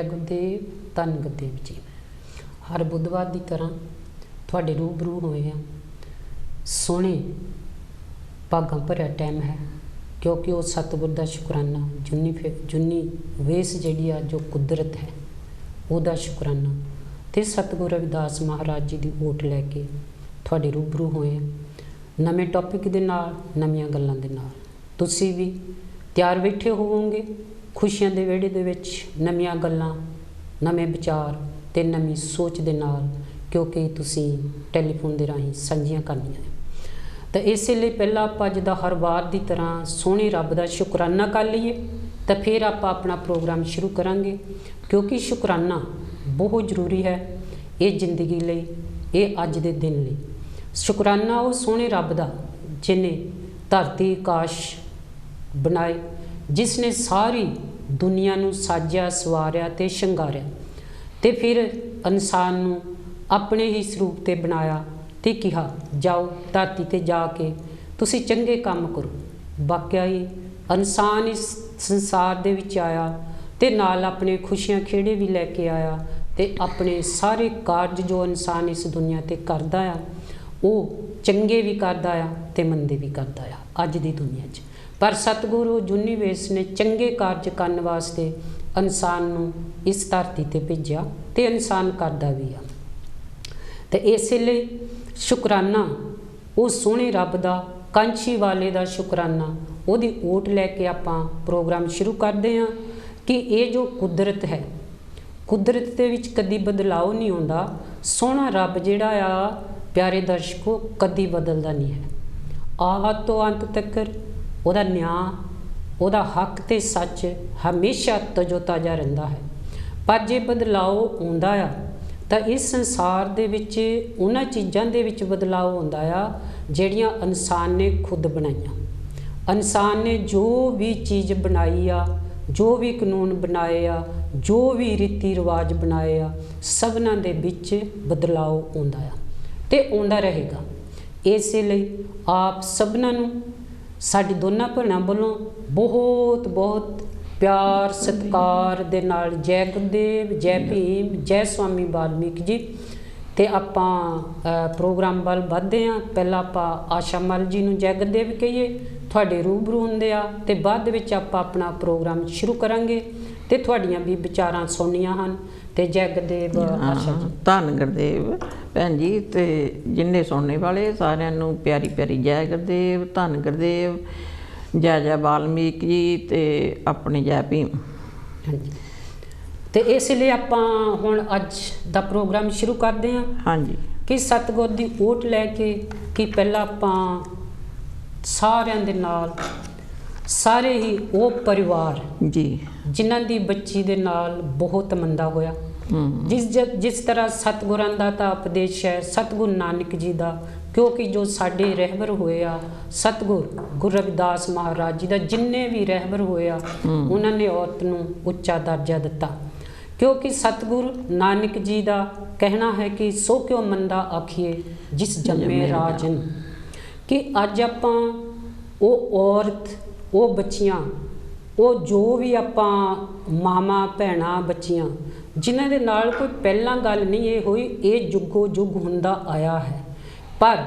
ਗੁਰਦੇਵ ਧੰਨ ਗੁਰਦੇਵ ਜੀ। ਹਰ ਬੁੱਧਵਾਰ ਦੀ ਤਰ੍ਹਾਂ ਤੁਹਾਡੇ ਰੂਬਰੂ ਹੋਏ ਹਾਂ। ਸੋਹਣੇ ਭਾਗਾਂ ਭਰਿਆ ਟਾਈਮ ਹੈ, ਕਿਉਂਕਿ ਉਹ ਸਤਿਗੁਰ ਦਾ ਸ਼ੁਕਰਾਨਾ ਜੁਨੀ ਵੇਸ ਜਿਹੜੀ ਆ ਜੋ ਕੁਦਰਤ ਹੈ ਉਹਦਾ ਸ਼ੁਕਰਾਨਾ, ਅਤੇ ਸਤਿਗੁਰ ਰਵਿਦਾਸ ਮਹਾਰਾਜ ਜੀ ਦੀ ਓਟ ਲੈ ਕੇ ਤੁਹਾਡੇ ਰੂਬਰੂ ਹੋਏ ਹਾਂ ਨਵੇਂ ਟੌਪਿਕ ਦੇ ਨਾਲ, ਨਵੀਆਂ ਗੱਲਾਂ ਦੇ ਨਾਲ। ਤੁਸੀਂ ਵੀ ਤਿਆਰ ਬੈਠੇ ਹੋਵੋਗੇ ਖੁਸ਼ੀਆਂ ਦੇ ਵਿਹੜੇ ਦੇ ਵਿੱਚ ਨਵੀਆਂ ਗੱਲਾਂ, ਨਵੇਂ ਵਿਚਾਰ ਅਤੇ ਨਵੀਂ ਸੋਚ ਦੇ ਨਾਲ, ਕਿਉਂਕਿ ਤੁਸੀਂ ਟੈਲੀਫੋਨ ਦੇ ਰਾਹੀਂ ਸਾਂਝੀਆਂ ਕਰਨੀਆਂ। ਤਾਂ ਇਸੇ ਲਈ ਪਹਿਲਾਂ ਆਪਾਂ ਜਿੱਦਾਂ ਹਰ ਵਾਰ ਦੀ ਤਰ੍ਹਾਂ ਸੋਹਣੇ ਰੱਬ ਦਾ ਸ਼ੁਕਰਾਨਾ ਕਰ ਲਈਏ, ਤਾਂ ਫਿਰ ਆਪਾਂ ਆਪਣਾ ਪ੍ਰੋਗਰਾਮ ਸ਼ੁਰੂ ਕਰਾਂਗੇ, ਕਿਉਂਕਿ ਸ਼ੁਕਰਾਨਾ ਬਹੁਤ ਜ਼ਰੂਰੀ ਹੈ ਇਹ ਜ਼ਿੰਦਗੀ ਲਈ, ਇਹ ਅੱਜ ਦੇ ਦਿਨ ਲਈ। ਸ਼ੁਕਰਾਨਾ ਉਹ ਸੋਹਣੇ ਰੱਬ ਦਾ ਜਿਹਨੇ ਧਰਤੀ ਆਕਾਸ਼ ਬਣਾਏ, ਜਿਸ ਨੇ ਸਾਰੀ ਦੁਨੀਆ ਨੂੰ ਸਾਜਿਆ ਸਵਾਰਿਆ ਅਤੇ ਸ਼ਿੰਗਾਰਿਆ, ਅਤੇ ਫਿਰ ਇਨਸਾਨ ਨੂੰ ਆਪਣੇ ਹੀ ਸਰੂਪ 'ਤੇ ਬਣਾਇਆ ਅਤੇ ਕਿਹਾ ਜਾਓ ਧਰਤੀ 'ਤੇ ਜਾ ਕੇ ਤੁਸੀਂ ਚੰਗੇ ਕੰਮ ਕਰੋ। ਵਾਕਿਆ ਹੀ ਇਨਸਾਨ ਇਸ ਸੰਸਾਰ ਦੇ ਵਿੱਚ ਆਇਆ ਅਤੇ ਨਾਲ ਆਪਣੇ ਖੁਸ਼ੀਆਂ ਖੇੜੇ ਵੀ ਲੈ ਕੇ ਆਇਆ, ਅਤੇ ਆਪਣੇ ਸਾਰੇ ਕਾਰਜ ਜੋ ਇਨਸਾਨ ਇਸ ਦੁਨੀਆ 'ਤੇ ਕਰਦਾ ਆ ਉਹ ਚੰਗੇ ਵੀ ਕਰਦਾ ਆ ਅਤੇ ਮੰਦੇ ਵੀ ਕਰਦਾ ਆ ਅੱਜ ਦੀ ਦੁਨੀਆ 'ਚ। ਪਰ ਸਤਿਗੁਰੂ ਜੁਨੀ ਵੇਸ ਨੇ ਚੰਗੇ ਕਾਰਜ ਕਰਨ ਵਾਸਤੇ ਇਨਸਾਨ ਨੂੰ ਇਸ ਧਰਤੀ 'ਤੇ ਭੇਜਿਆ, ਅਤੇ ਇਨਸਾਨ ਕਰਦਾ ਵੀ ਆ। ਅਤੇ ਇਸੇ ਲਈ ਸ਼ੁਕਰਾਨਾ ਉਹ ਸੋਹਣੇ ਰੱਬ ਦਾ, ਕਾਂਛੀ ਵਾਲੇ ਦਾ ਸ਼ੁਕਰਾਨਾ, ਉਹਦੀ ਓਟ ਲੈ ਕੇ ਆਪਾਂ ਪ੍ਰੋਗਰਾਮ ਸ਼ੁਰੂ ਕਰਦੇ ਹਾਂ ਕਿ ਇਹ ਜੋ ਕੁਦਰਤ ਹੈ, ਕੁਦਰਤ ਦੇ ਵਿੱਚ ਕਦੀ ਬਦਲਾਅ ਨਹੀਂ ਆਉਂਦਾ। ਸੋਹਣਾ ਰੱਬ ਜਿਹੜਾ ਆ ਪਿਆਰੇ ਦਰਸ਼ਕੋ ਕਦੀ ਬਦਲਦਾ ਨਹੀਂ ਹੈ। ਆਦ ਤੋਂ ਅੰਤ ਤੱਕ ਉਹਦਾ ਨਿਆਂ, ਉਹਦਾ ਹੱਕ ਅਤੇ ਸੱਚ ਹਮੇਸ਼ਾ ਤਜੋ ਤਾਜ਼ਾ ਰਹਿੰਦਾ ਹੈ। ਪਰ ਜੇ ਬਦਲਾਅ ਆਉਂਦਾ ਆ ਤਾਂ ਇਸ ਸੰਸਾਰ ਦੇ ਵਿੱਚ ਉਹਨਾਂ ਚੀਜ਼ਾਂ ਦੇ ਵਿੱਚ ਬਦਲਾਅ ਆਉਂਦਾ ਆ ਜਿਹੜੀਆਂ ਇਨਸਾਨ ਨੇ ਖੁਦ ਬਣਾਈਆਂ। ਇਨਸਾਨ ਨੇ ਜੋ ਵੀ ਚੀਜ਼ ਬਣਾਈ ਆ, ਜੋ ਵੀ ਕਾਨੂੰਨ ਬਣਾਏ ਆ, ਜੋ ਵੀ ਰੀਤੀ ਰਿਵਾਜ ਬਣਾਏ ਆ, ਸਭਨਾਂ ਦੇ ਵਿੱਚ ਬਦਲਾਅ ਆਉਂਦਾ ਆ ਅਤੇ ਆਉਂਦਾ ਰਹੇਗਾ। ਇਸੇ ਲਈ ਆਪ ਸਭਨਾਂ ਨੂੰ ਸਾਡੀ ਦੋਨਾਂ ਭੈਣਾਂ ਵੱਲੋਂ ਬਹੁਤ ਬਹੁਤ ਪਿਆਰ ਸਤਿਕਾਰ ਦੇ ਨਾਲ ਜੈ ਗੁਰਦੇਵ, ਜੈ ਭੀਮ, ਜੈ ਸਵਾਮੀ ਵਾਲਮੀਕ ਜੀ। ਅਤੇ ਆਪਾਂ ਪ੍ਰੋਗਰਾਮ ਵੱਲ ਵੱਧਦੇ ਹਾਂ। ਪਹਿਲਾਂ ਆਪਾਂ ਆਸ਼ਾ ਮਲ ਜੀ ਨੂੰ ਜੈ ਗੁਰਦੇਵ ਕਹੀਏ, ਤੁਹਾਡੇ ਰੂਬਰੂ ਹੁੰਦੇ ਆ, ਅਤੇ ਬਾਅਦ ਵਿੱਚ ਆਪਾਂ ਆਪਣਾ ਪ੍ਰੋਗਰਾਮ ਸ਼ੁਰੂ ਕਰਾਂਗੇ ਅਤੇ ਤੁਹਾਡੀਆਂ ਵੀ ਵਿਚਾਰਾਂ ਸੁਣਨੀਆਂ ਹਨ। ਅਤੇ ਜੈ ਗੁਰਦੇਵ ਆਸ਼ਾ ਜੀ। ਧੰਨ ਗੁਰਦੇਵ ਭੈਣ ਜੀ, ਅਤੇ ਜਿੰਨੇ ਸੁਣਨੇ ਵਾਲੇ ਸਾਰਿਆਂ ਨੂੰ ਪਿਆਰੀ ਪਿਆਰੀ ਜੈ ਗੁਰਦੇਵ, ਧੰਨ ਗੁਰਦੇਵ, ਜੈ ਜੈ ਵਾਲਮੀਕ ਜੀ, ਅਤੇ ਆਪਣੀ ਜੈ ਭੀਮ। ਹਾਂਜੀ, ਅਤੇ ਇਸ ਲਈ ਆਪਾਂ ਹੁਣ ਅੱਜ ਦਾ ਪ੍ਰੋਗਰਾਮ ਸ਼ੁਰੂ ਕਰਦੇ ਹਾਂ। ਹਾਂਜੀ, ਕਿ ਸਤਿਗੁਰ ਦੀ ਓਟ ਲੈ ਕੇ ਕਿ ਪਹਿਲਾਂ ਆਪਾਂ ਸਾਰਿਆਂ ਦੇ ਨਾਲ, ਸਾਰੇ ਹੀ ਉਹ ਪਰਿਵਾਰ ਜੀ ਜਿਨ੍ਹਾਂ ਦੀ ਬੱਚੀ ਦੇ ਨਾਲ ਬਹੁਤ ਮੰਦਾ ਹੋਇਆ, ਜਿਸ ਤਰ੍ਹਾਂ ਸਤਿਗੁਰਾਂ ਦਾ ਤਾਂ ਉਪਦੇਸ਼ ਹੈ, ਸਤਿਗੁਰੂ ਨਾਨਕ ਜੀ ਦਾ, ਕਿਉਂਕਿ ਜੋ ਸਾਡੇ ਰਹਿਬਰ ਹੋਏ ਆ ਸਤਿਗੁਰ ਗੁਰੂ ਰਵਿਦਾਸ ਮਹਾਰਾਜ ਜੀ ਦਾ, ਜਿੰਨੇ ਵੀ ਰਹਿਬਰ ਹੋਏ ਆ ਉਹਨਾਂ ਨੇ ਔਰਤ ਨੂੰ ਉੱਚਾ ਦਰਜਾ ਦਿੱਤਾ। ਕਿਉਂਕਿ ਸਤਿਗੁਰੂ ਨਾਨਕ ਜੀ ਦਾ ਕਹਿਣਾ ਹੈ ਕਿ ਸੋ ਕਿਉ ਮੰਦਾ ਆਖੀਏ ਜਿਸ ਜੰਮੇ ਰਾਜਨ, ਕਿ ਅੱਜ ਆਪਾਂ ਉਹ ਔਰਤ, ਉਹ ਬੱਚੀਆਂ, ਉਹ ਜੋ ਵੀ ਆਪਾਂ ਮਾਵਾਂ ਭੈਣਾਂ ਬੱਚੀਆਂ ਜਿਨ੍ਹਾਂ ਦੇ ਨਾਲ ਕੋਈ ਪਹਿਲਾਂ ਗੱਲ ਨਹੀਂ ਇਹ ਹੋਈ, ਇਹ ਜੁਗੋ ਜੁਗ ਹੁੰਦਾ ਆਇਆ ਹੈ। ਪਰ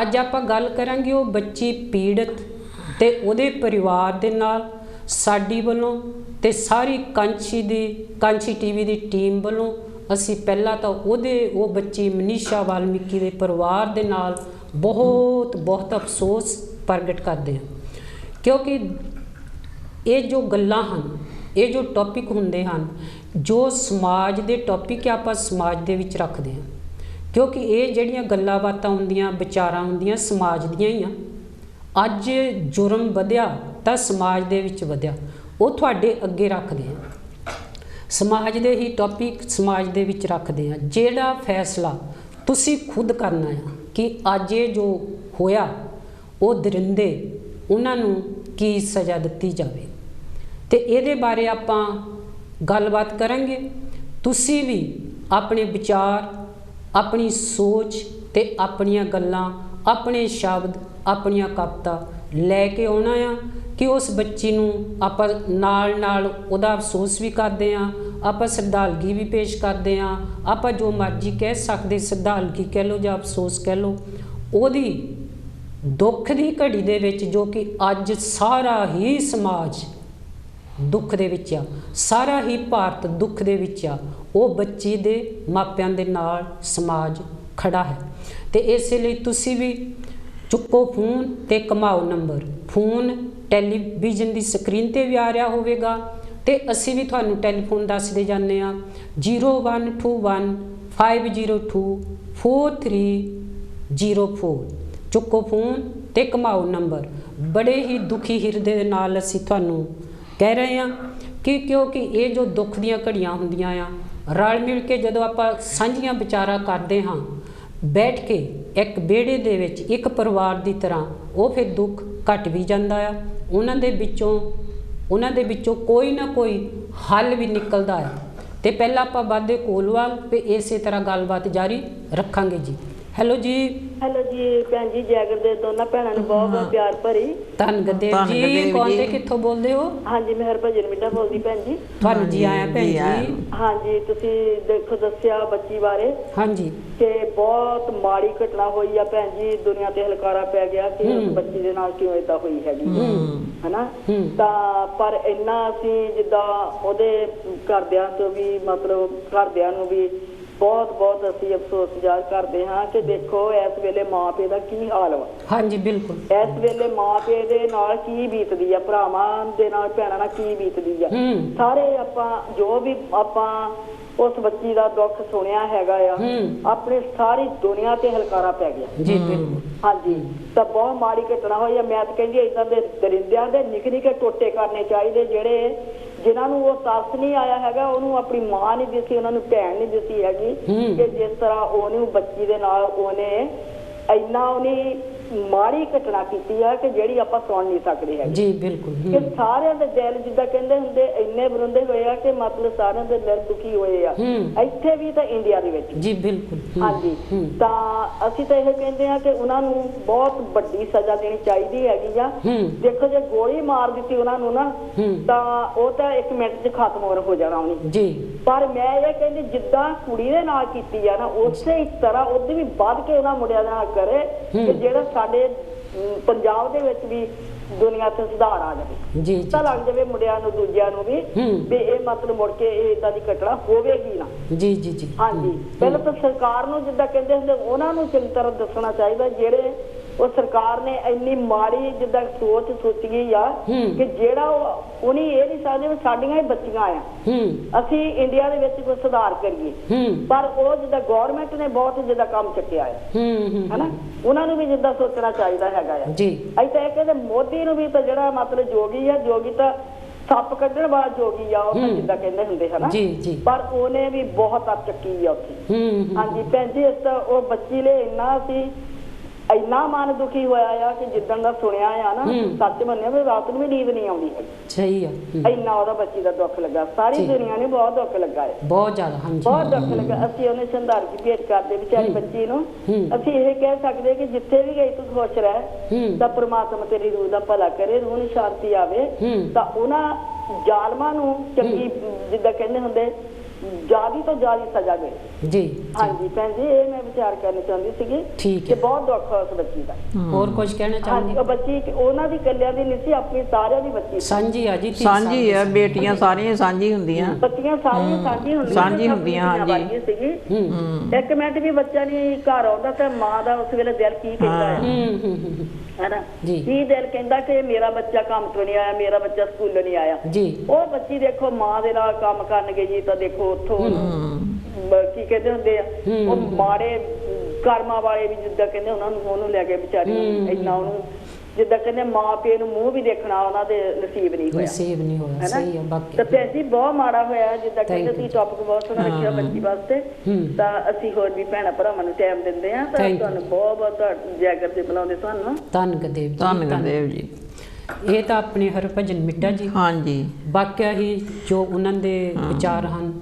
ਅੱਜ ਆਪਾਂ ਗੱਲ ਕਰਾਂਗੇ ਉਹ ਬੱਚੀ ਪੀੜਤ ਅਤੇ ਉਹਦੇ ਪਰਿਵਾਰ ਦੇ ਨਾਲ। ਸਾਡੀ ਵੱਲੋਂ ਅਤੇ ਸਾਰੀ ਕਾਂਛੀ ਟੀਵੀ ਦੀ ਟੀਮ ਵੱਲੋਂ ਅਸੀਂ ਪਹਿਲਾਂ ਤਾਂ ਉਹ ਬੱਚੀ ਮਨੀਸ਼ਾ ਵਾਲਮੀਕੀ ਦੇ ਪਰਿਵਾਰ ਦੇ ਨਾਲ ਬਹੁਤ ਬਹੁਤ ਅਫਸੋਸ ਪ੍ਰਗਟ ਕਰਦੇ ਹਾਂ, ਕਿਉਂਕਿ ਇਹ ਜੋ ਗੱਲਾਂ ਹਨ, ਇਹ ਜੋ ਟੌਪਿਕ ਹੁੰਦੇ ਹਨ, ਜੋ ਸਮਾਜ ਦੇ ਟੌਪਿਕ ਆਪਾਂ ਸਮਾਜ ਦੇ ਵਿੱਚ ਰੱਖਦੇ ਹਾਂ, ਕਿਉਂਕਿ ਇਹ ਜਿਹੜੀਆਂ ਗੱਲਾਂ ਬਾਤਾਂ ਹੁੰਦੀਆਂ, ਵਿਚਾਰਾਂ ਹੁੰਦੀਆਂ ਸਮਾਜ ਦੀਆਂ ਹੀ ਆ। ਅੱਜ ਜੁਰਮ ਵਧਿਆ ਤਾਂ ਸਮਾਜ ਦੇ ਵਿੱਚ ਵਧਿਆ, ਉਹ ਤੁਹਾਡੇ ਅੱਗੇ ਰੱਖਦੇ ਆ, ਸਮਾਜ ਦੇ ਹੀ ਟੌਪਿਕ ਸਮਾਜ ਦੇ ਵਿੱਚ ਰੱਖਦੇ ਆ। ਜਿਹੜਾ ਫੈਸਲਾ ਤੁਸੀਂ ਖੁਦ ਕਰਨਾ ਆ ਕਿ ਅੱਜ ਇਹ ਜੋ ਹੋਇਆ ਉਹ ਦਰਿੰਦੇ ਉਹਨਾਂ ਨੂੰ ਕੀ ਸਜ਼ਾ ਦਿੱਤੀ ਜਾਵੇ, ਅਤੇ ਇਹਦੇ ਬਾਰੇ ਆਪਾਂ ਗੱਲਬਾਤ ਕਰਾਂਗੇ। ਤੁਸੀਂ ਵੀ ਆਪਣੇ ਵਿਚਾਰ, ਆਪਣੀ ਸੋਚ ਅਤੇ ਆਪਣੀਆਂ ਗੱਲਾਂ, ਆਪਣੇ ਸ਼ਬਦ, ਆਪਣੀਆਂ ਕਵਿਤਾ ਲੈ ਕੇ ਆਉਣਾ ਆ ਕਿ ਉਸ ਬੱਚੀ ਨੂੰ ਆਪਾਂ ਨਾਲ ਨਾਲ ਉਹਦਾ ਅਫਸੋਸ ਵੀ ਕਰਦੇ ਹਾਂ, ਆਪਾਂ ਸ਼ਰਧਾਲਗੀ ਵੀ ਪੇਸ਼ ਕਰਦੇ ਹਾਂ, ਆਪਾਂ ਜੋ ਮਰਜ਼ੀ ਕਹਿ ਸਕਦੇ, ਸ਼ਰਧਾਲਗੀ ਕਹਿ ਲਓ ਜਾਂ ਅਫਸੋਸ ਕਹਿ ਲਓ, ਉਹਦੀ ਦੁੱਖ ਦੀ ਘੜੀ ਦੇ ਵਿੱਚ ਜੋ ਕਿ ਅੱਜ ਸਾਰਾ ਹੀ ਸਮਾਜ ਦੁੱਖ ਦੇ ਵਿੱਚ ਆ, ਸਾਰਾ ਹੀ ਭਾਰਤ ਦੁੱਖ ਦੇ ਵਿੱਚ ਆ, ਉਹ ਬੱਚੀ ਦੇ ਮਾਪਿਆਂ ਦੇ ਨਾਲ ਸਮਾਜ ਖੜਾ ਹੈ। ਤੇ ਇਸੇ ਲਈ ਤੁਸੀਂ ਵੀ ਚੁੱਕੋ ਫੋਨ ਤੇ ਕਮਾਓ ਨੰਬਰ। ਫੋਨ ਟੈਲੀਵਿਜ਼ਨ ਦੀ ਸਕਰੀਨ ਤੇ ਵੀ ਆ ਰਿਹਾ ਹੋਵੇਗਾ ਤੇ ਅਸੀਂ ਵੀ ਤੁਹਾਨੂੰ ਟੈਲੀਫੋਨ ਦੱਸਦੇ ਜਾਂਦੇ ਆ 01215024 ਚੁੱਕੋ ਫੋਨ ਤੇ ਕਮਾਓ ਨੰਬਰ। ਬੜੇ ਹੀ ਦੁਖੀ ਹਿਰਦੇ ਦੇ ਨਾਲ ਅਸੀਂ ਤੁਹਾਨੂੰ ਕਹਿ ਰਹੇ ਹਾਂ ਕਿ ਕਿਉਂਕਿ ਇਹ ਜੋ ਦੁੱਖ ਦੀਆਂ ਘੜੀਆਂ ਹੁੰਦੀਆਂ ਆ, ਰਲ ਮਿਲ ਕੇ ਜਦੋਂ ਆਪਾਂ ਸਾਂਝੀਆਂ ਵਿਚਾਰਾਂ ਕਰਦੇ ਹਾਂ, ਬੈਠ ਕੇ ਇੱਕ ਵਿਹੜੇ ਦੇ ਵਿੱਚ ਇੱਕ ਪਰਿਵਾਰ ਦੀ ਤਰ੍ਹਾਂ, ਉਹ ਫਿਰ ਦੁੱਖ ਘਟ ਵੀ ਜਾਂਦਾ ਆ। ਉਹਨਾਂ ਦੇ ਵਿੱਚੋਂ ਕੋਈ ਨਾ ਕੋਈ ਹੱਲ ਵੀ ਨਿਕਲਦਾ ਹੈ। ਤੇ ਪਹਿਲਾਂ ਆਪਾਂ ਵਾਧੇ ਕੋਲਵਾਲ ਤੇ ਇਸੇ ਤਰ੍ਹਾਂ ਗੱਲਬਾਤ ਜਾਰੀ ਰੱਖਾਂਗੇ ਜੀ। ਹੈਲੋ ਜੀ। ਹੈਲੋ ਜੀ ਭੈਣ ਜੀ, ਜੈ ਗੁਰਦੇਵ ਦੋਨਾਂ ਭੈਣਾਂ ਨੂੰ ਬਹੁਤ ਬਹੁਤ ਪਿਆਰ ਭਰੀ ਧੰਨ ਗੁਰਦੇਵ ਜੀ। ਕੌਣ ਤੇ ਕਿੱਥੋਂ ਬੋਲਦੇ ਹੋ? ਹਾਂਜੀ, ਮੈਂ ਹਰਭਜਨ ਮਿੱਡਾ ਬੋਲਦੀ ਭੈਣ ਜੀ। ਤੁਹਾਨੂੰ ਜੀ ਆਇਆ ਭੈਣ ਜੀ। ਹਾਂਜੀ, ਤੁਸੀਂ ਦੇਖੋ ਦੱਸਿਆ ਬੱਚੀ ਬਾਰੇ ਹਾਂਜੀ ਕਿ ਬਹੁਤ ਮਾੜੀ ਘਟਨਾ ਹੋਈ ਆ ਭੈਣ ਜੀ, ਦੁਨੀਆ ਤੇ ਹਲਕਾਰਾ ਪੈ ਗਿਆ ਕਿ ਉਸ ਬੱਚੀ ਦੇ ਨਾਲ ਕਿਉਂ ਏਦਾਂ ਹੋਈ ਹੈਗੀ ਹਨਾ। ਤਾਂ ਪਰ ਇੰਨਾ ਅਸੀਂ ਜਿੱਦਾਂ ਉਹਦੇ ਘਰਦਿਆਂ ਤੋਂ ਵੀ ਮਤਲਬ ਘਰਦਿਆਂ ਨੂੰ ਵੀ ਬਹੁਤ ਬਹੁਤ ਅਸੀਂ ਅਫਸੋਸ ਜ਼ਾਹਰ ਕਰਦੇ ਹਾਂ ਕਿ ਦੇਖੋ ਇਸ ਵੇਲੇ ਮਾਂ ਪਿਓ ਦਾ ਕੀ ਹਾਲ ਵਾ। ਹਾਂਜੀ ਬਿਲਕੁਲ। ਇਸ ਵੇਲੇ ਮਾਂ ਪਿਓ ਦੇ ਨਾਲ ਕੀ ਬੀਤਦੀ ਆ, ਭਰਾਵਾਂ ਦੇ ਨਾਲ ਭੈਣਾਂ ਨਾਲ ਕੀ ਬੀਤਦੀ ਆ। ਸਾਰੇ ਆਪਾਂ ਜੋ ਵੀ ਆਪਾਂ ਉਸ ਬੱਚੀ ਦਾ ਦੁੱਖ ਸੁਣਿਆ ਹੈਗਾ ਆ, ਆਪਣੀ ਸਾਰੀ ਦੁਨੀਆ ਤੇ ਹਲਕਾਰਾ ਪੈ ਗਿਆ ਜੀ ਬਿਲਕੁਲ। ਹਾਂਜੀ, ਤਾਂ ਬਹੁਤ ਮਾੜੀ ਘਟਨਾ ਹੋਈ ਆ। ਮੈਂ ਤਾਂ ਕਹਿੰਦੀ ਏਦਾਂ ਦੇ ਦਰਿੰਦਿਆਂ ਦੇ ਨਿੱਕੇ ਨਿੱਕੇ ਟੋਟੇ ਕਰਨੇ ਚਾਹੀਦੇ, ਜਿਹੜੇ ਜਿਨ੍ਹਾਂ ਨੂੰ ਉਹ ਤਰਸ ਨਹੀਂ ਆਇਆ ਹੈਗਾ, ਉਹਨੂੰ ਆਪਣੀ ਮਾਂ ਨਹੀਂ ਦਿੱਤੀ, ਉਹਨਾਂ ਨੂੰ ਭੈਣ ਨਹੀਂ ਦਿੱਤੀ ਹੈਗੀ ਕਿ ਜਿਸ ਤਰ੍ਹਾਂ ਉਹਨੂੰ ਬੱਚੀ ਦੇ ਨਾਲ ਉਹਨੇ ਇੰਨਾ ਉਹਨੇ ਮਾੜੀ ਘਟਨਾ ਕੀਤੀ ਆ ਕਿ ਜਿਹੜੀ ਆਪਾਂ ਸੁਣ ਨਹੀਂ ਸਕਦੇ ਹੈਗੇ ਜੀ ਬਿਲਕੁਲ। ਕਿ ਸਾਰਿਆਂ ਦੇ ਦਿਲ ਜਿੱਦਾਂ ਕਹਿੰਦੇ ਹੁੰਦੇ ਇੰਨੇ ਬਰੁੰਦੇ ਹੋਏ ਆ ਕਿ ਮਤਲਬ ਸਾਰਿਆਂ ਦੇ ਦਿਲ ਦੁਖੀ ਹੋਏ ਆ, ਇੱਥੇ ਵੀ ਤਾਂ ਇੰਡੀਆ ਦੇ ਵਿੱਚ ਜੀ ਬਿਲਕੁਲ। ਹਾਂਜੀ, ਤਾਂ ਅਸੀਂ ਤਾਂ ਇਹ ਕਹਿੰਦੇ ਆ ਕਿ ਉਹਨਾਂ ਨੂੰ ਬਹੁਤ ਵੱਡੀ ਸਜ਼ਾ ਦੇਣੀ ਚਾਹੀਦੀ ਹੈਗੀ ਆ। ਦੇਖੋ ਜੇ ਗੋਲੀ ਮਾਰ ਦਿੱਤੀ ਉਹਨਾਂ ਨੂੰ ਨਾ, ਤਾਂ ਉਹ ਤਾਂ 1 ਮਿੰਟ 'ਚ ਖਤਮ ਹੋ ਜਾਣਾ ਉਹਨੇ ਜੀ। ਪਰ ਮੈਂ ਇਹ ਕਹਿੰਦੀ ਜਿੱਦਾਂ ਕੁੜੀ ਦੇ ਨਾਲ ਕੀਤੀ ਆ ਨਾ, ਉਸੇ ਤਰ੍ਹਾਂ ਉਹਦੇ ਵੀ ਵੱਧ ਕੇ ਉਹਨਾਂ ਮੁੰਡਿਆਂ ਨਾਲ ਕਰੇ ਕਿ ਜਿਹੜਾ ਸਾਡੇ ਪੰਜਾਬ ਦੇ ਵਿੱਚ ਵੀ ਦੁਨੀਆ ਤੇ ਸੁਧਾਰ ਆ ਜਾਵੇ ਜੀ। ਤਾਂ ਲੱਗ ਜਾਵੇ ਮੁੰਡਿਆਂ ਨੂੰ, ਦੂਜਿਆਂ ਨੂੰ ਵੀ ਇਹ ਮਤਲਬ ਮੁੜ ਕੇ ਇਹ ਇਦਾਂ ਦੀ ਘਟਨਾ ਹੋਵੇਗੀ ਨਾ। ਜੀ ਜੀ ਜੀ। ਹਾਂਜੀ, ਪਹਿਲਾਂ ਤਾਂ ਸਰਕਾਰ ਨੂੰ ਜਿੱਦਾਂ ਕਹਿੰਦੇ ਹੁੰਦੇ ਉਹਨਾਂ ਨੂੰ ਚੰਗੀ ਤਰ੍ਹਾਂ ਦੱਸਣਾ ਚਾਹੀਦਾ, ਜਿਹੜੇ ਉਹ ਸਰਕਾਰ ਨੇ ਇੰਨੀ ਮਾੜੀ ਜਿੱਦਾਂ ਸੋਚੀ ਗਈ ਆ ਕਿ ਜਿਹੜਾ ਉਹਨੇ ਇਹ ਨਹੀਂ ਸਮਝਦੇ ਵੀ ਸਾਡੀਆਂ ਹੀ ਬੱਚੀਆਂ ਆ, ਅਸੀਂ ਇੰਡੀਆ ਦੇ ਵਿੱਚ ਕੋਈ ਸੁਧਾਰ ਕਰੀਏ। ਪਰ ਉਹ ਜਿੱਦਾਂ ਗਵਰਨਮੈਂਟ ਨੇ ਬਹੁਤ ਜਿੱਦਾਂ ਕੰਮ ਚੱਕਿਆ ਹੈ ਹਨਾ, ਉਹਨਾਂ ਨੂੰ ਵੀ ਜਿੱਦਾਂ ਸੋਚਣਾ ਚਾਹੀਦਾ ਹੈਗਾ ਆ ਜੀ। ਅਸੀਂ ਤਾਂ ਇਹ ਕਹਿੰਦੇ ਮੋਦੀ ਨੂੰ ਵੀ ਤਾਂ ਜਿਹੜਾ ਮਤਲਬ ਜੋਗੀ ਆ, ਜੋਗੀ ਤਾਂ ਸੱਪ ਕੱਢਣ ਵਾਲਾ ਜੋਗੀ ਆ, ਉਹ ਤਾਂ ਜਿੱਦਾਂ ਕਹਿੰਦੇ ਹੁੰਦੇ ਹਨਾ, ਪਰ ਉਹਨੇ ਵੀ ਬਹੁਤ ਅੱਤ ਚੱਕੀ ਆ ਉੱਥੇ। ਹਾਂਜੀ ਭੈਣ ਜੀ, ਇਸ ਤਾਂ ਉਹ ਬੱਚੀ ਲਈ ਇੰਨਾ ਮਨ ਦੁਖੀ ਹੋਇਆ ਆ ਕਿ ਜਿੱਦਣ ਦਾ ਸੁਣਿਆ ਆ ਨਾ, ਸੱਚ ਮੰਨਿਆ ਵੀ ਰਾਤ ਨੂੰ ਵੀ ਨੀਂਦ ਨਹੀਂ ਆਉਂਦੀ ਹੈ। ਸਹੀ ਆ। ਇੰਨਾ ਉਹਦਾ ਬੱਚੀ ਦਾ ਦੁੱਖ ਲੱਗਾ, ਸਾਰੀ ਦੁਨੀਆ ਨੂੰ ਬਹੁਤ ਦੁੱਖ ਲੱਗਾ ਹੈ, ਬਹੁਤ ਜ਼ਿਆਦਾ। ਹਾਂਜੀ, ਬਹੁਤ ਦੁੱਖ ਲੱਗਾ। ਅਸੀਂ ਉਹਨੇ ਸ਼ਰਧਾਂਜਲੀ ਭੇਟ ਕਰਦੇ ਵਿਚਾਰੀ ਬੱਚੀ ਨੂੰ। ਅਸੀਂ ਇਹ ਕਹਿ ਸਕਦੇ ਕਿ ਜਿੱਥੇ ਵੀ ਗਈ ਤੂੰ ਖੁਸ਼ ਰਹਿ, ਤਾਂ ਪ੍ਰਮਾਤਮਾ ਤੇਰੀ ਰੂਹ ਦਾ ਭਲਾ ਕਰੇ, ਰੂਹ ਨੂੰ ਸ਼ਾਂਤੀ ਆਵੇ, ਤਾਂ ਉਹਨਾਂ ਜ਼ਾਲਮਾਂ ਨੂੰ ਚੰਗੀ ਜਿੱਦਾਂ ਕਹਿੰਦੇ ਹੁੰਦੇ ਜ਼ਿਆਦਾ ਤੋਂ ਜ਼ਿਆਦਾ ਸਜ਼ਾ ਮਿਲੇ ਜੀ। ਹਾਂਜੀ ਭੈਣ ਜੀ, ਇਹ ਮੈਂ ਵਿਚਾਰ ਕਰਨਾ ਚਾਹੁੰਦੀ ਸੀਗੀ। ਠੀਕ ਹੈ, ਬਹੁਤ ਦੁੱਖ ਹੋਇਆ ਉਸ ਬੱਚੀ ਦਾ। ਹੋਰ ਕੁਝ ਕਹਿਣਾ ਚਾਹੁੰਦੀ? ਉਹ ਬੱਚੀ ਉਹਨਾਂ ਦੀ ਇਕੱਲਿਆਂ ਦੀ ਨਹੀਂ ਸੀ, ਆਪਣੀ ਸਾਰਿਆਂ ਦੀ ਬੱਚੀ ਸਾਂਝੀ ਆ ਜੀ। ਸਾਂਝੀ ਆ, ਬੇਟੀਆਂ ਸਾਰੀਆਂ ਸਾਂਝੀ ਹੁੰਦੀਆਂ, ਬੱਚੀਆਂ ਸਾਰੀਆਂ ਸਾਂਝੀ ਹੁੰਦੀਆਂ। ਹਾਂਜੀ ਸੀਗੀ। 1 ਮਿੰਟ ਵੀ ਬੱਚਾ ਨਹੀਂ ਘਰ ਆਉਂਦਾ ਤਾਂ ਮਾਂ ਦਾ ਉਸ ਵੇਲੇ ਦਿਲ ਕੀ ਕਹਿੰਦਾ ਹੈ ਕੀ ਦਿਲ ਕਹਿੰਦਾ ਕਿ ਮੇਰਾ ਬੱਚਾ ਕੰਮ ਤੋਂ ਨਹੀਂ ਆਇਆ, ਮੇਰਾ ਬੱਚਾ ਸਕੂਲੋਂ ਨਹੀਂ ਆਇਆ ਜੀ। ਉਹ ਬੱਚੀ ਦੇਖੋ ਮਾਂ ਦੇ ਨਾਲ ਕੰਮ ਕਰਨਗੇ ਜੀ, ਤਾਂ ਦੇਖੋ ਉੱਥੋਂ ਕੀ ਕਹਿੰਦੇ ਹੁੰਦੇ ਆ, ਉਹ ਮਾੜੇ ਕਰਮਾਂ ਵਾਲੇ ਵੀ ਜਿੱਦਾਂ ਕਹਿੰਦੇ ਉਹਨਾਂ ਨੂੰ ਉਹਨੂੰ ਲੈ ਕੇ ਵਿਚਾਰੀ ਇੰਨਾ ਉਹਨੂੰ ਜਿੱਦਾਂ ਕਹਿੰਦੇ ਮਾਂ ਪਿਓ ਨੂੰ ਮੂੰਹ ਵੀ ਦੇਖਣਾ ਉਹਨਾਂ ਦੇ ਨਸੀਬ ਨਹੀਂ ਹੋਇਆ। ਸਹੀ ਆ ਬਾਕੀ ਤਾਂ ਭੈਣ ਜੀ ਬਹੁਤ ਮਾੜਾ ਹੋਇਆ, ਜਿੱਦਾਂ ਕਹਿੰਦੇ ਤੁਸੀਂ ਟੌਪਿਕ ਬਹੁਤ ਸੋਹਣਾ ਰੱਖਿਆ ਬੱਚੀ ਵਾਸਤੇ, ਤਾਂ ਅਸੀਂ ਹੋਰ ਵੀ ਭੈਣਾਂ ਭਰਾਵਾਂ ਨੂੰ ਟਾਈਮ ਦਿੰਦੇ ਆ। ਤਾਂ ਤੁਹਾਨੂੰ ਬਹੁਤ ਬਹੁਤ ਜੈ ਕਰਦੇ ਬੁਲਾਉਂਦੇ ਤੁਹਾਨੂੰ। ਧੰਨ ਗੁਰਦੇਵ ਜੀ। ਇਹ ਤਾਂ ਆਪਣੇ ਹਰਭਜਨ ਮਿੱਡਾ ਜੀ। ਹਾਂਜੀ, ਵਾਕਿਆ ਹੀ ਜੋ ਉਹਨਾਂ ਦੇ ਵਿਚਾਰ ਹਨ,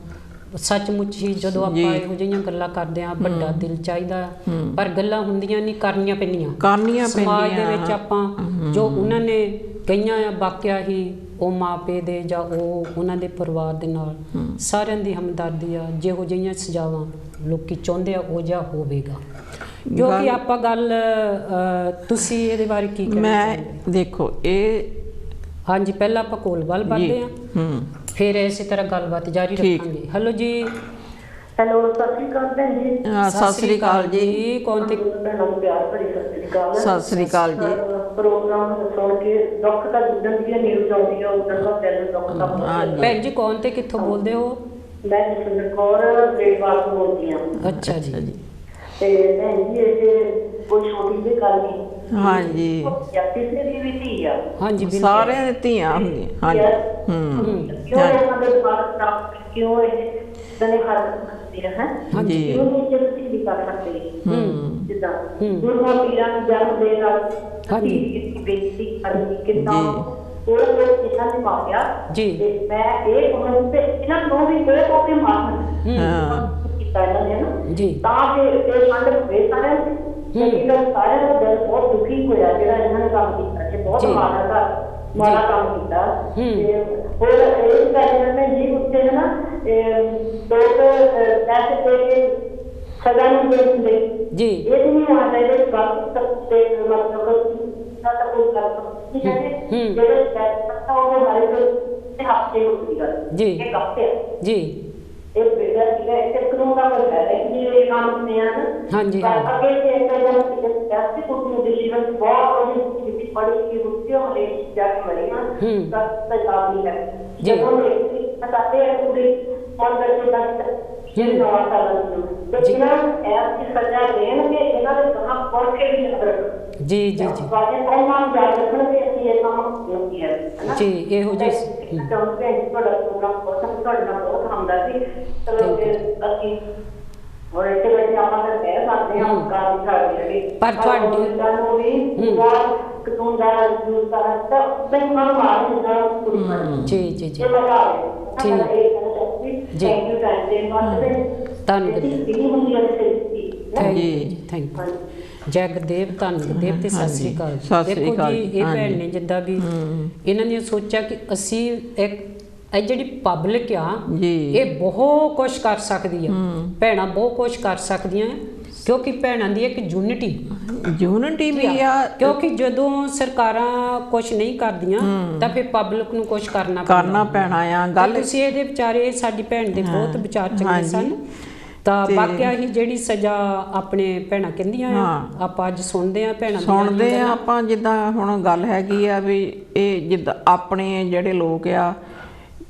ਸੱਚਮੁੱਚ ਹੀ ਜਦੋਂ ਆਪਾਂ ਇਹੋ ਜਿਹੀਆਂ ਗੱਲਾਂ ਕਰਦੇ ਹਾਂ, ਵੱਡਾ ਦਿਲ ਚਾਹੀਦਾ, ਪਰ ਗੱਲਾਂ ਹੁੰਦੀਆਂ ਨਹੀਂ, ਕਰਨੀਆਂ ਪੈਂਦੀਆਂ ਸਮਾਜ ਦੇ ਵਿੱਚ। ਆਪਾਂ ਜੋ ਉਹਨਾਂ ਨੇ ਕਹੀਆਂ ਆ, ਵਾਕਿਆ ਹੀ ਉਹ ਮਾਪੇ ਦੇ ਜਾਂ ਉਹਨਾਂ ਦੇ ਪਰਿਵਾਰ ਦੇ ਨਾਲ ਸਾਰਿਆਂ ਦੀ ਹਮਦਰਦੀ ਆ। ਜਿਹੋ ਜਿਹੀਆਂ ਸਜ਼ਾਵਾਂ ਲੋਕੀ ਚਾਹੁੰਦੇ ਆ ਉਹ ਜਿਹਾ ਹੋਵੇਗਾ। ਕਿਉਂਕਿ ਆਪਾਂ ਗੱਲ ਤੁਸੀਂ ਇਹਦੇ ਬਾਰੇ ਕੀ ਕਹਿਣਾ ਚਾਹੁੰਦੇ? ਮੈਂ ਦੇਖੋ ਇਹ ਹਾਂਜੀ, ਪਹਿਲਾਂ ਆਪਾਂ ਕੋਲ ਵੱਲ ਵੱਧਦੇ ਹਾਂ, ਫਿਰ ਇਸੇ ਤਰ੍ਹਾਂ ਗੱਲਬਾਤ ਜਾਰੀ ਰੱਖਾਂਗੇ। ਹੈਲੋ ਜੀ। ਹੈਲੋ, ਸਤਿ ਸ਼੍ਰੀ ਅਕਾਲ ਭੈਣ ਜੀ। ਸਤਿ ਸ੍ਰੀ ਅਕਾਲ ਜੀ। ਕੌਣ ਤੇ? ਭੈਣਾਂ ਨੂੰ ਪਿਆਰ ਭਰੀ ਸਤਿ ਸ਼੍ਰੀ ਅਕਾਲ। ਸਤਿ ਸ੍ਰੀ ਅਕਾਲ ਜੀ। ਪ੍ਰੋਗਰਾਮ ਸੁਣ ਕੇ ਦੁੱਖ ਤਾਂ ਜਿੱਦਾਂ ਦੀਆਂ ਨਿਊਜ਼ ਆਉਂਦੀ ਆ ਉਦੋਂ ਦਾ ਦਿਲ ਦੁੱਖ ਦਾ ਬਹੁਤ। ਭੈਣ ਜੀ ਕੌਣ ਤੇ ਕਿੱਥੋਂ ਬੋਲਦੇ ਹੋ? ਮੈਂ ਜਸਵਿੰਦਰ ਕੌਰ ਗ੍ਰੇਡਵਾਲ ਤੋਂ ਬੋਲਦੀ ਹਾਂ। ਅੱਛਾ ਜੀ। ਤੇ ਭੈਣ ਜੀ ਇਹ ਕੋਈ ਛੋਟੀ ਜਿਹੀ ਗੱਲ ਨਹੀਂ। ਹਾਂਜੀ, ਕਿਸੇ ਦੀ ਵੀ ਧੀ ਆ। ਹਾਂਜੀ, ਸਾਰਿਆਂ ਦੀ ਧੀਆਂ ਹੁੰਦੀਆਂ। ਹਾਂਜੀ, ਕਿਉਂ ਇਹਨਾਂ ਦੇ ਬਾਤ ਨਾ ਕਿਉਂ ਇਹ ਦਨੇ ਹਰਕਤ ਕਰਦੇ ਹੈ? ਹਾਂਜੀ, ਕਿਉਂ ਇਹ ਜਲਦੀ ਨਹੀਂ ਕਰ ਸਕਦੇ? ਜਿੱਦਾਂ ਗੁਰੂਆਂ ਪੀਰਾਂ ਨੂੰ ਜਨਮ ਦੇ ਨਾਲ ਹਾਂਜੀ ਬੇਇੱਜ਼ਤੀ ਕਰਨੀ ਕਿੰਨਾ ਉਹ ਲੋਕ ਇਹਨਾਂ ਨੇ ਮਾਰਿਆ ਜੀ। ਤੇ ਮੈਂ ਇਹ ਕਹਾਂਗੀ ਕਿ ਇਹਨਾਂ ਨੂੰ ਵੀ ਕੋਈ ਕੋਈ ਮਾਰਨ ਕੀਤਾ ਇਹਨਾਂ ਨੇ ਨਾ ਜੀ, ਤਾਂ ਕਿ ਇਹ ਮੰਡ ਹੋਏ ਸਾਰਿਆਂ ਨੂੰ। ਲੇਕਿਨ ਸਾਰਿਆਂ ਦਾ ਦਿਲ ਬਹੁਤ ਦੁਖੀ ਹੋਇਆ ਜਿਹੜਾ ਇਹਨਾਂ ਨੇ ਕੰਮ ਕੀਤਾ ਕਿ ਬਹੁਤ ਮਾੜਾ ਕੰਮ ਕੀਤਾ। ਤੇ ਹੋਰ ਇਹ ਕਹਿੰਦੇ ਨੇ ਜੀ ਉੱਤੇ ਹੈ ਨਾ ਲੋਕ ਪੈਸੇ ਦੇ ਕੇ ਸਜ਼ਾ ਨਹੀਂ ਦੇ ਦਿੰਦੇ ਜੀ। ਇਹ ਨਹੀਂ ਆਉਂਦਾ ਇਹਦੇ ਬਾਅਦ ਤੱਕ ਤੇ ਮਤਲਬ ਨਾ ਤਾਂ ਕੋਈ ਗੱਲ ਨਹੀਂ ਹੈ ਜਿਹੜੇ ਪੈਸਾ ਉਹ ਮਾਰੇ ਤੇ ਹੱਥੇ ਹੁੰਦੀ ਗੱਲ ਜੀ। ਇਹ ਗੱਪੇ ਜੀ, ਇਹ ਬੇੜਾ ਸੀਗਾ ਇੱਥੇ ਕਾਨੂੰਨ ਦਾ ਕੋਈ ਹੈ ਨਹੀਂ। ਇਹ ਕੰਮ ਨੇ ਆ ਹਾਂਜੀ ਅੱਗੇ ਤੇ ਇੱਕ ਜਨ ਸਿਆਸੀ ਕੁਝ ਨੂੰ ਜੀਵਨ ਬਹੁਤ ਉਹਦੀ ਜਿੱਤੀ ਪੜੀ ਕਿ ਉੱਤੇ ਹਲੇ ਜਾ ਕੇ ਮਰੀ ਨਾ ਤਾਂ ਸਜ਼ਾ ਨਹੀਂ ਹੈ ਜੀ। ਜਦੋਂ ਇਹ ਪਤਾਤੇ ਹੈ ਪੂਰੀ ਔਰ ਬੱਚੇ ਦਾ ਇਹ ਨਵਾਂ ਸਾਲ ਨੂੰ ਲੇਕਿਨ ਐਸੀ ਸਜ਼ਾ ਦੇਣਗੇ ਇਹਨਾਂ ਦੇ ਕਹਾਂ ਪੜ ਕੇ ਵੀ ਅੰਦਰ ਜੀ ਜੀ ਜੀ ਬਾਕੀ ਕੌਮਾਂ ਜਾ ਰੱਖਣਗੇ ਅਸੀਂ ਇਹ ਕੰਮ ਨਹੀਂ ਹੈ ਜੀ। ਇਹੋ ਜਿਹੀ ਚਾਹੁੰਦੇ ਤੁਹਾਡਾ ਪ੍ਰੋਗਰਾਮ ਬਹੁਤ ਬਹੁਤ ਹੁੰਦਾ ਸੀ। ਚਲੋ ਅਸੀਂ ਹੋਰ ਇੱਥੇ ਬੈਠੇ ਆਪਾਂ ਤਾਂ ਕਹਿ ਸਕਦੇ ਹਾਂ ਕੰਮ ਕਰਦੇ ਪਰ ਤੁਹਾਡੇ ਨੂੰ ਵੀ ਕਾਨੂੰਨ ਦਾ ਯੂਜ਼ ਕਰਨਾ ਤਾਂ ਬਈ ਮਨ ਮਾਰ ਦਿੰਦਾ ਜੀ ਜੀ ਜੀ ਜੀ ਜੀ। ਧੰਨਵਾਦ ਜੀ, ਥੈਂਕ ਯੂ। ਜੈ ਗੁਰਦੇਵ, ਧੰਨ ਗੁਰਦੇਵ ਤੇ ਸਤਿ ਸ੍ਰੀ ਅਕਾਲ। ਦੇਖੋ ਜੀ ਇਹ ਭੈਣ ਨੇ ਜਿੱਦਾਂ ਵੀ ਇਹਨਾਂ ਨੇ ਸੋਚਿਆ ਕਿ ਅਸੀਂ ਇੱਕ ਇਹ ਜਿਹੜੀ ਪਬਲਿਕ ਆ ਇਹ ਬਹੁਤ ਕੁਛ ਕਰ ਸਕਦੀ ਆ। ਭੈਣਾਂ ਬਹੁਤ ਕੁਛ ਕਰ ਸਕਦੀਆਂ ਕਿਉਂਕਿ ਭੈਣਾਂ ਦੀ ਇੱਕ ਯੂਨਿਟੀ ਵੀ ਆ। ਕਿਉਂਕਿ ਜਦੋਂ ਸਰਕਾਰਾਂ ਕੁਛ ਨਹੀਂ ਕਰਦੀਆਂ ਤਾਂ ਫਿਰ ਪਬਲਿਕ ਨੂੰ ਕੁਛ ਕਰਨਾ ਪੈਣਾ ਆ। ਗੱਲ ਤੁਸੀਂ ਇਹਦੇ ਵਿਚਾਰੇ ਸਾਡੀ ਭੈਣ ਦੇ ਬਹੁਤ ਵਿਚਾਰ ਚੰਗੇ ਸਨ ਤਾਂ ਵਾਕਿਆ ਹੀ ਜਿਹੜੀ ਸਜ਼ਾ ਆਪਣੇ ਭੈਣਾਂ ਕਹਿੰਦੀਆਂ ਆਪਾਂ ਅੱਜ ਸੁਣਦੇ ਆ ਭੈਣਾਂ ਸੁਣਦੇ ਆ ਆਪਾਂ। ਜਿੱਦਾਂ ਹੁਣ ਗੱਲ ਹੈਗੀ ਆ ਵੀ ਇਹ ਜਿੱਦਾਂ ਆਪਣੇ ਜਿਹੜੇ ਲੋਕ ਆ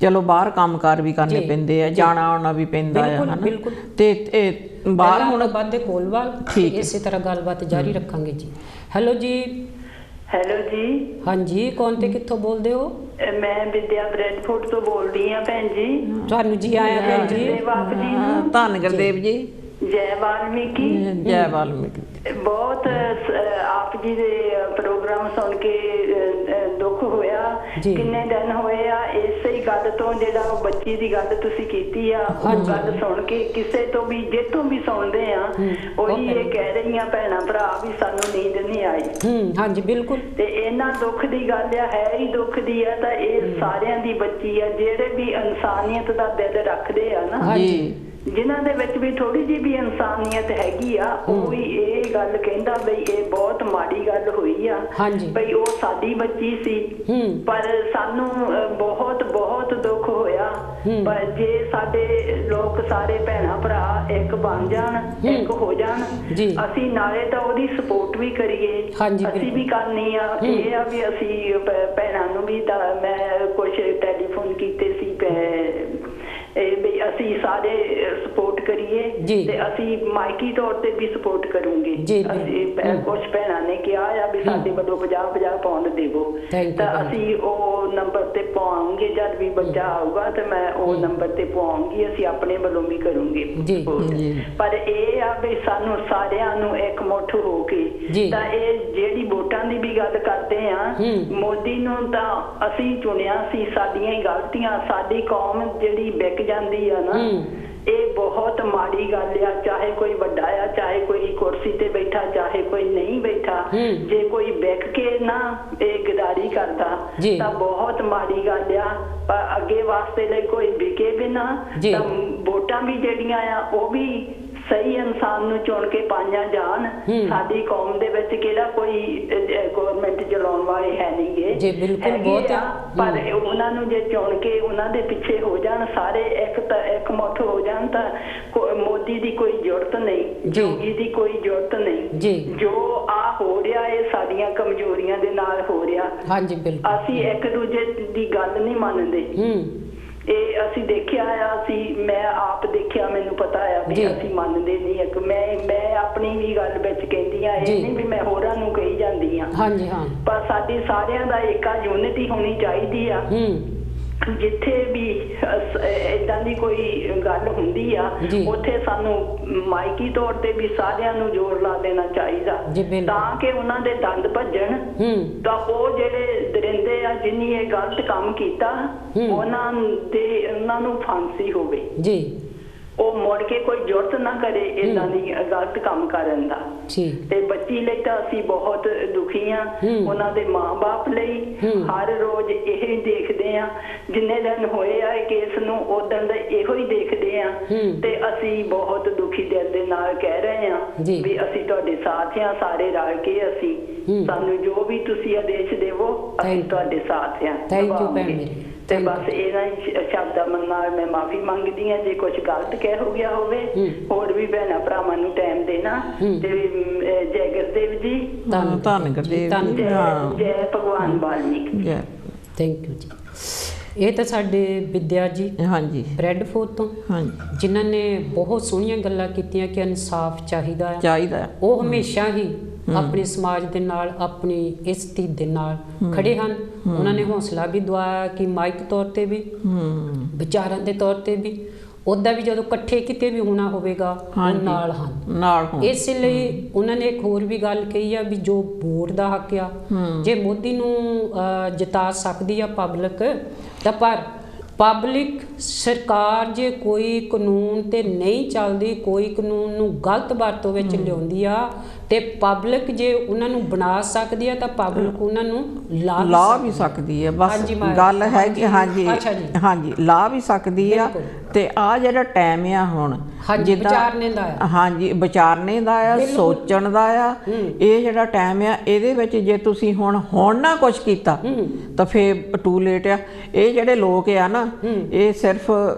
ਚਲੋ ਬਾਹਰ ਕੰਮਕਾਰ ਵੀ ਕਰਨੇ ਪੈਂਦੇ ਆ, ਜਾਣਾ ਆਉਣਾ ਵੀ ਪੈਂਦਾ ਆ ਹਨਾ। ਤੇ ਬਾਹਰ ਹੁਣ ਬਾਅਦ ਦੇ ਕੋਲਵਾਲ ਇਸੇ ਤਰ੍ਹਾਂ ਗੱਲਬਾਤ ਜਾਰੀ ਰੱਖਾਂਗੇ ਜੀ। ਹੈਲੋ ਜੀ। ਹੈਲੋ ਜੀ। ਹਾਂਜੀ, ਕੌਣ ਤੇ ਕਿੱਥੋਂ ਬੋਲਦੇ ਹੋ? ਮੈਂ ਵਿਦਿਆ ਬ੍ਰੈਡਫੋਰਡ ਤੋਂ ਬੋਲਦੀ ਆ ਭੈਣ ਜੀ। ਤੁਹਾਨੂੰ ਜੀ ਆਇਆ ਭੈਣ ਜੀ। ਧੰਨ ਗੁਰਦੇਵ ਜੀ। ਜੈ ਵਾਲਮੀਕੀ। ਜੈ ਵਾਲਮੀਕੀ। ਬਹੁਤ ਆਪ ਜੀ ਦੇ ਪ੍ਰੋਗਰਾਮ ਸੁਣ ਕੇ ਦੁੱਖ ਹੋਇਆ। ਕਿੰਨੇ ਦਿਨ ਹੋਏ ਆ ਇਸੇ ਗੱਲ ਤੋਂ ਜਿਹੜਾ ਉਹ ਬੱਚੀ ਦੀ ਗੱਲ ਤੁਸੀਂ ਕੀਤੀ ਆ ਉਹ ਗੱਲ ਸੁਣ ਕੇ ਕਿਸੇ ਤੋਂ ਵੀ ਜਿੱਥੋਂ ਵੀ ਸੁਣਦੇ ਆ ਉਹੀ ਇਹ ਕਹਿ ਰਹੀਆਂ ਭੈਣਾਂ ਭਰਾ ਵੀ ਸਾਨੂੰ ਨੀਂਦ ਨਹੀਂ ਆਈ। ਹਾਂਜੀ ਬਿਲਕੁਲ। ਤੇ ਇਹਨਾਂ ਦੁੱਖ ਦੀ ਗੱਲ ਆ, ਹੈ ਹੀ ਦੁੱਖ ਦੀ ਆ। ਤਾਂ ਇਹ ਸਾਰਿਆਂ ਦੀ ਬੱਚੀ ਆ ਜਿਹੜੇ ਵੀ ਇਨਸਾਨੀਅਤ ਦਾ ਦਿਲ ਰੱਖਦੇ ਆ ਨਾ, ਜਿਨ੍ਹਾਂ ਦੇ ਵਿੱਚ ਵੀ ਥੋੜੀ ਜਿਹੀ ਵੀ ਇਨਸਾਨੀਅਤ ਹੈਗੀ ਆ ਉਹ ਵੀ ਇਹ ਗੱਲ ਕਹਿੰਦਾ ਬਈ ਇਹ ਬਹੁਤ ਮਾੜੀ ਗੱਲ ਹੋਈ ਆ ਬਈ ਉਹ ਸਾਡੀ ਬੱਚੀ ਸੀ। ਪਰ ਸਾਨੂੰ ਬਹੁਤ ਬਹੁਤ ਦੁੱਖ ਹੋਇਆ। ਪਰ ਜੇ ਸਾਡੇ ਲੋਕ ਸਾਰੇ ਭੈਣਾਂ ਭਰਾ ਇੱਕ ਬਣ ਜਾਣ, ਇੱਕ ਹੋ ਜਾਣ, ਅਸੀਂ ਨਾਲੇ ਤਾਂ ਉਹਦੀ ਸਪੋਰਟ ਵੀ ਕਰੀਏ। ਅਸੀਂ ਵੀ ਕਰਨੀ ਆ। ਇਹ ਆ ਵੀ ਅਸੀਂ ਭੈਣਾਂ ਨੂੰ ਵੀ ਤਾਂ ਮੈਂ ਕੁਛ ਟੈਲੀਫੋਨ ਕੀਤੇ ਸੀ ਵੀ ਅਸੀਂ ਸਾਰੇ ਸਪੋਰਟ ਕਰੀਏ ਤੇ ਅਸੀਂ ਮਾਈਕੀ ਤੌਰ ਤੇ ਵੀ ਸਪੋਰਟ ਕਰੂੰਗੇ। ਅਸੀਂ ਕੁਝ ਭੈਣਾਂ ਨੇ ਕਿਹਾ ਆ ਵੀ ਸਾਡੇ ਵੱਲੋਂ 50-50 ਪਾਉਂਡ ਦੇਵੋ ਤਾਂ ਅਸੀਂ ਉਹ ਨੰਬਰ ਤੇ ਪਾਵਾਂਗੇ। ਜਦ ਵੀ ਬੱਚਾ ਆਊਗਾ ਤੇ ਮੈਂ ਉਹ ਨੰਬਰ ਤੇ ਪਾਵਾਂਗੀ। ਅਸੀਂ ਆਪਣੇ ਵੱਲੋਂ ਵੀ ਕਰੂੰਗੇ। ਪਰ ਇਹ ਆ ਵੀ ਸਾਨੂੰ ਸਾਰਿਆਂ ਨੂੰ ਇੱਕ ਮੁੱਠ ਹੋ ਕੇ ਤਾਂ ਇਹ ਜਿਹੜੀ ਵੋਟਾਂ ਦੀ ਵੀ ਗੱਲ ਕਰਦੇ ਆ ਮੋਦੀ ਨੂੰ ਤਾਂ ਅਸੀਂ ਚੁਣਿਆ ਸੀ। ਸਾਡੀਆਂ ਹੀ ਗਲਤੀਆਂ, ਸਾਡੀ ਕੌਮ ਜਿਹੜੀ ਵਿਕ ਜਾਂਦੀ ਆ ਨਾ ਇਹ ਬਹੁਤ ਬਹੁਤ ਮਾੜੀ ਗੱਲ ਆ। ਚਾਹੇ ਕੋਈ ਵੱਡਾ ਆ, ਚਾਹੇ ਕੋਈ ਕੁਰਸੀ ਤੇ ਬੈਠਾ, ਚਾਹੇ ਕੋਈ ਨਹੀਂ ਬੈਠਾ, ਜੇ ਕੋਈ ਬੈਠ ਕੇ ਨਾ ਇਹ ਗਦਾਰੀ ਕਰਦਾ ਤਾਂ ਬਹੁਤ ਮਾੜੀ ਗੱਲ ਆ। ਪਰ ਅੱਗੇ ਵਾਸਤੇ ਲਈ ਕੋਈ ਵਿਕੇ ਬਿਨਾ ਤਾਂ ਵੋਟਾਂ ਵੀ ਜਿਹੜੀਆਂ ਆ ਉਹ ਵੀ ਸਹੀ ਇਨਸਾਨ ਨੂੰ ਚੁਣ ਕੇ ਪਾਈਆਂ ਜਾਣ। ਸਾਡੀ ਕੌਮ ਦੇ ਵਿੱਚ ਕਿਹੜਾ ਕੋਈ ਗਵਰਨਮੈਂਟ ਚਲਾਉਣ ਵਾਲੇ ਹੈ ਨਹੀਂਗੇ, ਜੀ ਬਿਲਕੁਲ ਬਹੁਤ ਪਰ ਉਹਨਾਂ ਨੂੰ ਜੇ ਚੁਣ ਕੇ ਉਹਨਾਂ ਦੇ ਪਿੱਛੇ ਹੋ ਜਾਣ ਸਾਰੇ, ਇੱਕ ਮੁੱਠ ਹੋ ਜਾਣ ਤਾਂ ਮੋਦੀ ਦੀ ਕੋਈ ਜ਼ਰੂਰਤ ਨਹੀਂ, ਜੋਗੀ ਦੀ ਕੋਈ ਜ਼ਰੂਰਤ ਨਹੀਂ। ਜੋ ਆ ਹੋ ਰਿਹਾ ਇਹ ਸਾਡੀਆਂ ਕਮਜ਼ੋਰੀਆਂ ਦੇ ਨਾਲ ਹੋ ਰਿਹਾ। ਹਾਂਜੀ ਬਿਲਕੁਲ, ਅਸੀਂ ਇੱਕ ਦੂਜੇ ਦੀ ਗੱਲ ਨਹੀਂ ਮੰਨਦੇ। ਇਹ ਅਸੀਂ ਦੇਖਿਆ ਆ, ਮੈਂ ਆਪ ਦੇਖਿਆ, ਮੈਨੂੰ ਪਤਾ ਆ ਵੀ ਅਸੀਂ ਮੰਨਦੇ ਨਹੀਂ। ਇੱਕ ਮੈਂ ਆਪਣੀ ਵੀ ਗੱਲ ਵਿੱਚ ਕਹਿੰਦੀ ਆ, ਇਹ ਨਹੀਂ ਵੀ ਮੈਂ ਹੋਰਾਂ ਨੂੰ ਕਹੀ ਜਾਂਦੀ ਆ। ਹਾਂਜੀ ਹਾਂ, ਪਰ ਸਾਡੀ ਸਾਰਿਆਂ ਦਾ ਏਕਾ ਯੂਨਿਟੀ ਹੋਣੀ ਚਾਹੀਦੀ ਆ। ਜਿੱਥੇ ਵੀ ਏਦਾਂ ਦੀ ਕੋਈ ਗੱਲ ਹੁੰਦੀ ਆ ਉੱਥੇ ਸਾਨੂੰ ਮਾਇਕੀ ਤੌਰ ਤੇ ਵੀ ਸਾਰਿਆਂ ਨੂੰ ਜ਼ੋਰ ਲਾ ਦੇਣਾ ਚਾਹੀਦਾ ਤਾਂ ਕਿ ਉਹਨਾਂ ਦੇ ਦੰਦ ਭੱਜਣ। ਤਾਂ ਉਹ ਜਿਹੜੇ ਦਰਿੰਦੇ ਆ ਜਿਨੀ ਇਹ ਗਲਤ ਕੰਮ ਕੀਤਾ ਉਹਨਾਂ ਨੂੰ ਫਾਂਸੀ ਹੋਵੇ ਜੀ, ਉਹ ਮੁੜ ਕੇ ਕੋਈ ਜ਼ਰੂਰਤ ਨਾ ਕਰੇ ਏਦਾਂ ਦੀ ਗਲਤ ਕੰਮ ਕਰਨ ਦਾ। ਤੇ ਬੱਚੀ ਲਈ ਤਾਂ ਅਸੀਂ ਬਹੁਤ ਦੁਖੀ ਆ, ਉਹਨਾਂ ਦੇ ਮਾਂ-ਬਾਪ ਲਈ ਹਰ ਰੋਜ਼ ਇਹ ਦੇਖਦੇ ਆ, ਜਿੰਨੇ ਦਿਨ ਹੋਏ ਆ ਕੇਸ ਨੂੰ ਉਦੋਂ ਦਾ ਇਹੋ ਹੀ ਦੇਖਦੇ ਆ ਤੇ ਅਸੀਂ ਬਹੁਤ ਦੁਖੀ ਦਿਲ ਦੇ ਨਾਲ ਕਹਿ ਰਹੇ ਆ ਵੀ ਅਸੀਂ ਤੁਹਾਡੇ ਸਾਥ ਆ, ਸਾਰੇ ਰਲ ਕੇ ਅਸੀਂ ਸਾਨੂੰ ਜੋ ਵੀ ਤੁਸੀਂ ਆਦੇਸ਼ ਦੇਵੋ ਅਸੀਂ ਤੁਹਾਡੇ ਸਾਥ ਆ। ਥੈਂਕ ਯੂ ਭੈਣ ਮੇਰੀ। ਤੇ ਬਸ ਇਹਨਾਂ ਸ਼ਬਦਾਂ ਨਾਲ ਮੈਂ ਮਾਫੀ ਮੰਗਦੀ ਹਾਂ ਜੇ ਕੁਝ ਗਲਤ ਕਹਿ ਹੋ ਗਿਆ ਹੋਵੇ। ਹੋਰ ਵੀ ਭੈਣਾਂ ਭਰਾਵਾਂ ਨੂੰ ਟਾਈਮ ਦੇਣਾ ਤੇ ਜੈ ਗੁਰਦੇਵ ਜੀ, ਧੰਨ ਗੁਰਦੇਵ ਜੀ, ਜੈ ਭਗਵਾਨ ਵਾਲਮੀਕ। ਥੈਂਕ ਯੂ ਜੀ। ਇਹ ਤਾਂ ਸਾਡੇ ਵਿਦਿਆ ਜੀ ਹਾਂਜੀ ਬ੍ਰੈਡਫੋਰਡ ਤੋਂ ਜਿਨ੍ਹਾਂ ਨੇ ਬਹੁਤ ਸੋਹਣੀਆਂ ਗੱਲਾਂ ਕੀਤੀਆਂ ਕਿ ਇਨਸਾਫ ਚਾਹੀਦਾ। ਉਹ ਹਮੇਸ਼ਾ ਹੀ ਆਪਣੇ ਸਮਾਜ ਦੇ ਨਾਲ, ਆਪਣੀ ਇਸ ਧੀ ਦੇ ਨਾਲ ਖੜੇ ਹਨ। ਉਹਨਾਂ ਨੇ ਹੌਸਲਾ ਵੀ ਦਵਾਇਆ ਕਿ ਮਾਇਕ ਤੌਰ ਤੇ ਵੀ, ਵਿਚਾਰਾਂ ਦੇ ਤੌਰ ਤੇ ਵੀ, ਉੱਦਾਂ ਵੀ ਜਦੋਂ ਇਕੱਠੇ ਕਿਤੇ ਵੀ ਹੋਣਾ ਹੋਵੇਗਾ ਉਹ ਨਾਲ ਹਨ। ਇਸ ਲਈ ਉਹਨਾਂ ਨੇ ਇੱਕ ਹੋਰ ਵੀ ਗੱਲ ਕਹੀ ਆ ਵੀ ਜੋ ਵੋਟ ਦਾ ਹੱਕ ਆ, ਜੇ ਮੋਦੀ ਨੂੰ ਜਿਤਾ ਸਕਦੀ ਆ ਪਬਲਿਕ, ਤਾਂ ਪਰ ਪਬਲਿਕ ਸਰਕਾਰ ਜੇ ਕੋਈ ਕਾਨੂੰਨ ਤੇ ਨਹੀਂ ਚੱਲਦੀ, ਕੋਈ ਕਾਨੂੰਨ ਨੂੰ ਗਲਤ ਵਰਤੋਂ ਵਿੱਚ ਲਿਆਉਂਦੀ ਆ ਤੇ ਪਬਲਿਕ ਜੇ ਉਹਨਾਂ ਨੂੰ ਬਣਾ ਸਕਦੀ ਆ ਤਾਂ ਪਬਲਿਕ ਉਹਨਾਂ ਨੂੰ ਲਾ ਵੀ ਸਕਦੀ ਹੈ। ਬਸ ਗੱਲ ਹੈ ਕਿ ਹਾਂਜੀ ਲਾ ਵੀ ਸਕਦੀ ਆ। ਤੇ ਆ ਜਿਹੜਾ ਟਾਈਮ ਆ ਹੁਣ ਵਿਚਾਰਨੇ ਦਾ ਆ, ਸੋਚਣ ਦਾ ਆ, ਇਹ ਜਿਹੜਾ ਟਾਈਮ ਆ ਇਹਦੇ ਵਿੱਚ ਜੇ ਤੁਸੀਂ ਹੁਣ ਨਾ ਕੁਛ ਕੀਤਾ ਤਾਂ ਫੇਰ ਟੂ ਲੇਟ ਆ। ਇਹ ਜਿਹੜੇ ਲੋਕ ਆ ਨਾ ਇਹ ਸਿਰਫ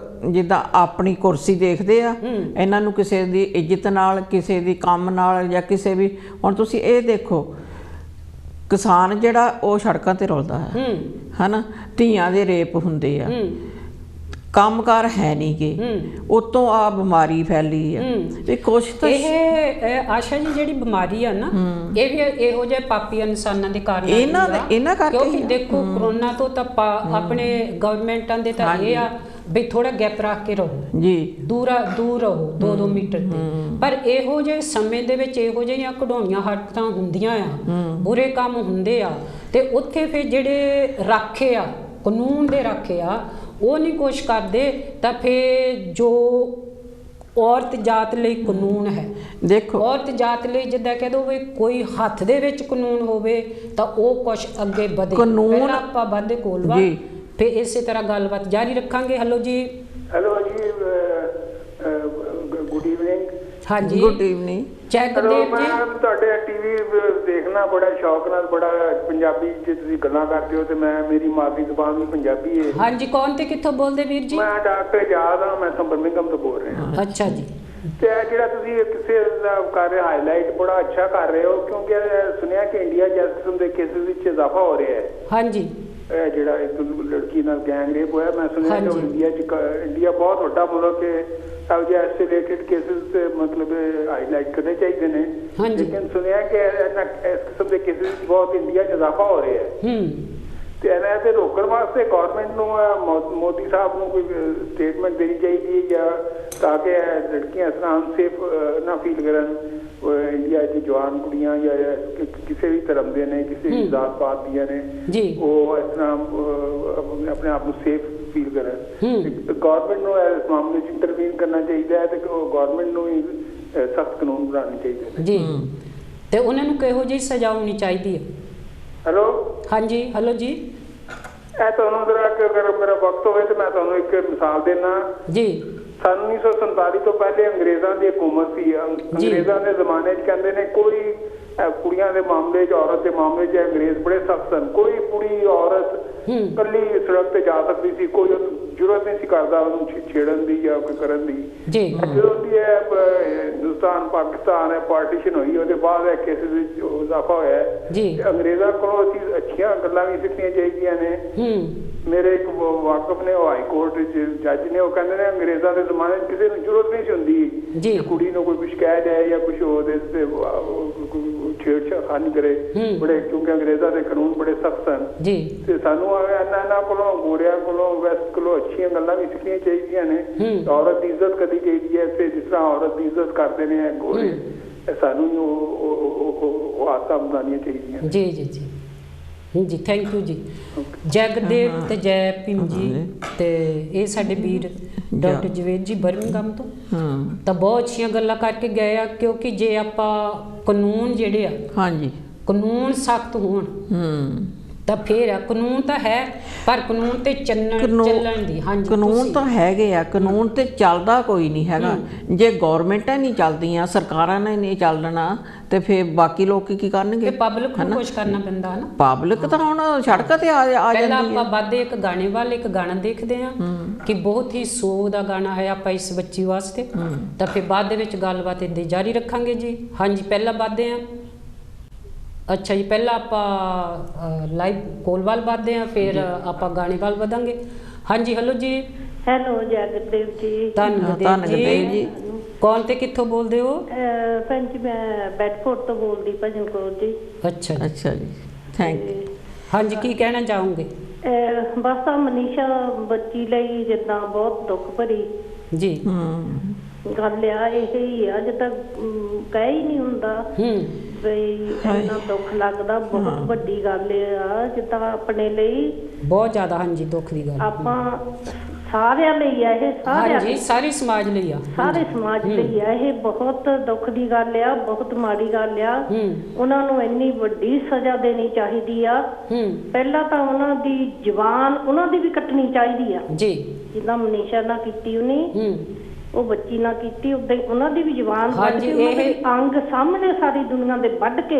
ਜਿੱਦਾਂ ਆਪਣੀ ਕੁਰਸੀ ਦੇਖਦੇ ਆ, ਇਹਨਾਂ ਨੂੰ ਕਿਸੇ ਦੀ ਇੱਜ਼ਤ ਨਾਲ, ਕਿਸੇ ਦੀ ਕੰਮ ਨਾਲ ਜਾਂ ਕਿਸੇ ਵੀ, ਹੁਣ ਤੁਸੀਂ ਇਹ ਦੇਖੋ ਕਿਸਾਨ ਜਿਹੜਾ ਉਹ ਸੜਕਾਂ ਤੇ ਰੁਲਦਾ ਹੈ ਨਾ, ਧੀਆਂ ਦੇ ਰੇਪ ਹੁੰਦੇ ਆ, ਕੰਮਕਾਰ ਹੈ ਨਹੀਂ ਗੇ, ਉਤੋਂ ਆ ਬਿਮਾਰੀ ਫੈਲੀ ਆ। ਤੇ ਕੁਛ ਤਾਂ ਇਹ ਆਸ਼ਾ ਜੀ ਜਿਹੜੀ ਬਿਮਾਰੀ ਆ ਨਾ ਇਹ ਵੀ ਇਹੋ ਜਿਹੇ ਪਾਪੀ ਇਨਸਾਨਾਂ ਦੇ ਕਾਰਨ ਇਹਨਾਂ ਕਰਕੇ, ਕਿਉਂਕਿ ਦੇਖੋ ਕਰੋਨਾ ਤੋਂ ਤਾਂ ਆਪਣੇ ਗਵਰਨਮੈਂਟਾਂ ਦੇ ਤਾਂ ਇਹ ਆ ਵੀ ਥੋੜਾ ਗੈਪ ਰੱਖ ਕੇ ਰਹੋ ਜੀ, ਦੂਰ ਰਹੋ 2-2 ਮੀਟਰ ਤੇ। ਪਰ ਇਹੋ ਜਿਹੇ ਸਮੇਂ ਦੇ ਵਿੱਚ ਇਹੋ ਜਿਹੀਆਂ ਕਢਾਉਣੀਆਂ ਹਰਕਤਾਂ ਹੁੰਦੀਆਂ ਆ, ਬੁਰੇ ਕੰਮ ਹੁੰਦੇ ਆ, ਤੇ ਉੱਥੇ ਫਿਰ ਜਿਹੜੇ ਰਾਖੇ ਆ, ਕਾਨੂੰਨ ਦੇ ਰਾਖੇ ਆ, ਉਹ ਨਹੀਂ ਕੁਛ ਕਰਦੇ ਤਾਂ ਫਿਰ ਜੋ ਔਰਤ ਜਾਤ ਲਈ ਕਾਨੂੰਨ ਹੈ, ਦੇਖੋ ਔਰਤ ਜਾਤ ਲਈ ਜਿੱਦਾਂ ਕਹਿ ਦੋ ਵੀ ਕੋਈ ਹੱਥ ਦੇ ਵਿੱਚ ਕਾਨੂੰਨ ਹੋਵੇ ਤਾਂ ਉਹ ਕੁਛ ਅੱਗੇ ਵਧੇ। ਪਹਿਲਾਂ ਆਪਾਂ ਵੱਧਦੇ ਕੋਲ ਵਾ, ਫਿਰ ਇਸੇ ਤਰ੍ਹਾਂ ਗੱਲਬਾਤ ਜਾਰੀ ਰੱਖਾਂਗੇ। ਹੈਲੋ ਜੀ। ਹੈਲੋ ਜੀ, ਗੁੱਡ ਈਵਨਿੰਗ। ਹਾਂਜੀ ਗੁੱਡ ਈਵਨਿੰਗ। ਜੈ ਗੁਰਦੇਵ ਜੀ। ਮੈਂ ਤੁਹਾਡੇ ਟੀਵੀ ਦੇਖਣਾ ਬੜਾ ਸ਼ੌਕ ਨਾਲ, ਬੜਾ ਪੰਜਾਬੀ ਚ ਤੁਸੀਂ ਗੱਲਾਂ ਕਰਦੇ ਹੋ ਤੇ ਮੇਰੀ ਮਾਦਰੀ ਜ਼ੁਬਾਨ ਵੀ ਪੰਜਾਬੀ ਹੈ। ਹਾਂਜੀ, ਕੌਣ ਤੇ ਕਿੱਥੋਂ ਬੋਲਦੇ ਵੀਰ ਜੀ? ਮੈਂ ਡਾਕਟਰ ਇਜਾਜ਼ ਹਾਂ, ਮੈਂ ਬਰਮਿੰਘਮ ਤੋਂ ਬੋਲ ਰਿਹਾ। ਅੱਛਾ ਜੀ। ਤੇ ਜਿਹੜਾ ਤੁਸੀਂ ਕਿਸੇ ਦਾ ਕਰ ਰਹੇ ਹਾਈਲਾਈਟ ਬੜਾ ਅੱਛਾ ਕਰ ਰਹੇ ਹੋ, ਕਿਉਂਕਿ ਸੁਣਿਆ ਕਿ ਇੰਡੀਆ 'ਚ ਇਸ ਕਿਸਮ ਦੇ ਕੇਸਿਸ ਵਿੱਚ ਇਜ਼ਾਫਾ ਹੋ ਰਿਹਾ ਹੈ। ਹਾਂਜੀ। ਇਹ ਜਿਹੜਾ ਇੱਕ ਲੜਕੀ ਨਾਲ ਗੈਂਗ ਰੇਪ ਹੋਇਆ, ਮੈਂ ਸੁਣਿਆ ਕਿ ਇੰਡੀਆ ਬਹੁਤ ਵੱਡਾ ਮੁਲਕ ਹੈ, ਸਭ ਜਿਹੇ ਐਸੇ ਰਿਲੇਟਡ ਕੇਸਿਸ ਮਤਲਬ ਹਾਈਲਾਈਟ ਕਰਨੇ ਚਾਹੀਦੇ ਨੇ। ਲੇਕਿਨ ਸੁਣਿਆ ਕਿ ਇਸ ਕਿਸਮ ਦੇ ਕੇਸਿਸ ਵਿੱਚ ਬਹੁਤ ਇੰਡੀਆ 'ਚ ਇਜ਼ਾਫਾ ਹੋ ਰਿਹਾ ਹੈ। ਤੇ ਇਹਨਾਂ ਤੇ ਰੋਕਣ ਵਾਸਤੇ ਗੌਰਮੈਂਟ ਨੂੰ ਮੋਦੀ ਸਾਹਿਬ ਨੂੰ ਕੋਈ ਸਟੇਟਮੈਂਟ ਦੇਣੀ ਚਾਹੀਦੀ ਹੈ ਜਾਂ ਤਾਂ ਕਿ ਲੜਕੀਆਂ ਇਸ ਤਰ੍ਹਾਂ ਅਨਸੇਫ ਨਾ ਫੀਲ ਕਰਨ। ਇੰਡੀਆ 'ਚ ਜਵਾਨ ਕੁੜੀਆਂ ਜਾਂ ਕਿਸੇ ਵੀ ਧਰਮ ਦੇ ਨੇ, ਕਿਸੇ ਵੀ ਜ਼ਾਤ ਪਾਤ ਦੀਆਂ ਨੇ, ਉਹ ਇਸ ਤਰ੍ਹਾਂ ਆਪਣੇ ਆਪ ਨੂੰ ਸੇਫ ਫੀਲ ਕਰਨ। ਗੌਰਮੈਂਟ ਨੂੰ ਇਸ ਮਾਮਲੇ 'ਚ ਇੰਟਰਵੀਨ ਕਰਨਾ ਚਾਹੀਦਾ ਹੈ ਤੇ ਗਵਰਨਮੈਂਟ ਨੂੰ ਹੀ ਸਖਤ ਕਾਨੂੰਨ ਬਣਾਉਣੇ ਚਾਹੀਦੇ ਨੇ ਜੀ। ਤੇ ਉਹਨਾਂ ਨੂੰ ਕਿਹੋ ਜਿਹੀ ਸਜ਼ਾ ਹੋਣੀ ਚਾਹੀਦੀ ਹੈ? ਹੈਲੋ ਹਾਂਜੀ, ਹੈਲੋ ਜੀ। ਇਹ ਤੁਹਾਨੂੰ ਜ਼ਰਾ ਅਗਰ ਮੇਰਾ ਵਕਤ ਹੋਵੇ ਤੇ ਮੈਂ ਤੁਹਾਨੂੰ ਇੱਕ ਮਿਸਾਲ ਦੇਣਾ ਜੀ। ਸਨ 1947 ਤੋਂ ਪਹਿਲੇ ਅੰਗਰੇਜ਼ਾਂ ਦੀ ਹਕੂਮਤ ਸੀ। ਅੰਗਰੇਜ਼ਾਂ ਦੇ ਜ਼ਮਾਨੇ 'ਚ ਕਹਿੰਦੇ ਨੇ ਕੋਈ ਕੁੜੀਆਂ ਦੇ ਮਾਮਲੇ 'ਚ, ਔਰਤ ਦੇ ਮਾਮਲੇ 'ਚ ਅੰਗਰੇਜ਼ ਬੜੇ ਸਖਤ ਸਨ। ਕੋਈ ਕੁੜੀ ਔਰਤ ਕੱਲੀ ਸੜਕ ਤੇ ਜਾ ਸਕਦੀ ਸੀ, ਕੋਈ ਜ਼ਰੂਰਤ ਨਹੀਂ ਸੀ ਕਰਦਾ ਉਹਨੂੰ ਛੇੜਨ ਦੀ ਜਾਂ ਕੋਈ ਕਰਨ ਦੀ। ਜਦੋਂ ਦੀ ਹਿੰਦੁਸਤਾਨ ਪਾਕਿਸਤਾਨ ਪਾਰਟੀਸ਼ਨ ਹੋਈ ਉਹਦੇ ਬਾਅਦ ਇਹ ਕੇਸਿਸ ਵਿੱਚ ਇਜ਼ਾਫਾ ਹੋਇਆ ਹੈ। ਅੰਗਰੇਜ਼ਾਂ ਕੋਲੋਂ ਅਸੀਂ ਅੱਛੀਆਂ ਗੱਲਾਂ ਵੀ ਸਿੱਖਣੀਆਂ ਚਾਹੀਦੀਆਂ ਨੇ। ਮੇਰੇ ਇੱਕ ਵਾਕਫ ਨੇ, ਉਹ ਹਾਈ ਕੋਰਟ ਜੱਜ ਨੇ, ਉਹ ਕਹਿੰਦੇ ਨੇ ਅੰਗਰੇਜ਼ਾਂ ਦੇ ਜ਼ਮਾਨੇ 'ਚ ਕਿਸੇ ਨੂੰ ਜ਼ਰੂਰਤ ਨਹੀਂ ਸੀ ਹੁੰਦੀ ਕੁੜੀ ਨੂੰ ਕੋਈ ਕੁਛ ਕਹਿ ਜਾਏ ਜਾਂ ਕੁਛ ਉਹਦੇ ਤੇ ਛੇੜਛਾੜ ਕਰੇ ਬੜੇ, ਕਿਉਂਕਿ ਅੰਗਰੇਜ਼ਾਂ ਦੇ ਕਾਨੂੰਨ ਬੜੇ ਸਖਤ ਸਨ। ਤੇ ਸਾਨੂੰ ਇਹਨਾਂ ਕੋਲੋਂ, ਗੋਰਿਆਂ ਕੋਲੋਂ, ਵੈਸਟ ਕੋਲੋਂ ਅੱਛੀਆਂ ਗੱਲਾਂ ਵੀ ਸਿੱਖਣੀਆਂ ਚਾਹੀਦੀਆਂ ਨੇ। ਔਰਤ ਦੀ ਇੱਜ਼ਤ ਕਰਨੀ ਚਾਹੀਦੀ ਹੈ ਤੇ ਜਿਸ ਤਰ੍ਹਾਂ ਔਰਤ ਦੀ ਇੱਜ਼ਤ ਕਰਦੇ ਨੇ ਗੋਰੇ, ਸਾਨੂੰ ਉਹ ਆਦਤਾਂ ਬਣਾਉਣੀਆਂ ਚਾਹੀਦੀਆਂ। ਜੀ ਜੀ ਜੀ ਜੀ, ਥੈਂਕ ਯੂ ਜੀ। ਜੈ ਗੁਰਦੇਵ ਤੇ ਜੈ ਭੀਮ ਜੀ। ਤੇ ਇਹ ਸਾਡੇ ਵੀਰ ਡਾਕਟਰ ਜਵੇਦ ਜੀ ਬਰਮਿੰਘਮ ਤੋਂ ਤਾਂ ਬਹੁਤ ਅੱਛੀਆਂ ਗੱਲਾਂ ਕਰਕੇ ਗਏ ਆ। ਕਿਉਂਕਿ ਜੇ ਆਪਾਂ ਕਾਨੂੰਨ ਜਿਹੜੇ ਆ, ਹਾਂਜੀ, ਕਾਨੂੰਨ ਸਖਤ ਹੋਣ ਤਾਂ ਫੇਰ ਆ। ਕਾਨੂੰਨ ਤਾਂ ਹੈ ਪਰ ਕਾਨੂੰਨ ਤੇ ਚੱਲਣ ਦੀ, ਹਾਂਜੀ, ਕਾਨੂੰਨ ਤਾਂ ਹੈਗੇ ਆ, ਕਾਨੂੰਨ ਤੇ ਚੱਲਦਾ ਕੋਈ ਨਹੀਂ ਹੈਗਾ। ਜੇ ਗੌਰਮੈਂਟਾਂ ਨਹੀਂ ਚੱਲਦੀਆਂ, ਸਰਕਾਰਾਂ ਨੇ ਨਹੀਂ ਚੱਲਣਾ ਤੇ ਫਿਰ ਬਾਕੀ ਲੋਕ ਕੀ ਕਰਨਗੇ? ਪਬਲਿਕ ਨੂੰ ਕੁਝ ਕਰਨਾ ਪੈਂਦਾ ਹੈ ਨਾ। ਪਬਲਿਕ ਤਾਂ ਹੁਣ ਸੜਕਾਂ ਤੇ ਆ ਜਾਂਦੀ ਹੈ। ਪਹਿਲਾਂ ਆਪਾਂ ਵੱਧਦੇ ਇੱਕ ਗਾਣੇ ਵੱਲ, ਇੱਕ ਗਾਣਾ ਦੇਖਦੇ ਆ ਕਿ ਬਹੁਤ ਹੀ ਸੋਗ ਦਾ ਗਾਣਾ ਹੈ ਆਪਾਂ ਇਸ ਬੱਚੀ ਵਾਸਤੇ, ਤਾਂ ਫਿਰ ਬਾਅਦ ਦੇ ਵਿੱਚ ਗੱਲਬਾਤ ਇੱਦਾਂ ਜਾਰੀ ਰੱਖਾਂਗੇ ਜੀ। ਹਾਂਜੀ, ਪਹਿਲਾਂ ਵੱਧਦੇ ਆ। ਅੱਛਾ ਜੀ, ਪਹਿਲਾਂ ਆਪਾਂ ਲਾਈਵ ਕੋਲ ਵੱਲ ਵੱਧਦੇ ਆ, ਫਿਰ ਆਪਾਂ ਗਾਣੇ ਵੱਲ ਵਧਾਂਗੇ। ਹਾਂਜੀ, ਹੈਲੋ ਜੀ। ਹੈਲੋ, ਜੈ ਗੁਰਦੇਵ ਜੀ। ਧੰਨ ਜੀ। ਕੌਣ ਤੇ ਕਿੱਥੋਂ ਬੋਲਦੇ ਹੋ? ਭੈਣ ਜੀ ਮੈਂ ਬੈਡਫੋਰਡ ਤੋਂ ਬੋਲਦੀ, ਭਜਨ ਕੌਰ ਜੀ। ਅੱਛਾ ਜੀ, ਅੱਛਾ ਜੀ, ਥੈਂਕ ਯੂ। ਹਾਂਜੀ, ਕੀ ਕਹਿਣਾ ਚਾਹੋਗੇ? ਬਸ ਆ ਮਨੀਸ਼ਾ ਬੱਚੀ ਲਈ ਜਿੱਦਾਂ ਬਹੁਤ ਦੁੱਖ ਭਰੀ ਜੀ ਗੱਲ ਆ। ਇਹ ਹੀ ਆ ਜਿੱਦਾਂ ਕਹਿ ਹੀ ਨਹੀਂ ਹੁੰਦਾ ਬਈ ਇੰਨਾ ਦੁੱਖ ਲੱਗਦਾ। ਬਹੁਤ ਵੱਡੀ ਗੱਲ ਆ ਜਿੱਦਾਂ ਆਪਣੇ ਲਈ, ਬਹੁਤ ਜ਼ਿਆਦਾ। ਹਾਂਜੀ, ਦੁੱਖ ਦੀ ਗੱਲ ਆਪਾਂ ਸਾਰਿਆਂ ਲਈ ਆ ਇਹ, ਹਾਂਜੀ, ਸਾਰੇ ਸਮਾਜ ਲਈ ਆ, ਸਾਰੇ ਸਮਾਜ ਲਈ ਆ ਇਹ। ਬਹੁਤ ਦੁੱਖ ਦੀ ਗੱਲ ਆ, ਬਹੁਤ ਮਾੜੀ ਗੱਲ ਆ। ਉਹਨਾਂ ਨੂੰ ਇੰਨੀ ਵੱਡੀ ਸਜ਼ਾ ਦੇਣੀ ਚਾਹੀਦੀ ਆ। ਪਹਿਲਾਂ ਤਾਂ ਉਹਨਾਂ ਦੀ ਜ਼ੁਬਾਨ ਉਹਨਾਂ ਦੀ ਵੀ ਕੱਟਣੀ ਚਾਹੀਦੀ ਆ ਜੀ, ਜਿੱਦਾਂ ਮਨੀਸ਼ਾ ਨਾਲ ਕੀਤੀ ਉਹਨੇ, ਉਹ ਬੱਚੀ ਨਾਲ ਕੀਤੀ, ਉਦਾਂ ਹੀ ਉਹਨਾਂ ਦੀ ਵੀ ਜ਼ੁਬਾਨ ਵੱਢ ਕੇ, ਉਹਨਾਂ ਦੇ ਅੰਗ ਸਾਹਮਣੇ ਸਾਰੀ ਦੁਨੀਆ ਦੇ ਵੱਢ ਕੇ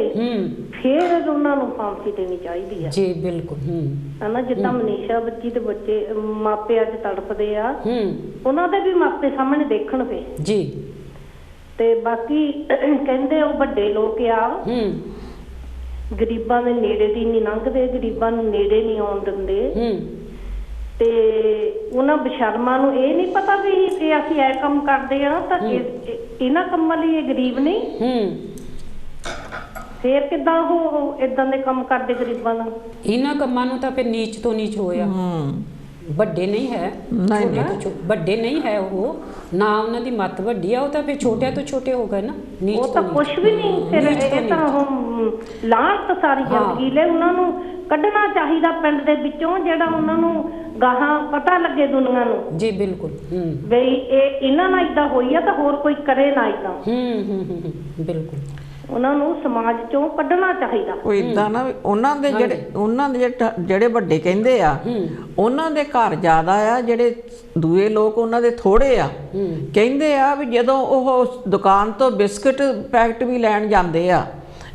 ਫੇਰ ਉਹਨਾਂ ਨੂੰ ਫਾਂਸੀ ਦੇਣੀ ਚਾਹੀਦੀ ਆ ਜੀ। ਬਿਲਕੁਲ ਹਨਾ, ਜਿੱਦਾਂ ਮਨੀਸ਼ਾ ਬੱਚੀ ਤੇ ਬੱਚੇ ਮਾਪੇ ਅੱਜ ਤੜਫਦੇ ਆ, ਉਹਨਾਂ ਦੇ ਵੀ ਮਾਪੇ ਸਾਹਮਣੇ ਦੇਖਣ ਪਏ ਜੀ। ਤੇ ਬਾਕੀ ਕਹਿੰਦੇ ਉਹ ਵੱਡੇ ਲੋਕ ਆ, ਗਰੀਬਾਂ ਦੇ ਨੇੜੇ ਦੀ ਨਹੀਂ ਲੰਘਦੇ, ਗਰੀਬਾਂ ਨੂੰ ਨੇੜੇ ਨਹੀਂ ਆਉਣ ਦਿੰਦੇ। ਤੇ ਉਹਨਾਂ ਬਸ਼ਰਮਾਂ ਨੂੰ ਇਹ ਨਹੀਂ ਪਤਾ ਵੀ ਇਹ ਅਸੀਂ ਇਹ ਕੰਮ ਕਰਦੇ ਆ ਤਾਂ ਇਹਨਾਂ ਕੰਮਾਂ ਲਈ ਇਹ ਗਰੀਬ ਨਹੀਂ। ਫੇਰ ਕਿੱਦਾਂ ਉਹ ਇਦਾਂ ਦੇ ਕੰਮ ਕਰਦੇ ਗਰੀਬਾਂ ਨਾਲ? ਇਹਨਾਂ ਕੰਮਾਂ ਨੂੰ ਤਾਂ ਫਿਰ ਨੀਚ ਤੋਂ ਨੀਚ ਹੋਇਆ। ਵੱਡੇ ਨਹੀਂ ਹੈ, ਵੱਡੇ ਨਹੀਂ ਹੈ ਉਹ, ਨਾ ਉਹਨਾਂ ਦੀ ਮੱਤ ਵੱਡੀ ਆ, ਉਹ ਤਾਂ ਫਿਰ ਛੋਟਿਆਂ ਤੋਂ ਛੋਟੇ ਹੋ ਗਏ ਨਾ। ਉਹ ਤਾਂ ਕੁਛ ਵੀ ਨਹੀਂ, ਫਿਰ ਇਹ ਤਾਂ ਉਹ ਲਾਹਨਤ ਸਾਰੀ ਜ਼ਿੰਦਗੀ ਲਈ। ਉਹਨਾਂ ਨੂੰ ਕੱਢਣਾ ਚਾਹੀਦਾ ਪਿੰਡ ਦੇ ਵਿੱਚੋਂ, ਜਿਹੜਾ ਉਹਨਾਂ ਨੂੰ ਗਾਹਾਂ ਪਤਾ ਲੱਗੇ ਦੁਨੀਆ ਨੂੰ ਜੀ। ਬਿਲਕੁਲ ਬਈ ਇਹ ਇਹਨਾਂ ਨਾਲ ਏਦਾਂ ਹੋਈ ਆ ਤਾਂ ਹੋਰ ਕੋਈ ਕਰੇ ਨਾ ਏਦਾਂ। ਬਿਲਕੁਲ ਉਹਨਾਂ ਨੂੰ ਸਮਾਜ ਚੋਂ ਕੱਢਣਾ ਚਾਹੀਦਾ। ਉਹ ਏਦਾਂ ਨਾ, ਉਹਨਾਂ ਦੇ ਜਿਹੜੇ ਵੱਡੇ ਕਹਿੰਦੇ ਆ, ਉਹਨਾਂ ਦੇ ਘਰ ਜ਼ਿਆਦਾ ਆ, ਜਿਹੜੇ ਦੂਏ ਲੋਕ ਉਹਨਾਂ ਦੇ ਥੋੜੇ ਆ। ਕਹਿੰਦੇ ਆ ਵੀ ਜਦੋਂ ਉਹ ਦੁਕਾਨ ਤੋਂ ਬਿਸਕੁਟ ਪੈਕਟ ਵੀ ਲੈਣ ਜਾਂਦੇ ਆ,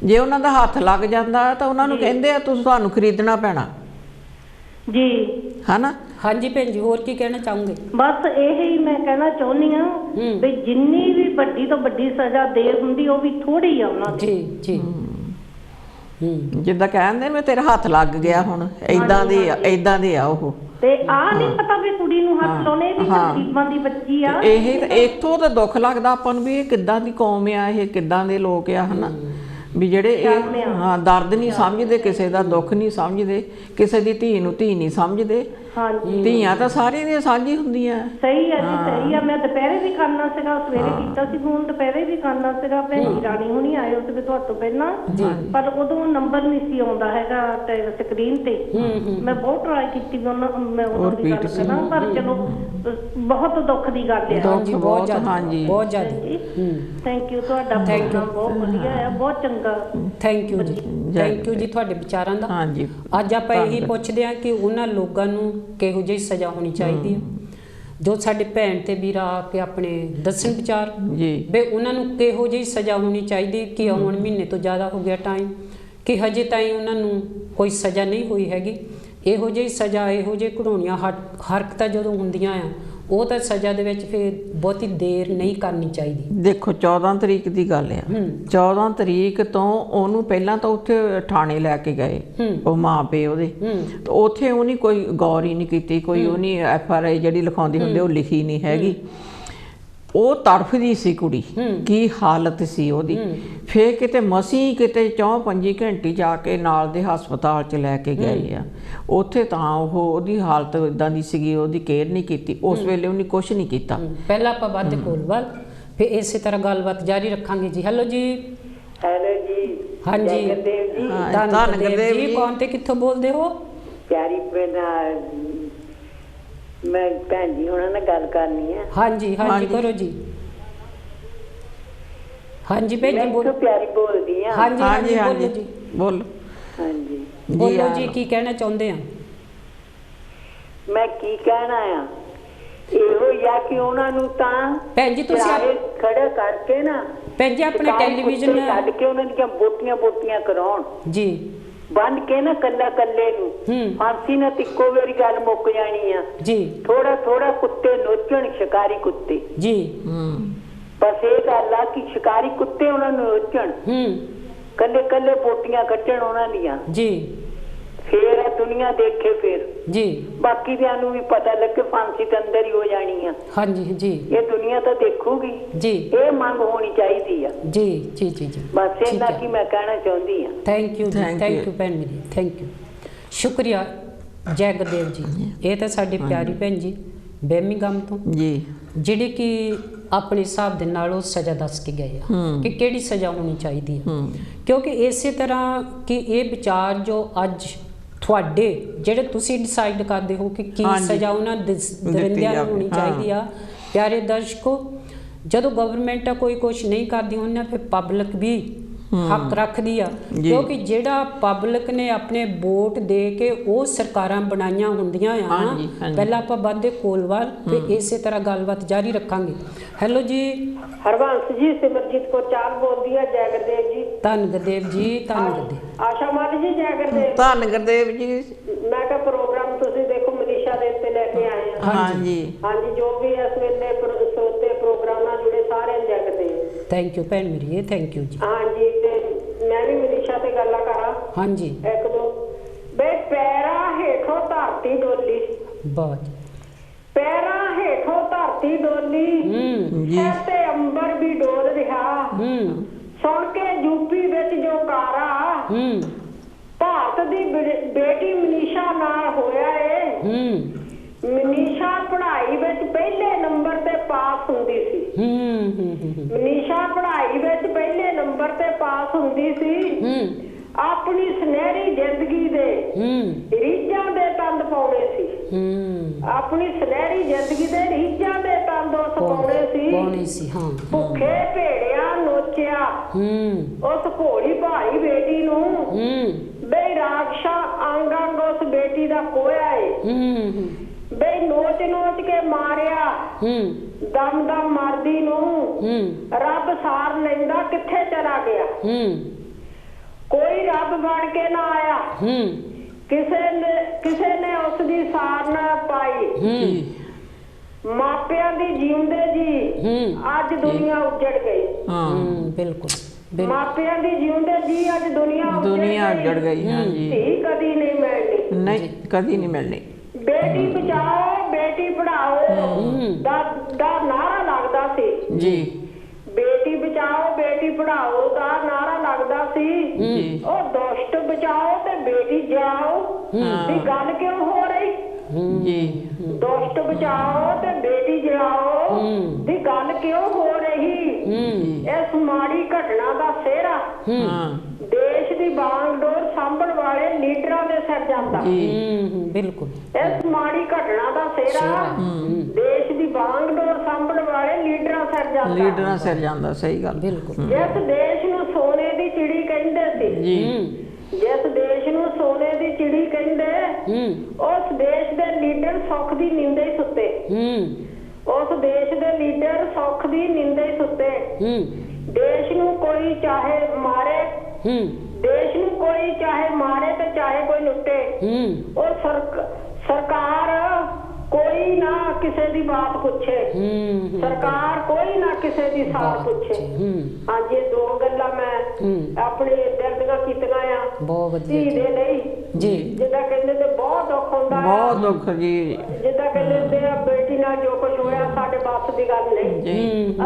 ਜੇ ਉਹਨਾਂ ਦਾ ਹੱਥ ਲੱਗ ਜਾਂਦਾ ਤਾਂ ਉਹਨਾਂ ਨੂੰ ਕਹਿੰਦੇ ਆ ਤੁਹਾਨੂੰ ਖਰੀਦਣਾ ਪੈਣਾ ਜੀ, ਹਨਾ। ਹਾਂਜੀ ਭੈਣ ਜੀ, ਹੋਰ ਕੀ ਕਹਿਣਾ ਚਾਹੋਗੇ? ਬਸ ਇਹ ਹੀ ਮੈਂ ਕਹਿਣਾ ਚਾਹੁੰਦੀ ਆ ਵੀ ਜਿੰਨੀ ਵੀ ਵੱਡੀ ਤੋਂ ਵੱਡੀ ਸਜ਼ਾ ਦੇ ਹੁੰਦੀ ਉਹ ਵੀ ਥੋੜੀ ਆ ਉਹਨਾਂ ਦੀ ਜੀ। ਜਿੱਦਾਂ ਕਹਿੰਦੇ ਮੈਂ ਤੇਰਾ ਹੱਥ ਲੱਗ ਗਿਆ, ਹੁਣ ਏਦਾਂ ਦੇ ਆ ਉਹ। ਤੇ ਆ ਨਹੀਂ ਪਤਾ ਵੀ ਕੁੜੀ ਨੂੰ ਹੱਥ ਲਾਉਣੇ ਵੀ ਗਰੀਬਾਂ ਦੀ ਬੱਚੀ ਆ। ਇਹ ਇੱਥੋਂ ਤਾਂ ਦੁੱਖ ਲੱਗਦਾ ਆਪਾਂ ਨੂੰ ਵੀ ਇਹ ਕਿੱਦਾਂ ਦੀ ਕੌਮ ਆ, ਇਹ ਕਿੱਦਾਂ ਦੇ ਲੋਕ ਆ, ਹਨਾ। ਵੀ ਜਿਹੜੇ ਦਰਦ ਨਹੀਂ ਸਮਝਦੇ, ਕਿਸੇ ਦਾ ਦੁੱਖ ਨਹੀਂ ਸਮਝਦੇ, ਕਿਸੇ ਦੀ ਧੀ ਨੂੰ ਧੀ ਨਹੀਂ ਸਮਝਦੇ। ਹਾਂਜੀ ਧੀਆਂ ਤਾਂ ਸਾਰੀਆਂ ਦੀਆਂ ਸਾਂਝੀ ਹੁੰਦੀਆਂ। ਸਹੀ ਹੈ ਜੀ, ਸਹੀ ਹੈ। ਮੈਂ ਦੁਪਹਿਰੇ ਵੀ ਕਰਨਾ ਸੀਗਾ, ਸਵੇਰੇ ਕੀਤਾ ਸੀ ਫੋਨ, ਦੁਪਹਿਰੇ ਵੀ ਕਰਨਾ ਸੀਗਾ। ਭੈਣੀ ਰਾਣੀ ਹੁਣੀ ਆਏ ਉਸ ਵੇ ਤੁਹਾਡੇ ਤੋਂ ਪਹਿਲਾਂ, ਪਰ ਉਦੋਂ ਨੰਬਰ ਨਹੀਂ ਸੀ ਆਉਂਦਾ ਹੈਗਾ ਸਕਰੀਨ ਤੇ। ਮੈਂ ਬਹੁਤ ਟਰਾਈ ਕੀਤੀ ਵੀ ਉਹਨਾਂ ਮੈਂ ਉਦੋਂ ਦੀ ਗੱਲ ਕਰਾਂ, ਪਰ ਚਲੋ ਬਹੁਤ ਦੁੱਖ ਦੀ ਗੱਲ ਹੈ। ਹਾਂਜੀ ਬਹੁਤ ਜ਼ਿਆਦਾ, ਹਾਂਜੀ ਬਹੁਤ ਜ਼ਿਆਦਾ। ਥੈਂਕ ਯੂ, ਤੁਹਾਡਾ ਪ੍ਰੋਗਰਾਮ ਬਹੁਤ ਵਧੀਆ ਹੈ, ਬਹੁਤ ਚੰਗਾ। ਥੈਂਕ ਯੂ ਜੀ, ਥੈਂਕ ਯੂ ਜੀ ਤੁਹਾਡੇ ਵਿਚਾਰਾਂ ਦਾ। ਹਾਂਜੀ ਅੱਜ ਆਪਾਂ ਇਹੀ ਪੁੱਛਦੇ ਹਾਂ ਕਿ ਉਹਨਾਂ ਲੋਕਾਂ ਨੂੰ ਕਿਹੋ ਜਿਹੀ ਸਜ਼ਾ ਹੋਣੀ ਚਾਹੀਦੀ ਹੈ ਜੋ ਸਾਡੇ ਭੈਣ ਤੇ ਵੀਰ ਆ ਕੇ ਆਪਣੇ ਦੱਸਣ ਵਿਚਾਰ ਜੀ ਵੀ ਉਹਨਾਂ ਨੂੰ ਕਿਹੋ ਜਿਹੀ ਸਜ਼ਾ ਹੋਣੀ ਚਾਹੀਦੀ। ਕਿ ਹੁਣ ਮਹੀਨੇ ਤੋਂ ਜ਼ਿਆਦਾ ਹੋ ਗਿਆ ਟਾਈਮ ਕਿ ਹਜੇ ਤਾਈਂ ਉਹਨਾਂ ਨੂੰ ਕੋਈ ਸਜ਼ਾ ਨਹੀਂ ਹੋਈ ਹੈਗੀ। ਇਹੋ ਜਿਹੀ ਸਜ਼ਾ, ਇਹੋ ਜਿਹੇ ਘਿਨੌਣੀਆਂ ਹਰਕਤਾਂ ਜਦੋਂ ਹੁੰਦੀਆਂ ਆ, ਉਹ ਤਾਂ ਸਜ਼ਾ ਦੇ ਵਿੱਚ ਫਿਰ ਬਹੁਤੀ ਦੇਰ ਨਹੀਂ ਕਰਨੀ ਚਾਹੀਦੀ। ਦੇਖੋ 14 ਤਰੀਕ ਦੀ ਗੱਲ ਆ, 14 ਤਰੀਕ ਤੋਂ ਉਹਨੂੰ ਪਹਿਲਾਂ ਤਾਂ ਉੱਥੇ ਥਾਣੇ ਲੈ ਕੇ ਗਏ ਉਹ ਮਾਂ ਪਿਓ ਉਹਦੇ, ਉੱਥੇ ਉਹਨੇ ਕੋਈ ਗੌਰ ਹੀ ਨਹੀਂ ਕੀਤੀ, ਕੋਈ ਉਹਨੇ FRI ਜਿਹੜੀ ਲਿਖਾਉਂਦੀ ਹੁੰਦੀ ਉਹ ਲਿਖੀ ਨਹੀਂ ਹੈਗੀ। ਉਹ ਤੜਫਦੀ ਸੀ ਕੁੜੀ, ਕੀ ਹਾਲਤ ਸੀ ਉਹਦੀ। ਫੇਰ ਕਿਤੇ ਮਸੀਂ ਕਿਤੇ 4-5 ਘੰਟੇ ਜਾ ਕੇ ਨਾਲ ਦੇ ਹਸਪਤਾਲ 'ਚ ਲੈ ਕੇ ਗਏ ਆ। ਉੱਥੇ ਤਾਂ ਉਹਦੀ ਹਾਲਤ ਇੱਦਾਂ ਦੀ ਸੀਗੀ, ਉਹਦੀ ਕੇਅਰ ਨਹੀਂ ਕੀਤੀ ਉਸ ਵੇਲੇ, ਉਹਨੇ ਕੁਛ ਨਹੀਂ ਕੀਤਾ। ਪਹਿਲਾਂ ਆਪਾਂ ਵੱਧ ਕੋਲ ਵੱਲ ਫਿਰ ਇਸੇ ਤਰ੍ਹਾਂ ਗੱਲਬਾਤ ਜਾਰੀ ਰੱਖਾਂਗੇ ਜੀ। ਹੈਲੋ ਜੀ। ਹੈਲੋ ਜੀ। ਹਾਂਜੀ ਧੰਨ ਗੁਰਦੇਵ ਜੀ। ਕੌਣ ਤੇ ਕਿੱਥੋਂ ਬੋਲਦੇ ਹੋ? ਪਿਆਰੀ ਭੈਣ, ਮੈਂ ਭੈਣ ਜੀ ਉਹਨਾਂ ਨਾਲ ਗੱਲ ਕਰਨੀ ਹੈ। ਹਾਂਜੀ ਹਾਂਜੀ ਕਰੋ ਜੀ। ਹਾਂਜੀ ਭੈਣ ਜੀ ਬੋਲੋ। ਪਿਆਰੀ ਬੋਲਦੀ ਆ। ਹਾਂਜੀ ਹਾਂਜੀ ਬੋਲੋ ਜੀ, ਬੋਲੋ। ਹਾਂਜੀ ਬੋਲੋ ਜੀ, ਕੀ ਕਹਿਣਾ ਚਾਹੁੰਦੇ ਆ? ਮੈਂ ਕੀ ਕਹਿਣਾ ਆ, ਇਹੋ ਹੀ ਆ ਕਿ ਉਹਨਾਂ ਨੂੰ ਤਾਂ ਭੈਣ ਜੀ ਤੁਸੀਂ ਖੜਾ ਕਰਕੇ ਨਾ ਭੈਣ ਜੀ ਆਪਣੇ ਟੈਲੀਵਿਜ਼ਨ ਛੱਡ ਕੇ ਉਹਨਾਂ ਦੀਆਂ ਬੋਟੀਆਂ ਕਰਾਉਣ ਜੀ, ਬੰਦ ਕੇ ਨਾ ਕੱਲੇ ਨੂੰ ਫਾਂਸੀ ਨਾ ਇੱਕੋ ਵਾਰੀ ਗੱਲ ਮੁੱਕ ਜਾਣੀ ਆ ਜੀ। ਥੋੜਾ ਕੁੱਤੇ ਨੋਚਣ, ਸ਼ਿਕਾਰੀ ਕੁੱਤੇ ਜੀ। ਬਸ ਇਹ ਗੱਲ ਆ ਕਿ ਸ਼ਿਕਾਰੀ ਕੁੱਤੇ ਉਹਨਾਂ ਨੂੰ ਨੋਚਣ, ਕੱਲੇ ਬੋਟੀਆਂ ਕੱਟਣ ਉਹਨਾਂ ਦੀਆਂ ਜੀ। ਫੇਰ ਦੁਨੀਆ ਦੇਖੇ ਫੇਰ ਜੀ, ਬਾਕੀ ਦਿਆਂ ਨੂੰ ਵੀ ਪਤਾ ਲੱਗੇ ਫਾਂਸੀ ਤੇ ਅੰਦਰ ਹੀ ਹੋ ਜਾਣੀ ਆ। ਹਾਂਜੀ ਜੀ, ਇਹ ਦੁਨੀਆ ਤਾਂ ਦੇਖੂਗੀ ਜੀ। ਇਹ ਮੰਗ ਹੋਣੀ ਚਾਹੀਦੀ ਆ ਜੀ ਜੀ ਜੀ ਜੀ। ਬਸ ਇਹਨਾਂ ਕੀ ਮੈਂ ਕਹਿਣਾ ਚਾਹੁੰਦੀ ਆ। ਥੈਂਕ ਯੂ ਜੀ, ਥੈਂਕ ਯੂ ਭੈਣ ਮੇਰੀ, ਥੈਂਕ ਯੂ, ਸ਼ੁਕਰੀਆ। ਜੈ ਗੁਰਦੇਵ ਜੀ। ਇਹ ਤਾਂ ਸਾਡੀ ਪਿਆਰੀ ਭੈਣ ਜੀ ਬਰਮਿੰਘਮ ਤੋਂ ਜੀ, ਜਿਹੜੇ ਕਿ ਆਪਣੇ ਹਿਸਾਬ ਦੇ ਨਾਲ ਉਹ ਸਜ਼ਾ ਦੱਸ ਕੇ ਗਏ ਆ ਕਿ ਕਿਹੜੀ ਸਜ਼ਾ ਹੋਣੀ ਚਾਹੀਦੀ ਹੈ। ਕਿਉਂਕਿ ਇਸੇ ਤਰ੍ਹਾਂ ਕਿ ਇਹ ਵਿਚਾਰ ਜੋ ਅੱਜ ਤੁਹਾਡੇ ਜਿਹੜੇ ਤੁਸੀਂ ਡਿਸਾਈਡ ਕਰਦੇ ਹੋ ਕਿ ਕੀ ਸਜ਼ਾ ਉਹਨਾਂ ਦਰਿੰਦਿਆਂ ਨੂੰ ਹੋਣੀ ਚਾਹੀਦੀ ਆ। ਪਿਆਰੇ ਦਰਸ਼ਕੋ, ਜਦੋਂ ਗਵਰਨਮੈਂਟ ਕੋਈ ਕੁਛ ਨਹੀਂ ਕਰਦੀ ਉਹਨਾਂ ਫਿਰ ਪਬਲਿਕ ਵੀ ਹੱਕ ਰੱਖਦੀ ਆ, ਕਿਉਂਕਿ ਜਿਹੜਾ ਪਬਲਿਕ ਨੇ ਆਪਣੇ ਵੋਟ ਦੇ ਕੇ ਉਹ ਸਰਕਾਰਾਂ ਬਣਾਈਆਂ ਹੁੰਦੀਆਂ ਆ। ਪਹਿਲਾਂ ਆਪਾਂ ਵੱਧਦੇ ਕੋਲਵਾਲ, ਫਿਰ ਇਸੇ ਤਰ੍ਹਾਂ ਗੱਲਬਾਤ ਜਾਰੀ ਰੱਖਾਂਗੇ। ਹੈਲੋ ਜੀ। ਹਰਵੰਸ ਜੀ, ਸਿਮਰਜੀਤ ਕੌਰ ਚਾਲ ਬੋਲਦੀ ਆ। ਜੈ ਗੁਰਦੇਵ ਜੀ। ਧੰਨ ਗੁਰਦੇਵ ਜੀ, ਧੰਨ ਗੁਰਦੇਵ। ਆਸ਼ਾ ਮਾਲੀ ਜੀ, ਜੈ ਗੁਰਦੇਵ। ਧੰਨ ਗੁਰਦੇਵ ਜੀ। ਮੈਂ ਕਿਹਾ ਪ੍ਰੋਗਰਾਮ ਤੁਸੀਂ ਦੇਖੋ ਮਨੀਸ਼ਾ ਦੇ ਉੱਤੇ ਲੈ ਕੇ ਆਏ ਆ। ਹਾਂਜੀ ਹਾਂਜੀ, ਜੋ ਵੀ ਇਸ ਵੇਲੇ ਸਰੋਤੇ ਪ੍ਰੋਗਰਾਮ ਨਾਲ ਜੁੜੇ ਸਾਰਿਆਂ ਜੈ ਗੁਰਦੇਵ। ਥੈਂਕ ਯੂ ਭੈਣ ਮੇਰੀ, ਇਹ ਥੈਂਕ ਯੂ ਜੀ। ਹਾਂਜੀ, ਤੇ ਮੈਂ ਵੀ ਮਨੀਸ਼ਾ ਤੇ ਗੱਲਾਂ ਕਰਾਂ। ਹਾਂਜੀ, ਇੱਕ ਦੋ ਬੇ ਪੈਰਾਂ ਹੇਠੋਂ ਧਰਤੀ ਡੋਲੀ, ਬਹੁਤ ਪੈਰਾਂ ਹੇਠੋਂ ਧਰਤੀ ਡੋਲੀ, ਸਿਰ ਤੇ ਅੰਬਰ ਵੀ ਡੋਲ ਰਿਹਾ। ਸੁਣ ਕੇ ਯੂਪੀ ਵਿੱਚ ਜੋ ਕਾਰਾ ਭਾਰਤ ਦੀ ਬੇਟੀ ਮਨੀਸ਼ਾ ਨਾਲ ਹੋਇਆ ਏ। ਮਨੀਸ਼ਾ ਪੜ੍ਹਾਈ ਵਿੱਚ ਪਹਿਲੇ ਨੰਬਰ ਤੇ ਪਾਸ ਹੁੰਦੀ ਸੀ। ਮਨੀਸ਼ਾ ਪੜ੍ਹਾਈ ਵਿੱਚ ਪਹਿਲੇ ਨੰਬਰ ਤੇ ਪਾਸ ਹੁੰਦੀ ਸੀ। ਆਪਣੀ ਸੁਨਹਿਰੀ ਜ਼ਿੰਦਗੀ ਦੇ ਰੀਝਾਂ ਦੇ ਤੰਦ ਪਾਉਣੇ ਸੀ। ਆਪਣੀ ਸੁਨਹਿਰੀ ਜ਼ਿੰਦਗੀ ਦੇ ਰੀਝਾਂ ਦੇ ਤੰਦ ਉਸ ਪਾਉਣੇ ਸੀ। ਭੁੱਖੇ ਭੇੜਿਆਂ ਨੋਚਿਆ ਉਸ ਭੋਲੀ ਭਾਲੀ ਬੇਟੀ ਨੂੰ। ਬਈ ਰਾਖਸ਼ਾ ਅੰਗ ਅੰਗ ਉਸ ਬੇਟੀ ਦਾ ਕੋਇਆ ਏ। ਬਈ ਨੋਚ ਨੋਚ ਕੇ ਮਾਰਿਆ ਦਮ ਦਮ ਮਰਦੀ ਨੂੰ। ਰੱਬ ਸਾਰ ਲੈਂਦਾ ਕਿੱਥੇ ਚਲਾ ਗਿਆ। ਕੋਈ ਰੱਬ ਬਣ ਕੇ ਨਾ ਆਇਆ। ਕਿਸੇ ਨੇ ਉਸ ਦੀ ਸਾਰ ਨਾ ਪਾਈ। ਮਾਪਿਆਂ ਦੀ ਜਿਉਂਦੇ ਜੀ ਅੱਜ ਦੁਨੀਆ ਉੱਜੜ ਗਈ। ਬਿਲਕੁਲ, ਮਾਪਿਆਂ ਦੀ ਜਿਉਂਦੇ ਜੀ ਅੱਜ ਦੁਨੀਆ ਉੱਜੜ ਗਈ। ਹਾਂਜੀ, ਧੀ ਕਦੀ ਨਹੀਂ ਮਿਲਣੀ। ਨਹੀਂ, ਕਦੀ ਨਹੀਂ ਮਿਲਣੀ। ਬੇਟੀ ਬਚਾਓ ਬੇਟੀ ਪੜ੍ਹਾਓ ਦਾ ਨਾਰਾ ਲੱਗਦਾ ਸੀ ਜੀ। ਬੇਟੀ ਬਚਾਓ ਬੇਟੀ ਪੜ੍ਹਾਓ ਦਾ ਨਾਰਾ ਲੱਗਦਾ ਸੀ। ਉਹ ਦੁਸ਼ਟ ਬਚਾਓ ਤੇ ਬੇਟੀ ਜਾਓ ਦੀ ਗੱਲ ਕਿਉਂ ਹੋ ਰਹੀ। ਜੀ ਦੁਸ਼ਟ ਬਚਾਓ ਤੇ ਬੇਟੀ ਜਲਾਓ ਦੀ ਗੱਲ ਕਿਉਂ ਹੋ ਰਹੀ? ਇਸ ਮਾੜੀ ਘਟਨਾ ਦਾ ਸਿਹਰਾ ਦੇਸ਼ ਦੀ ਬਾਗਡੋਰ ਸਾਂਭਣ ਵਾਲੇ ਲੀਡਰਾਂ ਦੇ ਸਿਰ ਜਾਂਦਾ। ਬਿਲਕੁਲ ਇਸ ਮਾੜੀ ਘਟਨਾ ਦਾ ਸਿਹਰਾ ਦੇਸ਼ ਦੀ ਬਾਗਡੋਰ ਸਾਂਭਣ ਵਾਲੇ ਲੀਡਰਾਂ ਸਿਰ ਜਾਂਦਾ। ਸਹੀ ਗੱਲ। ਬਿਲਕੁਲ। ਜਿਸ ਦੇਸ਼ ਨੂੰ ਸੋਨੇ ਦੀ ਚਿੜੀ ਕਹਿੰਦੇ ਸੀ ਜੀ, ਜਿਸ ਦੇਸ਼ ਨੂੰ ਸੋਨੇ ਦੀ ਚਿੜੀ ਕਹਿੰਦੇ, ਉਸ ਦੇਸ਼ ਦੇ ਲੀਡਰ ਸੁੱਖ ਦੀ ਨਿੰਦੇ ਹੀ ਸੁੱਤੇ। ਉਸ ਦੇਸ਼ ਦੇ ਲੀਡਰ ਸੁੱਖ ਦੀ ਨਿੰਦੇ ਹੀ ਸੁੱਤੇ। ਦੇਸ਼ ਨੂੰ ਕੋਈ ਚਾਹੇ ਮਾਰੇ, ਦੇਸ਼ ਨੂੰ ਕੋਈ ਚਾਹੇ ਮਾਰੇ ਤੇ ਚਾਹੇ ਕੋਈ ਲੁੱਟੇ, ਉਹ ਸਰਕਾਰ ਕੋਈ ਨਾ ਕਿਸੇ ਦੀ ਬਾਤ ਪੁੱਛੇ, ਸਰਕਾਰ ਕੋਈ ਨਾ ਕਿਸੇ ਦੀ ਸਾਰ ਪੁੱਛੇ। ਅੱਜ ਇਹ ਦੋ ਗੱਲਾਂ ਮੈਂ ਆਪਣੇ ਦਿਲ ਦੀਆਂ ਕੀਤੀਆਂ ਆ। ਬਹੁਤ ਵਧੀਆ ਧੀ ਦੇ ਲਈ ਜੀ, ਜਿੱਦਾਂ ਕਹਿੰਦੇ ਤੇ ਬਹੁਤ ਦੁੱਖ ਹੁੰਦਾ, ਬਹੁਤ ਦੁੱਖ ਜੀ। ਜਿੱਦਾਂ ਕਹਿੰਦੇ ਆ ਬੇਟੀ ਨਾਲ ਜੋ ਕੁਝ ਹੋਇਆ ਸਾਡੇ ਵੱਸ ਦੀ ਗੱਲ ਨਹੀਂ।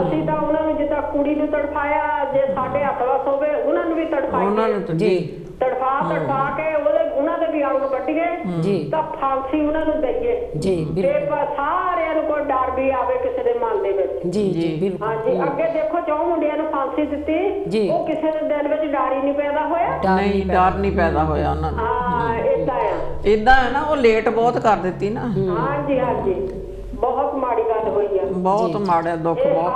ਅਸੀਂ ਤਾਂ ਉਹਨਾਂ ਨੂੰ ਜਿੱਦਾਂ ਕੁੜੀ ਨੂੰ ਤੜਫਾਇਆ, ਜੇ ਸਾਡੇ ਹੱਥ ਵੱਸ ਹੋਵੇ ਉਹਨਾਂ ਨੂੰ ਵੀ ਤੜਫਾਈਏ ਜੀ। ਤੜਫਾ ਕੇ ਉਹਨਾਂ ਦੇ ਵੀ ਅੰਗ ਵੱਢੀਏ ਤਾਂ ਫਾਂਸੀ ਉਹਨਾਂ ਨੂੰ ਦਈਏ ਜੀ। ਤੇ ਸਾਰਿਆਂ ਨੂੰ ਕੋਈ ਡਰ ਵੀ ਆਵੇ ਕਿਸੇ ਦੇ ਮਨ ਦੇ ਵਿੱਚ। ਜੀ ਜੀ ਬਿਲਕੁਲ। ਹਾਂਜੀ, ਅੱਗੇ ਦੇਖੋ 4 ਮੁੰਡਿਆਂ ਨੂੰ ਫਾਂਸੀ ਦਿੱਤੀ, ਉਹ ਕਿਸੇ ਦੇ ਦਿਲ ਵਿੱਚ ਡਰ ਹੀ ਨਹੀਂ ਪੈਦਾ ਹੋਇਆ। ਨਹੀਂ, ਡਰ ਨਹੀਂ ਪੈਦਾ ਹੋਇਆ ਉਹਨਾਂ ਨੂੰ। ਹਾਂ, ਏਦਾਂ ਹੈ ਨਾ, ਉਹ ਲੇਟ ਬਹੁਤ ਕਰ ਦਿੱਤੀ ਨਾ। ਹਾਂਜੀ ਹਾਂਜੀ, ਬਹੁਤ ਮਾੜੀ ਗੱਲ ਹੋਈ ਆ। ਬਹੁਤ ਮਾੜਾ ਦੁੱਖ, ਬਹੁਤ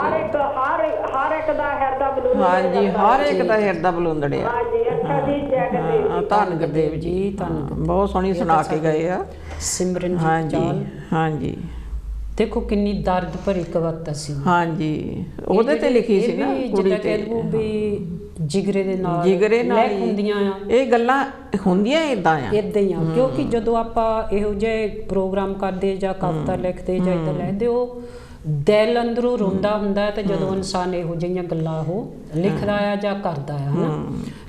ਹਰ ਇੱਕ ਦਾ ਹਿਰਦਾ ਬਲੂੰਦੜਿਆ। ਹਾਂਜੀ, ਹਰ ਇੱਕ ਦਾ ਹਿਰਦਾ ਬਲੂੰਦੜਿਆ। ਹਾਂਜੀ, ਅੱਛਾ ਜੀ, ਜੈ ਗੁਰਦੇਵ। ਧੰਨ ਗੁਰਦੇਵ ਜੀ, ਬਹੁਤ ਸੋਹਣੀ ਸੁਣਾ ਕੇ ਗਏ ਆ ਸਿਮਰਨ। ਹਾਂਜੀ ਹਾਂਜੀ। ਦੇਖੋ ਕਿੰਨੀ ਦਰਦ ਭਰੀ ਕਵਿਤਾ ਸੀ। ਹਾਂਜੀ, ਉਹਦੇ ਤੇ ਲਿਖੀ ਸੀ ਨਾ ਕੁੜੀ ਤੇ। ਵੀ ਜਿਗਰੇ ਦੇ ਨਾਲ ਹੁੰਦੀਆਂ ਆ ਇਹ ਗੱਲਾਂ, ਹੁੰਦੀਆਂ ਇਦਾਂ ਆ। ਇਦਾਂ ਹੀ ਆ, ਕਿਉਂਕਿ ਜਦੋਂ ਆਪਾਂ ਇਹੋ ਜਿਹੇ ਪ੍ਰੋਗਰਾਮ ਕਰਦੇ ਜਾਂ ਕਵਿਤਾ ਲਿਖਦੇ ਜਾਂ ਇਦਾਂ ਲੈਂਦੇ, ਉਹ ਦਿਲ ਅੰਦਰੋਂ ਰੋਂਦਾ ਹੁੰਦਾ ਤੇ ਜਦੋਂ ਇਨਸਾਨ ਇਹੋ ਜਿਹੀਆਂ ਗੱਲਾਂ ਉਹ ਲਿਖਦਾ ਆ ਜਾਂ ਕਰਦਾ ਆ, ਹਨਾ।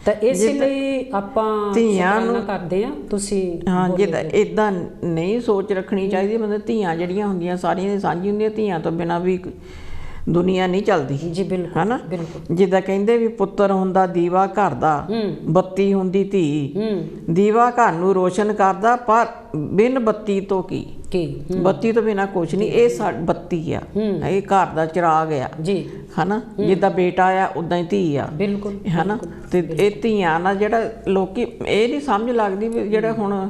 ਤਾਂ ਇਸ ਲਈ ਆਪਾਂ ਧੀਆਂ ਨੂੰ ਕਰਦੇ ਆ। ਤੁਸੀਂ ਹਾਂ, ਜਿੱਦਾਂ ਇਦਾਂ ਨਹੀਂ ਸੋਚ ਰੱਖਣੀ ਚਾਹੀਦੀ। ਮਤਲਬ ਧੀਆਂ ਜਿਹੜੀਆਂ ਹੁੰਦੀਆਂ ਸਾਰੀਆਂ ਦੀ ਸਾਂਝੀ ਹੁੰਦੀਆਂ। ਧੀਆਂ ਤੋਂ ਬਿਨਾਂ ਵੀ ਦੁਨੀਆ ਨਹੀਂ ਚੱਲਦੀ ਜੀ। ਬਿਲਕੁਲ ਹਨਾ। ਬਿਲਕੁਲ। ਜਿੱਦਾਂ ਕਹਿੰਦੇ ਵੀ ਪੁੱਤਰ ਹੁੰਦਾ ਦੀਵਾ ਘਰ ਦਾ, ਬੱਤੀ ਹੁੰਦੀ ਧੀ। ਦੀਵਾ ਘਰ ਨੂੰ ਰੋਸ਼ਨ ਕਰਦਾ, ਪਰ ਬਿਨ ਬੱਤੀ ਤੋਂ ਕੀ, ਬੱਤੀ ਤੋਂ ਬਿਨਾਂ ਕੁਛ ਨਹੀਂ। ਇਹ ਬੱਤੀ ਆ, ਇਹ ਘਰ ਦਾ ਚਿਰਾਗ ਆ ਜੀ, ਹਨਾ। ਜਿੱਦਾਂ ਬੇਟਾ ਆ ਉਦਾਂ ਹੀ ਧੀ ਆ। ਬਿਲਕੁਲ ਹਨਾ। ਤੇ ਇਹ ਧੀਆਂ ਨਾਲ ਜਿਹੜਾ ਲੋਕੀ ਇਹ ਨਹੀਂ ਸਮਝ ਲੱਗਦੀ ਵੀ ਜਿਹੜਾ ਹੁਣ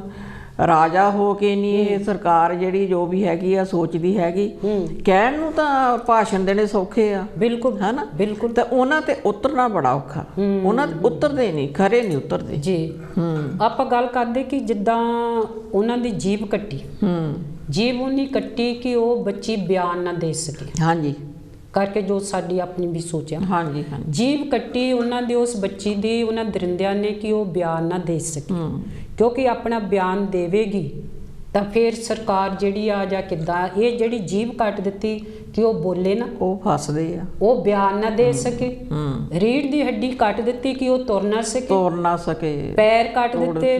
ਰਾਜਾ ਹੋ ਕੇ ਨਹੀਂ ਇਹ ਸਰਕਾਰ ਜਿਹੜੀ ਜੋ ਵੀ ਹੈਗੀ ਆ ਸੋਚਦੀ ਹੈਗੀ। ਕਹਿਣ ਨੂੰ ਤਾਂ ਭਾਸ਼ਣ ਦੇਣੇ ਸੌਖੇ ਆ। ਬਿਲਕੁਲ ਹਨਾ। ਬਿਲਕੁਲ। ਤੇ ਉਹਨਾਂ ਤੇ ਉਤਰਨਾ ਬੜਾ ਔਖਾ। ਉਹਨਾਂ ਤੇ ਉਤਰਦੇ ਨਹੀਂ, ਖਰੇ ਨਹੀਂ ਉਤਰਦੇ ਜੀ। ਆਪਾਂ ਗੱਲ ਕਰਦੇ ਕਿ ਜਿੱਦਾਂ ਉਹਨਾਂ ਦੀ ਜੀਭ ਕੱਟੀ, ਜੀਭ ਉਹਨੀ ਕੱਟੀ ਕਿ ਉਹ ਬੱਚੀ ਬਿਆਨ ਨਾ ਦੇ ਸਕੇ। ਹਾਂਜੀ, ਕਰਕੇ ਜੋ ਸਾਡੀ ਆਪਣੀ ਵੀ ਸੋਚਿਆ। ਹਾਂਜੀ ਹਾਂਜੀ। ਜੀਭ ਕੱਟੀ ਉਹਨਾਂ ਦੀ, ਉਸ ਬੱਚੀ ਦੀ, ਉਹਨਾਂ ਦਰਿੰਦਿਆਂ ਨੇ ਕਿ ਉਹ ਬਿਆਨ ਨਾ ਦੇ ਸਕੇ। ਕਿਉਂਕਿ ਆਪਣਾ ਬਿਆਨ ਦੇਵੇਗੀ ਤਾਂ ਫਿਰ ਸਰਕਾਰ ਜਿਹੜੀ ਆ ਜਾਂ ਕਿੱਦਾਂ, ਇਹ ਜਿਹੜੀ ਜੀਭ ਕੱਟ ਦਿੱਤੀ ਕਿ ਉਹ ਬੋਲੇ ਨਾ, ਉਹ ਫਸਦੇ ਆ, ਉਹ ਬਿਆਨ ਨਾ ਦੇ ਸਕੇ। ਰੀੜ੍ਹ ਦੀ ਹੱਡੀ ਕੱਟ ਦਿੱਤੀ ਕਿ ਉਹ ਤੁਰ ਨਾ ਸਕੇ। ਪੈਰ ਕੱਟ ਦਿੱਤੇ,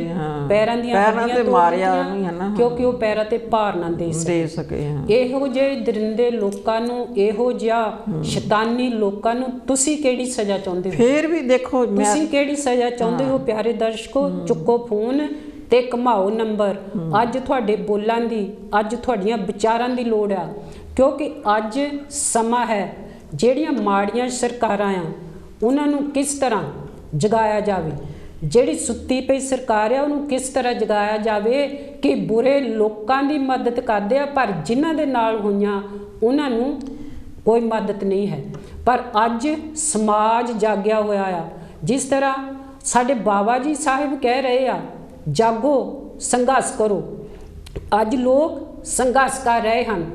ਪੈਰਾਂ ਦੀਆਂ ਹੱਡੀਆਂ ਤੋੜ ਦਿੱਤੀਆਂ ਕਿਉਂਕਿ ਉਹ ਪੈਰਾਂ ਤੇ ਭਾਰ ਨਾ ਦੇ ਸਕੇ। ਇਹੋ ਜਿਹੇ ਦਰਿੰਦੇ ਲੋਕਾਂ ਨੂੰ, ਇਹੋ ਜਿਹਾ ਸ਼ੈਤਾਨੀ ਲੋਕਾਂ ਨੂੰ ਤੁਸੀਂ ਕਿਹੜੀ ਸਜ਼ਾ ਚਾਹੁੰਦੇ ਹੋ? ਫਿਰ ਵੀ ਦੇਖੋ, ਤੁਸੀਂ ਕਿਹੜੀ ਸਜ਼ਾ ਚਾਹੁੰਦੇ ਹੋ? ਪਿਆਰੇ ਦਰਸ਼ਕੋ, ਚੁੱਕੋ ਫੋਨ ਤੇ ਘਮਾਓ ਨੰਬਰ। ਅੱਜ ਤੁਹਾਡੇ ਬੋਲਾਂ ਦੀ, ਅੱਜ ਤੁਹਾਡੀਆਂ ਵਿਚਾਰਾਂ ਦੀ ਲੋੜ ਆ, ਕਿਉਂਕਿ ਅੱਜ ਸਮਾਂ ਹੈ ਜਿਹੜੀਆਂ ਮਾੜੀਆਂ ਸਰਕਾਰਾਂ ਆ ਉਹਨਾਂ ਨੂੰ ਕਿਸ ਤਰ੍ਹਾਂ ਜਗਾਇਆ ਜਾਵੇ। ਜਿਹੜੀ ਸੁੱਤੀ ਪਈ ਸਰਕਾਰ ਆ ਉਹਨੂੰ ਕਿਸ ਤਰ੍ਹਾਂ ਜਗਾਇਆ ਜਾਵੇ ਕਿ ਬੁਰੇ ਲੋਕਾਂ ਦੀ ਮਦਦ ਕਰਦੇ ਆ, ਪਰ ਜਿਨ੍ਹਾਂ ਦੇ ਨਾਲ ਹੋਈਆਂ ਉਹਨਾਂ ਨੂੰ ਕੋਈ ਮਦਦ ਨਹੀਂ ਹੈ। ਪਰ ਅੱਜ ਸਮਾਜ ਜਾਗਿਆ ਹੋਇਆ ਆ। ਜਿਸ ਤਰ੍ਹਾਂ ਸਾਡੇ ਬਾਬਾ ਜੀ ਸਾਹਿਬ ਕਹਿ ਰਹੇ ਆ, ਜਾਗੋ, ਸੰਘਰਸ਼ ਕਰੋ। ਅੱਜ ਲੋਕ ਸੰਘਰਸ਼ ਕਰ ਰਹੇ ਹਨ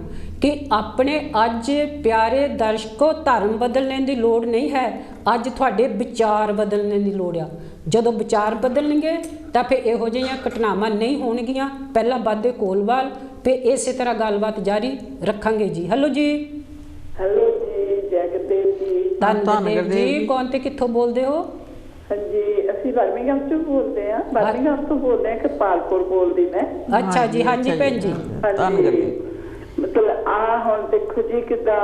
ਕਿ ਆਪਣੇ, ਅੱਜ ਪਿਆਰੇ ਦਰਸ਼ਕੋ, ਧਰਮ ਬਦਲਣ ਦੀ ਲੋੜ ਨਹੀਂ ਹੈ, ਅੱਜ ਤੁਹਾਡੇ ਵਿਚਾਰ ਬਦਲਣ ਦੀ ਲੋੜ ਆ। ਜਦੋਂ ਵਿਚਾਰ ਬਦਲਣਗੇ ਤਾਂ ਫਿਰ ਇਹੋ ਜਿਹੀਆਂ ਘਟਨਾਵਾਂ ਨਹੀਂ ਹੋਣਗੀਆਂ। ਪਹਿਲਾਂ ਵਾਧੇ ਕੋਲਵਾਲ, ਫਿਰ ਇਸੇ ਤਰ੍ਹਾਂ ਗੱਲਬਾਤ ਜਾਰੀ ਰੱਖਾਂਗੇ ਜੀ। ਹੈਲੋ ਜੀ। ਹੈਲੋ ਜੀ, ਜੈ ਗੁਰਦੇਵ ਜੀ। ਧੰਨਵਾਦ ਜੀ। ਕੌਣ ਤੇ ਕਿੱਥੋਂ ਬੋਲਦੇ ਹੋ? ਹਾਂਜੀ, ਅਸੀਂ ਬਰਮਿੰਘਮ ਤੋਂ ਬੋਲਦੇ ਆ। ਬਰਮਿੰਘਮ ਤੋਂ ਬੋਲਦੇ ਆ, ਕਿਰਪਾਲਪੁਰ ਬੋਲਦੀ ਮੈਂ। ਅੱਛਾ ਜੀ। ਹਾਂਜੀ ਭੈਣ ਜੀ। ਮਤਲਬ ਆ ਹੁਣ ਦੇਖੋ ਜੀ ਕਿੱਦਾਂ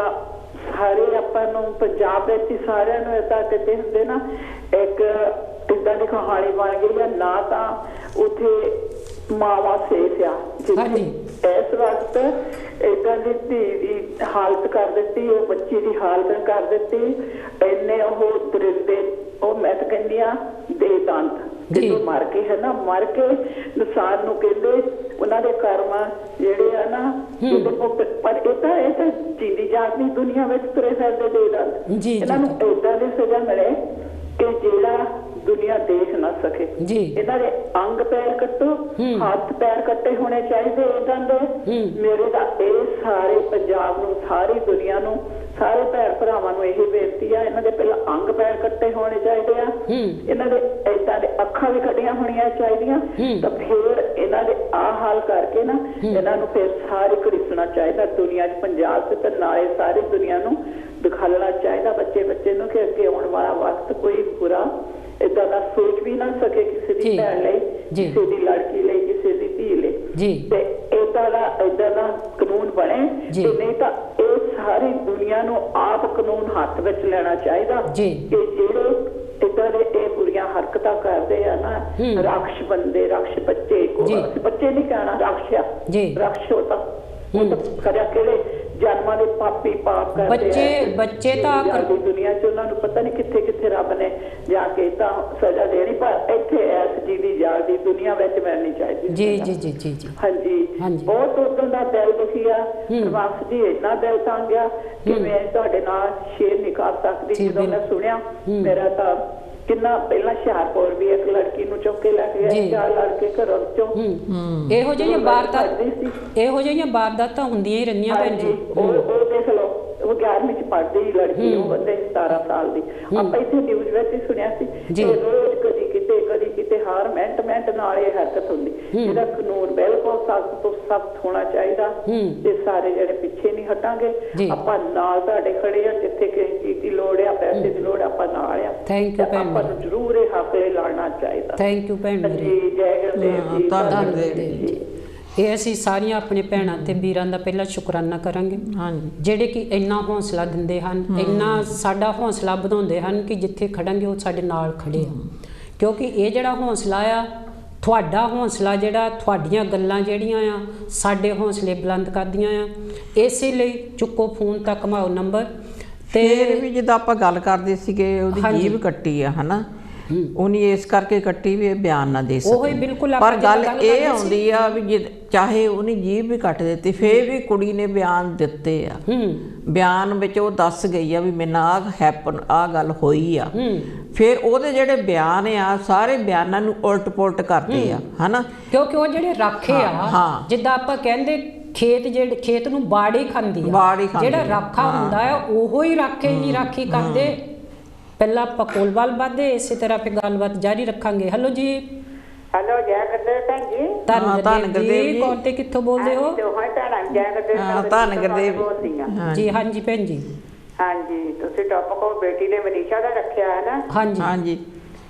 ਸਾਰੇ ਆਪਾਂ ਨੂੰ ਪੰਜਾਬ ਵਿੱਚ ਸਾਰਿਆਂ ਨੂੰ ਇਦਾਂ ਕਿਤੇ ਹੁੰਦੇ ਨਾ, ਇੱਕ ਇਦਾਂ ਦੀ ਕਹਾਣੀ ਬਣ ਗਈ ਆ ਨਾ। ਤਾਂ ਉੱਥੇ ਮਾਵਾ ਸੇਫ ਆ, ਹਾਂਜੀ ਇਸ ਵਕਤ ਏਦਾਂ ਦੀ ਧੀ ਦੀ ਹਾਲਤ ਕਰ ਦਿੱਤੀ, ਉਹ ਬੱਚੀ ਦੀ ਹਾਲਤ ਕਰ ਦਿੱਤੀ, ਇੰਨੇ ਉਹ ਦਰਿੰਦੇ, ਉਹ ਮੈਂ ਤਾਂ ਕਹਿੰਦੀ ਆ ਬੇਦੰਤ ਜਦੋਂ ਮਰ ਕੇ ਹੈ ਨਾ, ਮਰ ਕੇ ਇਨਸਾਨ ਨੂੰ ਕਹਿੰਦੇ ਉਹਨਾਂ ਦੇ ਕਰਮ ਜਿਹੜੇ ਆ ਨਾ, ਪਰ ਇਹ ਤਾਂ ਜੀਂਦੀ ਜਾਗਦੀ ਦੁਨੀਆ ਵਿੱਚ ਤੁਰੇ ਫਿਰਦੇ ਬੇਦੰਤ, ਇਹਨਾਂ ਨੂੰ ਏਦਾਂ ਦੀ ਸਜ਼ਾ ਮਿਲੇ ਕਿ ਜਿਹੜਾ ਦੁਨੀਆ ਦੇਖ ਨਾ ਸਕੇ। ਇਹਨਾਂ ਦੇ ਅੰਗ ਪੈਰ ਕੱਟੋ, ਹੱਥ ਪੈਰ ਕੱਟੇ ਹੋਣੇ ਚਾਹੀਦੇ ਏਦਾਂ ਦੇ। ਮੇਰੇ ਦਾ ਇਹ ਸਾਰੇ ਪੰਜਾਬ ਨੂੰ, ਸਾਰੀ ਦੁਨੀਆ ਨੂੰ, ਸਾਰੇ ਭੈਣ ਭਰਾਵਾਂ ਨੂੰ ਇਹ ਬੇਨਤੀ ਆ, ਇਹਨਾਂ ਦੇ ਪਹਿਲਾਂ ਅੰਗ ਪੈਰ ਕੱਟੇ ਹੋਣੇ ਚਾਹੀਦੇ ਆ, ਇਹਨਾਂ ਦੇ ਏਦਾਂ ਦੇ ਅੱਖਾਂ ਵੀ ਕੱਢੀਆਂ ਹੋਣੀਆਂ ਚਾਹੀਦੀਆਂ, ਤਾਂ ਫਿਰ ਇਹਨਾਂ ਦੇ ਆਹ ਹਾਲ ਕਰਕੇ ਨਾ ਇਹਨਾਂ ਨੂੰ ਫਿਰ ਸਾਰੀ ਘੜੀਸਣਾ ਚਾਹੀਦਾ ਦੁਨੀਆ 'ਚ, ਪੰਜਾਬ 'ਚ, ਤੇ ਨਾਲੇ ਸਾਰੀ ਦੁਨੀਆ ਨੂੰ ਦਿਖਾਉਣਾ ਚਾਹੀਦਾ ਬੱਚੇ ਨੂੰ ਕਿ ਅੱਗੇ ਆਉਣ ਵਾਲਾ ਵਕਤ ਕੋਈ ਬੁਰਾ ਏਦਾਂ ਦਾ ਸੋਚ ਵੀ ਨਾ ਸਕੇ ਕਿਸੇ ਦੀ ਭੈਣ ਲਈ, ਕਿਸੇ ਦੀ ਲੜਕੀ ਲਈ, ਕਿਸੇ ਦੀ ਧੀ ਲਈ, ਤੇ ਏਦਾਂ ਦਾ ਕਾਨੂੰਨ ਬਣੇ। ਤੇ ਨਹੀਂ ਤਾਂ ਇਹ ਸਾਰੀ ਦੁਨੀਆ ਨੂੰ ਆਪ ਕਾਨੂੰਨ ਹੱਥ ਵਿੱਚ ਲੈਣਾ ਚਾਹੀਦਾ ਕਿ ਜਿਹੜੇ ਏਦਾਂ ਦੇ ਇਹ ਬੁਰੀਆਂ ਹਰਕਤਾਂ ਕਰਦੇ ਆ ਨਾ, ਰਾਖਸ਼ ਬੰਦੇ, ਰਾਖਸ਼ ਬੱਚੇ, ਬੱਚੇ ਨਹੀਂ ਕਹਿਣਾ, ਰਾਖਸ਼ ਉਹ ਤਾਂ ਕਰਿਆ ਕਿਹੜੇ ਜਨਮਾਂ ਦੇ ਪਾਪੀ ਪਾਪ ਕਰਦੇ ਬੱਚੇ ਤਾਂ ਦੁਨੀਆ 'ਚ ਉਹਨਾਂ ਨੂੰ ਪਤਾ ਨਹੀਂ ਕਿੱਥੇ ਕਿੱਥੇ ਰੱਬ ਨੇ ਜਾ ਕੇ ਤਾਂ ਸਜ਼ਾ ਦੇਣੀ, ਪਰ ਇੱਥੇ ਐਸ ਜੀ ਦੀ ਜਾਗਦੀ ਦੁਨੀਆ ਵਿੱਚ ਮਿਲਣੀ ਚਾਹੀਦੀ। ਜੀ ਹਾਂਜੀ, ਬਹੁਤ ਉਦੋਂ ਦਾ ਦਿਲ ਦੁਖੀ ਆ ਵਾਪਸ ਜੀ, ਇੰਨਾ ਦਿਲ ਤੰਗ ਆ ਕਿ ਮੈਂ ਤੁਹਾਡੇ ਨਾਲ ਸ਼ੇਅਰ ਨਹੀਂ ਕਰ ਸਕਦੀ। ਜਦੋਂ ਮੈਂ ਸੁਣਿਆ ਮੇਰਾ ਤਾਂ ਕਿੰਨਾ ਪਹਿਲਾਂ ਹੁਸ਼ਿਆਰਪੁਰ ਵੀ ਇੱਕ ਲੜਕੀ ਨੂੰ ਚੁੱਕ ਕੇ ਲੈ ਕੇ ਗਏ, 4 ਲੜਕੇ ਘਰੋਂ ਚੋਂ, ਇਹੋ ਜਿਹੀਆਂ ਵਾਰਦਾਤਾਂ ਹੁੰਦੀਆਂ ਹੀ ਰਹਿੰਦੀਆਂ ਭੈਣ ਜੀ। ਉਹ ਦੇਖ ਲਓ, ਉਹ 11ਵੀਂ 'ਚ ਪੜ੍ਹਦੀ ਲੜਕੀ, ਉਹ ਬੰਦੇ 17 ਸਾਲ ਦੀ। ਆਪਾਂ ਇੱਥੇ ਨਿਊਜ਼ ਵਿੱਚ ਹੀ ਸੁਣਿਆ ਸੀ ਰੋਜ਼ ਕਦੀ ਕਿਤੇ ਹਰ ਮਿੰਟ ਨਾਲ ਇਹ ਹਰਕਤ ਹੁੰਦੀ। ਇਹਦਾ ਕਾਨੂੰਨ ਬਿਲਕੁਲ ਸਖਤ ਤੋਂ ਸਖਤ ਹੋਣਾ ਚਾਹੀਦਾ ਤੇ ਸਾਰੇ ਜਿਹੜੇ ਪਿੱਛੇ ਨਹੀਂ ਹਟਾਂਗੇ, ਆਪਾਂ ਨਾਲ ਤੁਹਾਡੇ ਖੜੇ ਆ, ਜਿੱਥੇ ਕਿਸੇ ਚੀਜ਼ ਦੀ ਲੋੜ ਆ, ਪੈਸੇ ਦੀ ਲੋੜ, ਆਪਾਂ ਨਾਲ ਆ। ਥੈਂਕ ਯੂ ਭੈਣ, ਆਪਾਂ ਨੂੰ ਜ਼ਰੂਰ ਇਹ ਹੱਕ ਲੜਨਾ ਚਾਹੀਦਾ। ਥੈਂਕ ਯੂ ਭੈਣ ਜੀ, ਜੈ ਗੁਰਦੇਵ ਜੀ, ਧੰਨਵਾਦ ਜੀ। ਇਹ ਅਸੀਂ ਸਾਰੀਆਂ ਆਪਣੇ ਭੈਣਾਂ ਤੇ ਵੀਰਾਂ ਦਾ ਪਹਿਲਾਂ ਸ਼ੁਕਰਾਨਾ ਕਰਾਂਗੇ ਜਿਹੜੇ ਕਿ ਇੰਨਾ ਹੌਸਲਾ ਦਿੰਦੇ ਹਨ, ਇੰਨਾ ਸਾਡਾ ਹੌਸਲਾ ਵਧਾਉਂਦੇ ਹਨ ਕਿ ਜਿੱਥੇ ਖੜਾਂਗੇ ਉਹ ਸਾਡੇ ਨਾਲ ਖੜੇ ਆ। ਕਿਉਂਕਿ ਇਹ ਜਿਹੜਾ ਹੌਸਲਾ ਆ, ਤੁਹਾਡਾ ਹੌਸਲਾ ਜਿਹੜਾ, ਤੁਹਾਡੀਆਂ ਗੱਲਾਂ ਜਿਹੜੀਆਂ ਆ ਸਾਡੇ ਹੌਸਲੇ ਬੁਲੰਦ ਕਰਦੀਆਂ ਆ। ਇਸੇ ਲਈ ਚੁੱਕੋ ਫੋਨ ਤਾਂ ਘਮਾਓ ਨੰਬਰ। ਤੇ ਵੀ ਜਿੱਦਾਂ ਆਪਾਂ ਗੱਲ ਕਰਦੇ ਸੀਗੇ, ਉਹਦੀ ਜੀਭ ਕੱਟੀ ਆ ਹਨਾ, ਉਹਨੇ ਇਸ ਕਰਕੇ ਕੱਟੀ ਵੀ ਇਹ ਬਿਆਨ ਨਾ ਦੇ ਸਕੇ। ਪਰ ਗੱਲ ਇਹ ਆਉਂਦੀ ਆ ਵੀ ਚਾਹੇ ਉਹਨੇ ਜੀਭ ਵੀ ਕੱਟ ਦਿੱਤੀ, ਫੇਰ ਵੀ ਕੁੜੀ ਨੇ ਬਿਆਨ ਦਿੱਤੇ ਆ। ਬਿਆਨ ਵਿੱਚ ਉਹ ਦੱਸ ਗਈ ਆ ਵੀ ਮੇਰੇ ਨਾਲ ਆਹ ਗੱਲ ਹੋਈ ਆ। ਫਿਰ ਉਹਦੇ ਜਿਹੜੇ ਬਿਆਨ ਆ, ਸਾਰੇ ਬਿਆਨਾਂ ਨੂੰ ਉਲਟ ਪੁਲਟ ਕਰਦੇ ਆ ਹਨਾ, ਕਿਉਂਕਿ ਉਹ ਜਿਹੜੇ ਰਾਖੇ ਆ, ਜਿੱਦਾਂ ਆਪਾਂ ਕਹਿੰਦੇ ਖੇਤ ਨੂੰ ਬਾੜੀ ਖਾਂਦੀ ਆ, ਜਿਹੜਾ ਰਾਖਾ ਹੁੰਦਾ ਆ ਉਹੋ ਹੀ ਰਾਖੇ ਨਹੀਂ ਰਾਖੀ ਕਰਦੇ। ਪਹਿਲਾਂ ਆਪਾਂ ਕੋਲਵਾਲ ਵੱਧਦੇ, ਇਸੇ ਤਰ੍ਹਾਂ ਫਿਰ ਗੱਲਬਾਤ ਜਾਰੀ ਰੱਖਾਂਗੇ। ਹੈਲੋ ਜੀ। ਹੈਲੋ, ਜੈ ਗੁਰਦੇਵ ਭੈਣ ਜੀ। ਧੰਨ ਗੁਰਦੇਵ ਜੀ, ਕੌਣ ਤੇ ਕਿੱਥੋਂ ਬੋਲਦੇ ਹੋ? ਧੰਨ ਗੁਰਦੇਵ ਜੀ। ਹਾਂਜੀ ਭੈਣ ਜੀ। ਹਾਂਜੀ, ਤੁਸੀਂ ਟੌਪਿਕ ਉਹ ਬੇਟੀ ਦੇ ਮਨੀਸ਼ਾ ਦਾ ਰੱਖਿਆ ਹੈ ਨਾ? ਹਾਂਜੀ।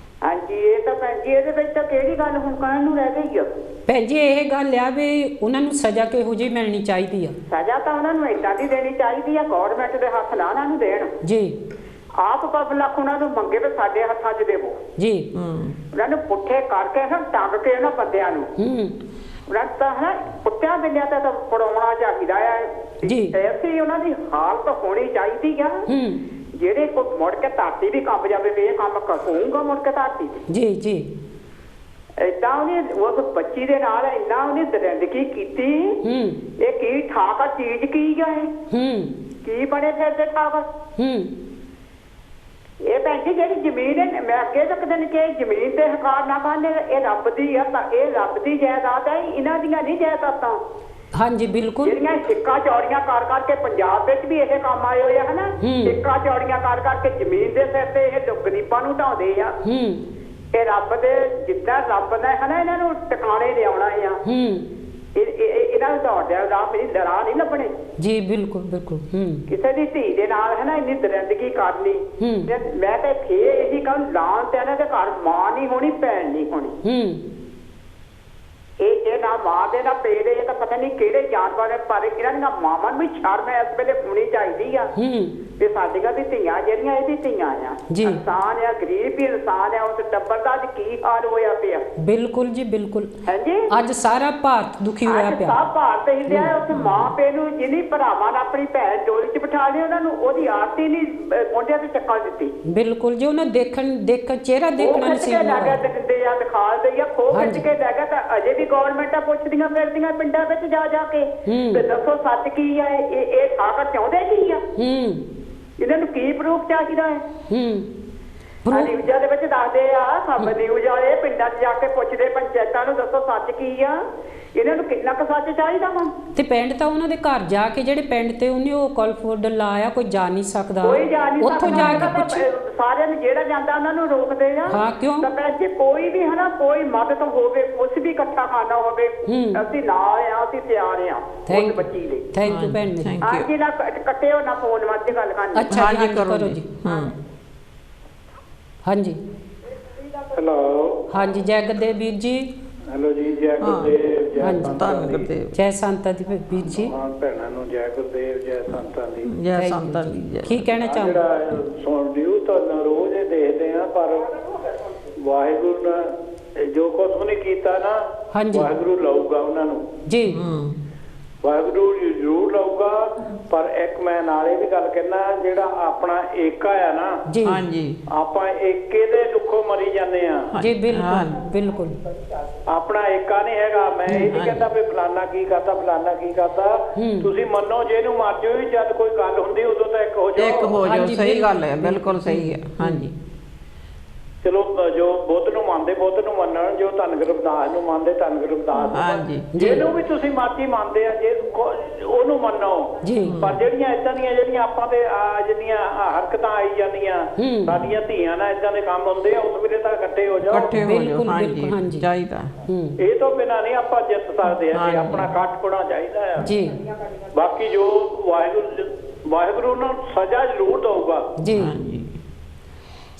ਇਹ ਤਾਂ ਭੈਣ ਜੀ ਇਹਦੇ ਵਿੱਚ ਤਾਂ ਕਿਹੜੀ ਗੱਲ ਹੁਣ ਕਹਿਣ ਨੂੰ ਰਹਿ ਗਈ ਆ ਭੈਣ ਜੀ? ਇਹ ਗੱਲ ਆ ਵੀ ਉਹਨਾਂ ਨੂੰ ਸਜ਼ਾ ਕਿਹੋ ਜਿਹੀ ਮਿਲਣੀ ਚਾਹੀਦੀ ਆ? ਸਜ਼ਾ ਤਾਂ ਉਹਨਾਂ ਨੂੰ ਏਦਾਂ ਦੀ ਦੇਣੀ ਚਾਹੀਦੀ ਆ, ਗੌਰਮੈਂਟ ਦੇ ਹੱਥ ਨਾ ਉਹਨਾਂ ਨੂੰ ਦੇਣ ਜੀ। ਆਪ ਪਬਲਿਕ ਉਹਨਾਂ ਨੂੰ ਮੰਗੇ ਤੇ ਸਾਡੇ ਹੱਥਾਂ 'ਚ ਦੇਵੋ ਜੀ। ਉਹਨਾਂ ਨੂੰ ਪੁੱਠੇ ਕਰਕੇ ਨਾ ਟੰਗ ਕੇ ਇਹਨਾਂ ਬੰਦਿਆਂ ਨੂੰ ਉਹਨਾਂ ਤਾਂ ਹੈ ਪੁੱਟਿਆ ਬਿੱਲਿਆਂ ਤੇ ਤਾਂ ਪੜਾਉਣਾ ਚਾਹੀਦਾ ਆ ਜੀ। ਐਸੀ ਉਹਨਾਂ ਦੀ ਹਾਲਤ ਹੋਣੀ ਚਾਹੀਦੀ ਆ ਜਿਹੜੇ ਕੋਈ ਮੁੜ ਕੇ ਧਰਤੀ ਵੀ ਕੰਬ ਜਾਵੇ ਵੀ ਇਹ ਕੰਮ ਹੋਊਗਾ ਮੁੜ ਕੇ ਧਰਤੀ ਜੀ। ਏਦਾਂ ਉਹਨੇ ਉਸ ਬੱਚੀ ਦੇ ਨਾਲ ਇੰਨਾ ਉਹਨੇ ਦਰਿੰਦਗੀ ਕੀਤੀ। ਇਹ ਕੀ ਠਾਕਾ ਚੀਜ਼ ਕੀ ਆ, ਕੀ ਬਣੇ ਫਿਰਦੇ ਠਾਕਰ? ਇਹ ਭੈਣ ਜੀ ਜਿਹੜੀ ਜ਼ਮੀਨ ਹੈ, ਮੈਂ ਅੱਗੇ ਤੱਕਦੇ ਨੇ ਕਿ ਜ਼ਮੀਨ ਤੇ ਹਕਾਰ ਨਾ ਕਰਨੇ, ਇਹ ਰੱਬ ਦੀ ਆ, ਤਾਂ ਇਹ ਰੱਬ ਦੀ ਜਾਇਦਾਦ ਹੈ, ਇਹਨਾਂ ਦੀਆਂ ਨਹੀਂ ਜਾਇਦਾਦਾਂ। ਹਾਂਜੀ ਬਿਲਕੁਲ। ਜਿਹੜੀਆਂ ਸਿੱਕਾ ਚੌੜੀਆਂ ਕਰ ਕਰਕੇ ਪੰਜਾਬ ਵਿੱਚ ਵੀ ਇਹ ਕੰਮ ਆਏ ਹੋਏ ਆ ਹਨਾ, ਸਿੱਕਾ ਚੌੜੀਆਂ ਕਰ ਕਰਕੇ ਜ਼ਮੀਨ ਦੇ ਸਿਰ ਤੇ ਇਹ ਗਰੀਬਾਂ ਨੂੰ ਢਾਉਂਦੇ ਆ। ਇਹ ਰੱਬ ਦੇ ਜਿੱਦਾਂ ਰੱਬ ਨੇ ਹਨਾ ਇਹਨਾਂ ਨੂੰ ਟਿਕਾਣੇ ਲਿਆਉਣਾ ਆ, ਇਹਨਾਂ ਨੂੰ ਦੌੜਦਿਆਂ ਰਾਹ ਮੇਰੀ ਲੜਾ ਨਹੀਂ ਲੱਭਣੇ ਜੀ। ਬਿਲਕੁਲ। ਕਿਸੇ ਦੀ ਧੀ ਦੇ ਨਾਲ ਹੈ ਨਾ ਇੰਨੀ ਦਰਿੰਦਗੀ ਕਰਨੀ। ਮੈਂ ਤਾਂ ਫੇਰ ਇਹੀ ਕਹਾਂ ਲਾਣ ਤੇ ਇਹਨਾਂ ਦੇ ਘਰ ਮਾਂ ਨਹੀਂ ਹੋਣੀ, ਭੈਣ ਨਹੀਂ ਹੋਣੀ। ਇਹ ਨਾ ਮਾਂ ਦੇ ਨਾ ਪੇੜੇ ਤਾਂ ਪਤਾ ਨਹੀਂ ਕਿਹੜੇ ਜਾਨਵਰ ਪਰ ਇਹਨਾਂ ਦੀਆਂ ਮਾਵਾਂ ਨੂੰ ਵੀ ਸ਼ਰਮ ਇਸ ਵੇਲੇ ਹੋਣੀ ਚਾਹੀਦੀ ਆ ਤੇ ਸਾਡੀਆਂ ਦੀ ਧੀਆਂ ਜਿਹੜੀਆਂ ਇਹਦੀ ਧੀਆਂ ਆ ਇਨਸਾਨ ਆ ਗਰੀਬ ਵੀ ਇਨਸਾਨ ਆ ਉਸ ਟੱਬਰ ਦਾ ਅੱਜ ਕੀ ਹਾਲ ਹੋਇਆ ਪਿਆ। ਬਿਲਕੁਲ ਜੀ ਬਿਲਕੁਲ ਹਾਂਜੀ ਅੱਜ ਸਾਰਾ ਭਾਰਤ ਦੁਖੀ ਹੋਇਆ ਪਿਆ। ਸਭ ਭਾਰਤ ਹੀ ਲਿਆ ਉਸ ਮਾਂ ਪਿਓ ਨੂੰ ਜਿਹਨੇ ਭਰਾਵਾਂ ਨਾਲ ਆਪਣੀ ਭੈਣ ਡੋਲੀ 'ਚ ਬਿਠਾ ਲਿਆ ਉਹਨਾਂ ਨੂੰ ਉਹਦੀ ਆਰਤੀ ਨਹੀਂ ਮੋਢਿਆਂ ਤੇ ਚੱਕਾ ਦਿੱਤੀ। ਬਿਲਕੁਲ ਜੀ ਉਹਨਾਂ ਦੇਖ ਚਿਹਰਾ ਦੇਖਣਾ ਨਸੀਬ ਨਾ ਹੋਇਆ। ਦਿਖਦੇ ਆ ਦਿਖਾਲਦੇ ਆ ਖੋ ਖਿੱਚ ਕੇ ਲੈ ਗਿਆ ਤਾਂ ਅਜੇ ਵੀ ਗੌਰਮੈਂਟਾਂ ਪੁੱਛਦੀਆਂ ਫਿਰਦੀਆਂ ਪਿੰਡਾਂ ਵਿੱਚ ਜਾ ਜਾ ਕੇ ਤੇ ਦੱਸੋ ਸੱਚ ਕੀ ਆ ਇਹ ਠਾਕਰ ਚਾਹੁੰਦੇ ਕੀ ਆ ਇਹਨਾਂ ਨੂੰ ਕੀ ਪ੍ਰੂਫ ਚਾਹੀਦਾ ਹੈ। ਨਿਊਜ਼ਾਂ ਦੇ ਵਿੱਚ ਦੱਸਦੇ ਆ ਸਭ ਨਿਊਜ਼ ਵਾਲੇ ਪਿੰਡਾਂ 'ਚ ਜਾ ਕੇ ਪੁੱਛਦੇ ਪੰਚਾਇਤਾਂ ਨੂੰ ਦੱਸੋ ਸੱਚ ਕੀ ਆ ਇਹਨਾਂ ਨੂੰ ਕਿੰਨਾ ਕੁ ਸੱਚ ਚਾਹੀਦਾ ਵਾ। ਤੇ ਪਿੰਡ ਤਾਂ ਉਹਨਾਂ ਦੇ ਘਰ ਜਾ ਕੇ ਜਿਹੜੇ ਪਿੰਡ ਤੇ ਉਹਨੇ ਉਹ ਕਲਫੋਰਡ ਲਾਇਆ ਕੋਈ ਜਾ ਨਹੀਂ ਸਕਦਾ ਉੱਥੋਂ ਜਾ ਕੇ ਪੁੱਛੇ ਸਾਰਿਆਂ ਨੂੰ ਜਿਹੜਾ ਜਾਂਦਾ ਉਹਨਾਂ ਨੂੰ ਰੋਕਦੇ ਆ। ਹਾਂ ਕਿਉਂ ਤਾਂ ਭੈਣ ਜੀ ਕੋਈ ਵੀ ਹਨਾ ਕੋਈ ਮਦਦ ਹੋਵੇ ਕੁਛ ਵੀ ਇਕੱਠਾ ਖਾਣਾ ਹੋਵੇ ਅਸੀਂ ਨਾਲ ਆ ਅਸੀਂ ਤਿਆਰ ਆ ਉਸ ਬੱਚੀ ਲਈ। ਥੈਂਕ ਯੂ ਭੈਣ ਜੀ। ਹਾਂਜੀ ਨਾ ਕੱਟਿਓ ਨਾ ਫੋਨ ਵੱਧ ਗੱਲ ਕਰਨੀ। ਅੱਛਾ ਜੀ ਕਰੋ ਜੀ। ਹਾਂਜੀ ਹੈਲੋ ਹਾਂਜੀ ਜੈ ਗੁਰਦੇਵ ਵੀਰ ਜੀ। ਹੈਲੋ ਜੀ ਜੈ ਗੁਰਦੇਵ ਜੈ ਗੁਰਦੇਵ ਜੈ ਸੰਤਾਂ ਦੀ ਵੀਰ ਜੀ। ਭੈਣਾਂ ਨੂੰ ਜੈ ਗੁਰਦੇਵ ਜੈ ਸੰਤਾਂ ਦੀ ਜੈ ਸੰਤਾਂ ਦੀ। ਕੀ ਕਹਿਣਾ ਚਾਹੁੰਦੇ ਜਿਹੜਾ ਸੁਣਦੇ ਹੋ ਤਾਂ ਰੋਜ਼ ਹੀ ਦੇਖਦੇ ਆ ਪਰ ਵਾਹਿਗੁਰੂ ਨੇ ਜੋ ਕੁਛ ਉਹਨੇ ਕੀਤਾ ਨਾ ਵਾਹਿਗੁਰੂ ਲਊਗਾ ਉਹਨਾਂ ਨੂੰ ਜੀ ਵਾਹਿਗੁਰੂ ਜ਼ਰੂਰ ਲਊਗਾ। ਪਰ ਇੱਕ ਮੈਂ ਨਾਲੇ ਵੀ ਗੱਲ ਕਹਿਣਾ ਜਿਹੜਾ ਆਪਣਾ ਏਕਾ ਆ ਨਾ ਹਾਂਜੀ ਆਪਾਂ ਏਕੇ ਦੇ ਦੁੱਖੋਂ ਮਰੀ ਜਾਂਦੇ ਆ ਜੀ ਬਿਲਕੁਲ ਬਿਲਕੁਲ ਆਪਣਾ ਏਕਾ ਨਹੀਂ ਹੈਗਾ। ਮੈਂ ਇਹ ਨਹੀਂ ਕਹਿੰਦਾ ਵੀ ਫਲਾਨਾ ਕੀ ਕਰਦਾ ਫਲਾਨਾ ਕੀ ਕਰਦਾ ਤੁਸੀਂ ਮੰਨੋ ਜੇ ਇਹਨੂੰ ਮਰ ਜਾਓ ਜਦ ਕੋਈ ਗੱਲ ਹੁੰਦੀ ਉਦੋਂ ਤਾਂ ਇੱਕ ਹੋ ਜਾਓ। ਸਹੀ ਗੱਲ ਹੈ ਬਿਲਕੁਲ ਸਹੀ ਹੈ। ਹਾਂਜੀ ਚਲੋ ਜੋ ਬੁੱਧ ਨੂੰ ਮੰਨਦੇ ਬੁੱਧ ਨੂੰ ਮੰਨਣ ਜੋ ਧੰਨ ਗੁਰੂ ਰਵਿਦਾਸ ਨੂੰ ਮੰਨਦੇ ਧੰਨ ਗੁਰੂ ਰਵਿਦਾਸ ਨੂੰ ਜਿਹਨੂੰ ਵੀ ਤੁਸੀਂ ਮਰਜ਼ੀ ਮੰਨਦੇ ਆ ਜੇ ਉਹਨੂੰ ਮੰਨੋ। ਪਰ ਜਿਹੜੀਆਂ ਏਦਾਂ ਦੀਆਂ ਜਿਹੜੀਆਂ ਆਪਾਂ ਤੇ ਜਿਹੜੀਆਂ ਹਰਕਤਾਂ ਆਈ ਜਾਂਦੀਆਂ ਸਾਡੀਆਂ ਧੀਆਂ ਨਾਲ ਏਦਾਂ ਦੇ ਕੰਮ ਹੁੰਦੇ ਆ ਉਸ ਵੇਲੇ ਤਾਂ ਇਕੱਠੇ ਹੋ ਜਾਓ। ਹਾਂਜੀ ਚਾਹੀਦਾ ਇਹ ਤੋਂ ਬਿਨਾਂ ਨਹੀਂ ਆਪਾਂ ਜਿੱਤ ਸਕਦੇ ਆ। ਆਪਣਾ ਕੱਟਪੁਣਾ ਚਾਹੀਦਾ ਆ ਜੀ। ਬਾਕੀ ਜੋ ਵਾਹਿਗੁਰੂ ਨੂੰ ਸਜ਼ਾ ਜ਼ਰੂਰ ਦਊਗਾ ਜੀ।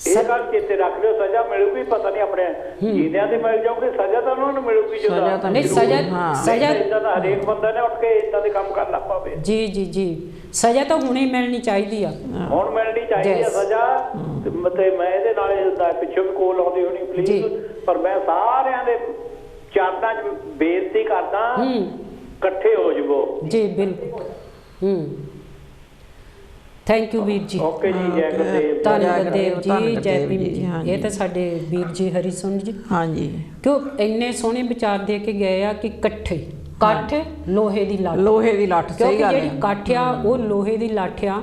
ਇਹ ਗੱਲ ਚੇਤੇ ਰੱਖ ਲਿਓ ਸਜ਼ਾ ਮਿਲੂਗੀ ਪਤਾ ਨਹੀਂ ਆਪਣੇ ਜੀਂਦਿਆਂ ਤੇ ਮਿਲ ਜਾਊਗੀ ਸਜ਼ਾ ਤਾਂ ਉਹਨਾਂ ਨੂੰ ਮਿਲੂਗੀ ਜਦੋਂ ਨਹੀਂ ਸਜ਼ਾ ਇਦਾਂ ਦਾ ਹਰੇਕ ਬੰਦਾ ਨੇ ਉੱਠ ਕੇ ਇਦਾਂ ਦੇ ਕੰਮ ਕਰਨਾ ਪਵੇ। ਜੀ ਜੀ ਜੀ ਸਜ਼ਾ ਤਾਂ ਹੁਣੇ ਮਿਲਣੀ ਚਾਹੀਦੀ ਆ ਹੁਣ ਮਿਲਣੀ ਚਾਹੀਦੀ ਆ ਸਜ਼ਾ। ਤੇ ਮੈਂ ਇਹਦੇ ਨਾਲ ਪਿੱਛੋਂ ਵੀ ਕੋਲ ਆਉਂਦੀ ਹੋਣੀ ਪਲੀਜ਼ ਪਰ ਮੈਂ ਸਾਰਿਆਂ ਦੇ ਚਰਨਾਂ 'ਚ ਬੇਨਤੀ ਕਰਦਾ ਇਕੱਠੇ ਹੋ ਜਾਵੋ ਜੀ ਬਿਲਕੁਲ। ਥੈਂਕ ਯੂ ਵੀਰ ਜੀ। ਓਕੇ ਜੀ ਜੈ ਗੁਰਦੇਵ ਧੰਨਵਾਦ ਦੇਵ ਜੀ ਜੈ ਭੀਮ ਜੀ। ਇਹ ਤਾਂ ਸਾਡੇ ਵੀਰ ਜੀ ਹਰੀਸੁਣ ਜੀ ਹਾਂਜੀ ਕਿਉਂ ਇੰਨੇ ਸੋਹਣੇ ਵਿਚਾਰ ਦੇ ਕੇ ਗਏ ਆ ਕਿ ਕੱਠ ਲੋਹੇ ਦੀ ਲੱਠ ਸਹੀ ਗੱਲ ਹੈ। ਜਿਹੜੀ ਕੱਠ ਆ ਉਹ ਲੋਹੇ ਦੀ ਲੱਠ ਆ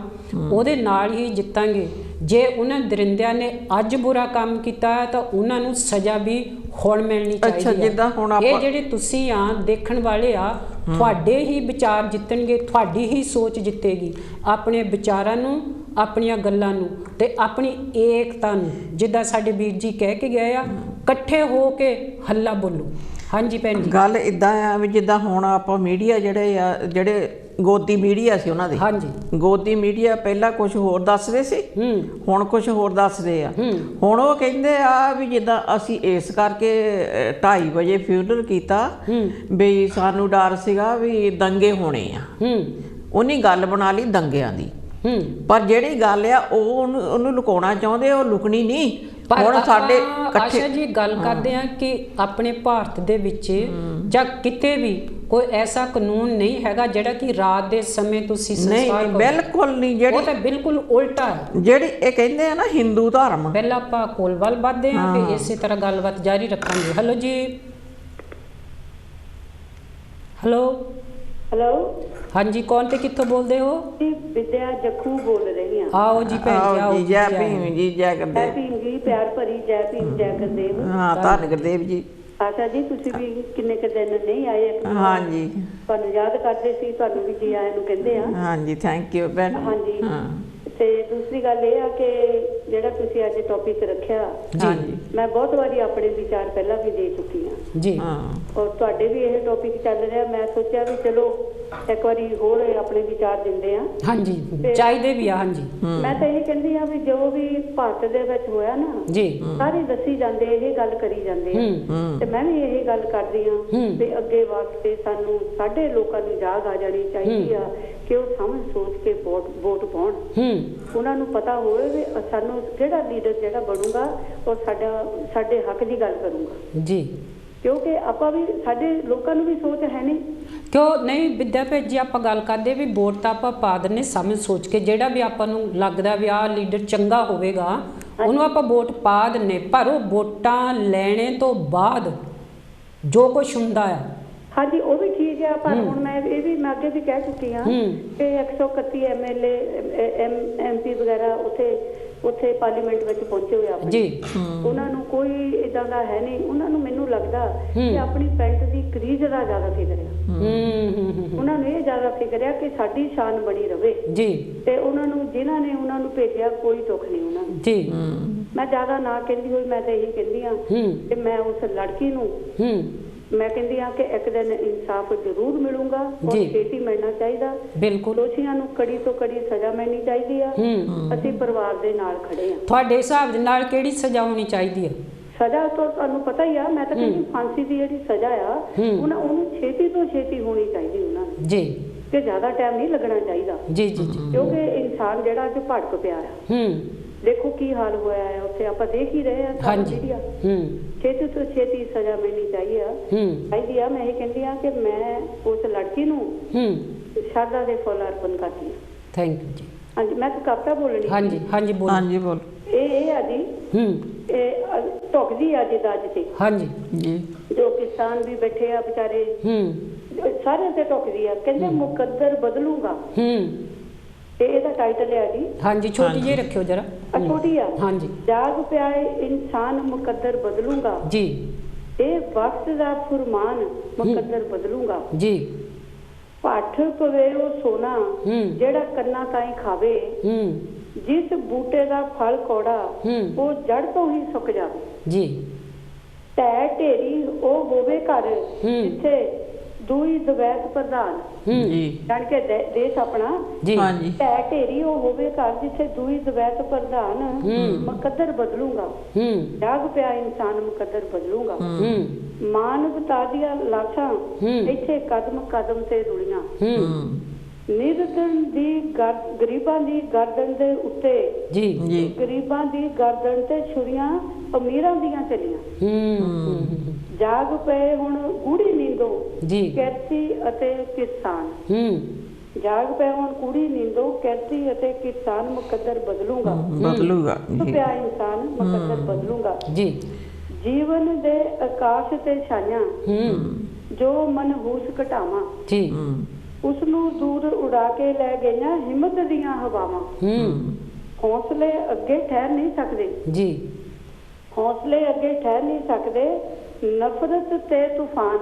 ਉਹਦੇ ਨਾਲ ਹੀ ਜਿੱਤਾਂਗੇ। ਜੇ ਉਹਨਾਂ ਦਰਿੰਦਿਆਂ ਨੇ ਅੱਜ ਬੁਰਾ ਕੰਮ ਕੀਤਾ ਤਾਂ ਉਹਨਾਂ ਨੂੰ ਸਜ਼ਾ ਵੀ ਹੁਣ ਮਿਲਣੀ ਚਾਹੀਦੀ ਹੈ। ਇਹ ਜਿਹੜੇ ਤੁਸੀਂ ਆ ਦੇਖਣ ਵਾਲੇ ਆ ਤੁਹਾਡੇ ਹੀ ਵਿਚਾਰ ਜਿੱਤਣਗੇ ਤੁਹਾਡੀ ਹੀ ਸੋਚ ਜਿੱਤੇਗੀ। ਆਪਣੇ ਵਿਚਾਰਾਂ ਨੂੰ ਆਪਣੀਆਂ ਗੱਲਾਂ ਨੂੰ ਤੇ ਆਪਣੀ ਏਕਤਾ ਨੂੰ ਜਿੱਦਾਂ ਸਾਡੇ ਵੀਰ ਜੀ ਕਹਿ ਕੇ ਗਏ ਆ ਇਕੱਠੇ ਹੋ ਕੇ ਹੱਲਾ ਬੋਲੋ। ਹਾਂਜੀ ਭੈਣ ਜੀ ਗੱਲ ਇਦਾਂ ਆ ਵੀ ਜਿੱਦਾਂ ਹੁਣ ਆਪਾਂ ਮੀਡੀਆ ਜਿਹੜੇ ਗੋਦੀ ਮੀਡੀਆ ਸੀ ਉਹਨਾਂ ਦੇ ਹਾਂਜੀ ਗੋਦੀ ਮੀਡੀਆ ਪਹਿਲਾਂ ਕੁਝ ਹੋਰ ਦੱਸਦੇ ਸੀ ਹੁਣ ਕੁਝ ਹੋਰ ਦੱਸਦੇ ਆ। ਹੁਣ ਉਹ ਕਹਿੰਦੇ ਆ ਵੀ ਜਿੱਦਾਂ ਅਸੀਂ ਇਸ ਕਰਕੇ 2:30 ਵਜੇ ਫਿਊਨਰਲ ਕੀਤਾ ਵੀ ਸਾਨੂੰ ਡਰ ਸੀਗਾ ਵੀ ਦੰਗੇ ਹੋਣੇ ਆ। ਉਹਨੇ ਗੱਲ ਬਣਾ ਲਈ ਦੰਗਿਆਂ ਦੀ ਪਰ ਜਿਹੜੀ ਗੱਲ ਆ ਉਹਨੂੰ ਲੁਕਾਉਣਾ ਚਾਹੁੰਦੇ ਉਹ ਲੁਕਣੀ ਨਹੀਂ। ਹੁਣ ਸਾਡੇ ਆਸ਼ਾ ਜੀ ਗੱਲ ਕਰਦੇ ਆ ਕਿ ਆਪਣੇ ਭਾਰਤ ਦੇ ਵਿੱਚ ਜਾਂ ਕਿਤੇ ਵੀ ਕੋਈ ਐਸਾ ਕਾਨੂੰਨ ਨਹੀਂ ਹੈਗਾ ਜਿਹੜਾ ਕਿ ਰਾਤ ਦੇ ਸਮੇਂ ਤੁਸੀਂ ਸੰਸਕਾਰ ਕਰੋ। ਬਿਲਕੁਲ ਨਹੀਂ। ਜਿਹੜੀ ਉਹ ਤਾਂ ਬਿਲਕੁਲ ਉਲਟਾ ਹੈ। ਜਿਹੜੀ ਇਹ ਕਹਿੰਦੇ ਆ ਨਾ ਹਿੰਦੂ ਧਰਮ ਪਹਿਲਾਂ ਆਪਾਂ ਕੋਲਵਾਲ ਵੱਧਦੇ ਆ ਤੇ ਇਸੇ ਤਰ੍ਹਾਂ ਗੱਲਬਾਤ ਜਾਰੀ ਰੱਖਾਂਗੇ। ਹੈਲੋ ਜੀ ਹੈਲੋ ਹਾਂਜੀ ਕੌਣ ਤੇ ਕਿੱਥੋਂ ਬੋਲਦੇ ਹੋ? ਵਿਦਿਆ ਜੱਖੂ ਬੋਲ ਰਹੀ ਹਾਂ। ਆਓ ਜੀ ਭੈਣ ਜੀ ਆਓ ਜੀ ਜੈ ਭੀਮ ਜੀ ਜੈ ਗੁਰਦੇਵ ਜੀ ਪਿਆਰ ਭਰੀ ਜੈ ਭੀਮ ਜੈ ਗੁਰਦੇਵ। ਹਾਂ ਧੰਨ ਗੁਰਦੇਵ ਜੀ। ਆਸ਼ਾ ਜੀ ਤੁਸੀਂ ਵੀ ਕਿੰਨੇ ਕੁ ਦਿਨ ਨਹੀਂ ਆਏ। ਹਾਂਜੀ ਤੁਹਾਨੂੰ ਯਾਦ ਕਰਦੇ ਸੀ ਤੁਹਾਨੂੰ ਵੀ ਜੀ ਆਇਆਂ ਨੂੰ ਕਹਿੰਦੇ ਆ। ਹਾਂਜੀ ਥੈਂਕ ਯੂ ਭੈਣ। ਹਾਂਜੀ ਤੇ ਦੂਸਰੀ ਗੱਲ ਇਹ ਆ ਕਿ ਜਿਹੜਾ ਤੁਸੀਂ ਅੱਜ ਟੌਪਿਕ ਰੱਖਿਆ ਮੈਂ ਬਹੁਤ ਵਾਰੀ ਆਪਣੇ ਵਿਚਾਰ ਪਹਿਲਾਂ ਵੀ ਦੇ ਚੁੱਕੀ ਹਾਂ ਜੀ ਔਰ ਤੁਹਾਡੇ ਵੀ ਇਹ ਟੌਪਿਕ ਚੱਲ ਰਿਹਾ। ਮੈਂ ਸੋਚਿਆ ਵੀ ਚਲੋ ਇੱਕ ਵਾਰੀ ਹੋਰ ਆਪਣੇ ਵਿਚਾਰ ਦਿੰਦੇ ਆ। ਹਾਂਜੀ, ਚਾਹੀਦੇ ਵੀ ਆ। ਹਾਂਜੀ, ਮੈਂ ਤਾਂ ਇਹ ਕਹਿੰਦੀ ਆ ਵੀ ਜੋ ਵੀ ਭਾਰਤ ਦੇ ਵਿੱਚ ਹੋਇਆ ਨਾ ਜੀ, ਸਾਰੇ ਦੱਸੀ ਜਾਂਦੇ, ਇਹ ਗੱਲ ਕਰੀ ਜਾਂਦੇ ਆ, ਤੇ ਮੈਂ ਵੀ ਇਹ ਗੱਲ ਕਰਦੀ ਆ ਤੇ ਅੱਗੇ ਵਾਸਤੇ ਸਾਨੂੰ ਸਾਡੇ ਲੋਕਾਂ ਨੂੰ ਜਾਗ ਆ ਜਾਣੀ ਚਾਹੀਦੀ ਆ ਕਿ ਉਹ ਸਮਝ ਸੋਚ ਕੇ ਵੋਟ ਪਾਉਣ। ਉਹਨਾਂ ਨੂੰ ਪਤਾ ਹੋਵੇ ਵੀ ਸਾਨੂੰ ਕਿਹੜਾ ਲੀਡਰ ਜਿਹੜਾ ਬਣੂਗਾ ਉਹ ਸਾਡੇ ਹੱਕ ਦੀ ਗੱਲ ਕਰੂਗਾ ਜੀ, ਕਿਉਂਕਿ ਆਪਾਂ ਵੀ ਸਾਡੇ ਲੋਕਾਂ ਨੂੰ ਵੀ ਸੋਚ ਹੈ ਨਹੀਂ। ਕਿਉਂ ਨਹੀਂ ਵਿਦਿਆ ਭੇਜੀ, ਆਪਾਂ ਗੱਲ ਕਰਦੇ ਵੀ ਵੋਟ ਤਾਂ ਆਪਾਂ ਪਾ ਦਿੰਦੇ ਸਮਝ ਸੋਚ ਕੇ, ਜਿਹੜਾ ਵੀ ਆਪਾਂ ਨੂੰ ਲੱਗਦਾ ਵੀ ਆਹ ਲੀਡਰ ਚੰਗਾ ਹੋਵੇਗਾ ਉਹਨੂੰ ਆਪਾਂ ਵੋਟ ਪਾ ਦਿੰਦੇ, ਪਰ ਉਹ ਵੋਟਾਂ ਲੈਣੇ ਤੋਂ ਬਾਅਦ ਜੋ ਕੁਛ ਹੁੰਦਾ ਆ, ਹਾਂਜੀ ਉਹ ਵੀ ਠੀਕ ਆ, ਪਰ ਹੁਣ ਮੈਂ ਇਹ ਵੀ ਮੈਂ ਅੱਗੇ ਵੀ ਕਹਿ ਚੁੱਕੀ ਹਾਂ ਕਿ 131 MLA MP ਵਗੈਰਾ ਉੱਥੇ ਪਾਰਲੀਮੈਂਟ ਵਿੱਚ ਪਹੁੰਚੇ ਹੋਏ ਆਪਣੇ ਜੀ, ਉਹਨਾਂ ਨੂੰ ਕੋਈ ਇਦਾਂ ਦਾ ਹੈ ਨਹੀਂ। ਉਹਨਾਂ ਨੂੰ ਮੈਨੂੰ ਲੱਗਦਾ ਕਿ ਆਪਣੀ ਪੈਂਟ ਦੀ ਕਰੀਜ਼ ਦਾ ਜ਼ਿਆਦਾ ਫਿਕਰ ਆ। ਉਹਨਾਂ ਨੂੰ ਇਹ ਜ਼ਿਆਦਾ ਫਿਕਰ ਆ ਕਿ ਸਾਡੀ ਸ਼ਾਨ ਬਣੀ ਰਵੇ ਜੀ, ਤੇ ਉਹਨਾਂ ਨੂੰ ਜਿਨ੍ਹਾਂ ਨੇ ਉਹਨਾਂ ਨੂੰ ਭੇਜਿਆ ਕੋਈ ਦੁੱਖ ਨਹੀਂ ਉਹਨਾਂ ਨੂੰ ਜੀ। ਮੈਂ ਜ਼ਿਆਦਾ ਨਾ ਕਹਿੰਦੀ ਹੋਈ, ਮੈਂ ਤਾਂ ਇਹੀ ਕਹਿੰਦੀ ਆ ਕਿ ਮੈਂ ਉਸ ਲੜਕੀ ਨੂੰ ਮੈਂ ਕਹਿੰਦੀ ਆ ਕਿ ਇੱਕ ਦਿਨ ਇਨਸਾਫ ਜ਼ਰੂਰ ਮਿਲੂਗਾ ਔਰ ਛੇਤੀ ਮਿਲਣਾ ਚਾਹੀਦਾ। ਬਿਲਕੁਲ, ਦੋਸ਼ੀਆਂ ਨੂੰ ਕੜੀ ਤੋਂ ਕੜੀ ਸਜ਼ਾ ਮਿਲਣੀ ਚਾਹੀਦੀ ਆ। ਅਸੀਂ ਪਰਿਵਾਰ ਦੇ ਨਾਲ ਖੜੇ ਆ। ਤੁਹਾਡੇ ਹਿਸਾਬ ਦੇ ਨਾਲ ਕਿਹੜੀ ਸਜ਼ਾ ਹੋਣੀ ਚਾਹੀਦੀ ਹੈ? ਸਜ਼ਾ ਤਾਂ ਤੁਹਾਨੂੰ ਪਤਾ ਹੀ ਆ, ਮੈਂ ਤਾਂ ਕਹਿੰਦੀ ਫਾਂਸੀ ਦੀ ਜਿਹੜੀ ਸਜ਼ਾ ਆ ਉਹਨੂੰ ਛੇਤੀ ਤੋਂ ਛੇਤੀ ਹੋਣੀ ਚਾਹੀਦੀ ਉਹਨਾਂ ਨੂੰ ਜੀ, ਕਿ ਜ਼ਿਆਦਾ ਟਾਈਮ ਨਹੀਂ ਲੱਗਣਾ ਚਾਹੀਦਾ ਜੀ ਜੀ ਜੀ, ਕਿਉਂਕਿ ਇਨਸਾਨ ਜਿਹੜਾ ਅੱਜ ਭੜਕ ਪਿਆ ਆ। ਦੇਖੋ ਕੀ ਹਾਲ ਹੋਇਆ ਹੈ ਉੱਥੇ, ਆਪਾਂ ਦੇਖ ਹੀ ਰਹੇ ਆ ਸਾਰੀ ਮੀਡੀਆ। ਛੇਤੀ ਤੋਂ ਛੇਤੀ ਸਜ਼ਾ ਮਿਲਣੀ ਚਾਹੀਦੀ ਆ। ਮੈਂ ਇਹ ਕਹਿੰਦੀ ਆ ਕਿ ਮੈਂ ਉਸ ਲੜਕੀ ਨੂੰ ਸ਼ਰਧਾ ਦੇ ਫੁੱਲ ਅਰਪਣ ਕਰਦੀ ਹਾਂ। ਥੈਂਕ ਯੂ ਜੀ। ਹਾਂਜੀ, ਮੈਂ ਤਾਂ ਕਵਿਤਾ ਬੋਲਣੀ। ਹਾਂਜੀ ਹਾਂਜੀ, ਬੋਲ। ਹਾਂਜੀ ਬੋਲ। ਇਹ ਆ ਜੀ ਇਹ ਢੁਕਦੀ ਆ ਜਿੱਦਾਂ ਅੱਜ ਤੇ। ਹਾਂਜੀ ਜੀ, ਜੋ ਕਿਸਾਨ ਵੀ ਬੈਠੇ ਆ ਵਿਚਾਰੇ ਸਾਰਿਆਂ ਤੇ ਢੁਕਦੀ ਆ। ਕਹਿੰਦੇ ਮੁਕੱਦਰ ਬਦਲੂਗਾ, ਇਹਦਾ ਟਾਈਟਲ ਹੈ ਜੀ। ਹਾਂਜੀ, ਛੋਟੀ ਜਿਹੀ ਰੱਖਿਓ ਜਰਾ। ਛੋਟੀ ਆ। ਹਾਂਜੀ, ਜਾਗ ਪਿਆ ਇਨਸਾਨ ਮੁਕੱਦਰ ਬਦਲੂਗਾ ਜੀ, ਇਹ ਵਕਤ ਦਾ ਫੁਰਮਾਨ ਮੁਕੱਦਰ ਬਦਲੂਗਾ ਜੀ। ਪੱਠ ਪਵੇ ਉਹ ਸੋਨਾ ਜਿਹੜਾ ਕੰਨਾਂ ਤਾਈਂ ਖਾਵੇ, ਜਿਸ ਬੂਟੇ ਦਾ ਫਲ ਕੌੜਾ ਉਹ ਜੜ ਤੋਂ ਹੀ ਸੁੱਕ ਜਾਵੇ ਜੀ। ਢਹਿ ਢੇਰੀ ਉਹ ਹੋਵੇ ਘਰ ਜਿੱਥੇ ਦੂਈ ਦਵੈਤ ਪ੍ਰਧਾਨ ਜਾਣ ਕੇ ਦੇਸ਼ ਆਪਣਾ ਢਹਿ ਢੇਰੀ ਉਹ ਹੋਵੇ ਘਰ ਜਿੱਥੇ ਦੂਈ ਦਵੈਤ ਪ੍ਰਧਾਨ ਮੁਕੱਦਰ ਬਦਲੂਗਾ। ਜਾਗ ਪਿਆ ਇਨਸਾਨ ਮੁਕੱਦਰ ਬਦਲੂਗਾ। ਮਾਨਵਤਾ ਦੀਆਂ ਲਾਸ਼ਾਂ ਇੱਥੇ ਕਦਮ ਕਦਮ ਤੇ ਰੁਲੀਆਂ, ਨਿਰਦਨ ਦੀ ਗਰੀਬਾਂ ਦੀ ਗਰਦਨ ਦੇ ਉੱਤੇ ਗਰੀਬਾਂ ਦੀ ਗਰਦਨ ਤੇ ਛੁਰੀਆਂ ਅਮੀਰਾਂ ਦੀਆਂ ਚੱਲੀਆਂ। ਜਾਗ ਪਏ ਹੁਣ ਗੂੜੀ ਨੀਂਦੋ ਕਿਰਤੀ ਅਤੇ ਕਿਸਾਨ, ਜਾਗ ਪਏ ਹੁਣ ਗੂੜੀ ਨੀਂਦੋ ਕਿਰਤੀ ਅਤੇ ਕਿਸਾਨ ਮੁਕੱਦਰ ਬਦਲੂਗਾ ਪਿਆ ਇਨਸਾਨ ਮੁਕੱਦਰ ਬਦਲੂਗਾ। ਜੀਵਨ ਦੇ ਆਕਾਸ਼ ਤੇ ਛਾਈਆਂ ਜੋ ਮਨਹੂਸ ਘਟਾਵਾਂ, ਉਸ ਨੂੰ ਦੂਰ ਉਡਾ ਕੇ ਲੈ ਗਈਆਂ ਹਿੰਮਤ ਦੀਆਂ ਹਵਾਵਾਂ। ਹੌਸਲੇ ਅੱਗੇ ਠਹਿਰ ਨਹੀਂ ਸਕਦੇ ਹੌਸਲੇ ਅੱਗੇ ਠਹਿਰ ਨਹੀਂ ਸਕਦੇ, ਨਫ਼ਰਤ ਤੇ ਤੂਫਾਨ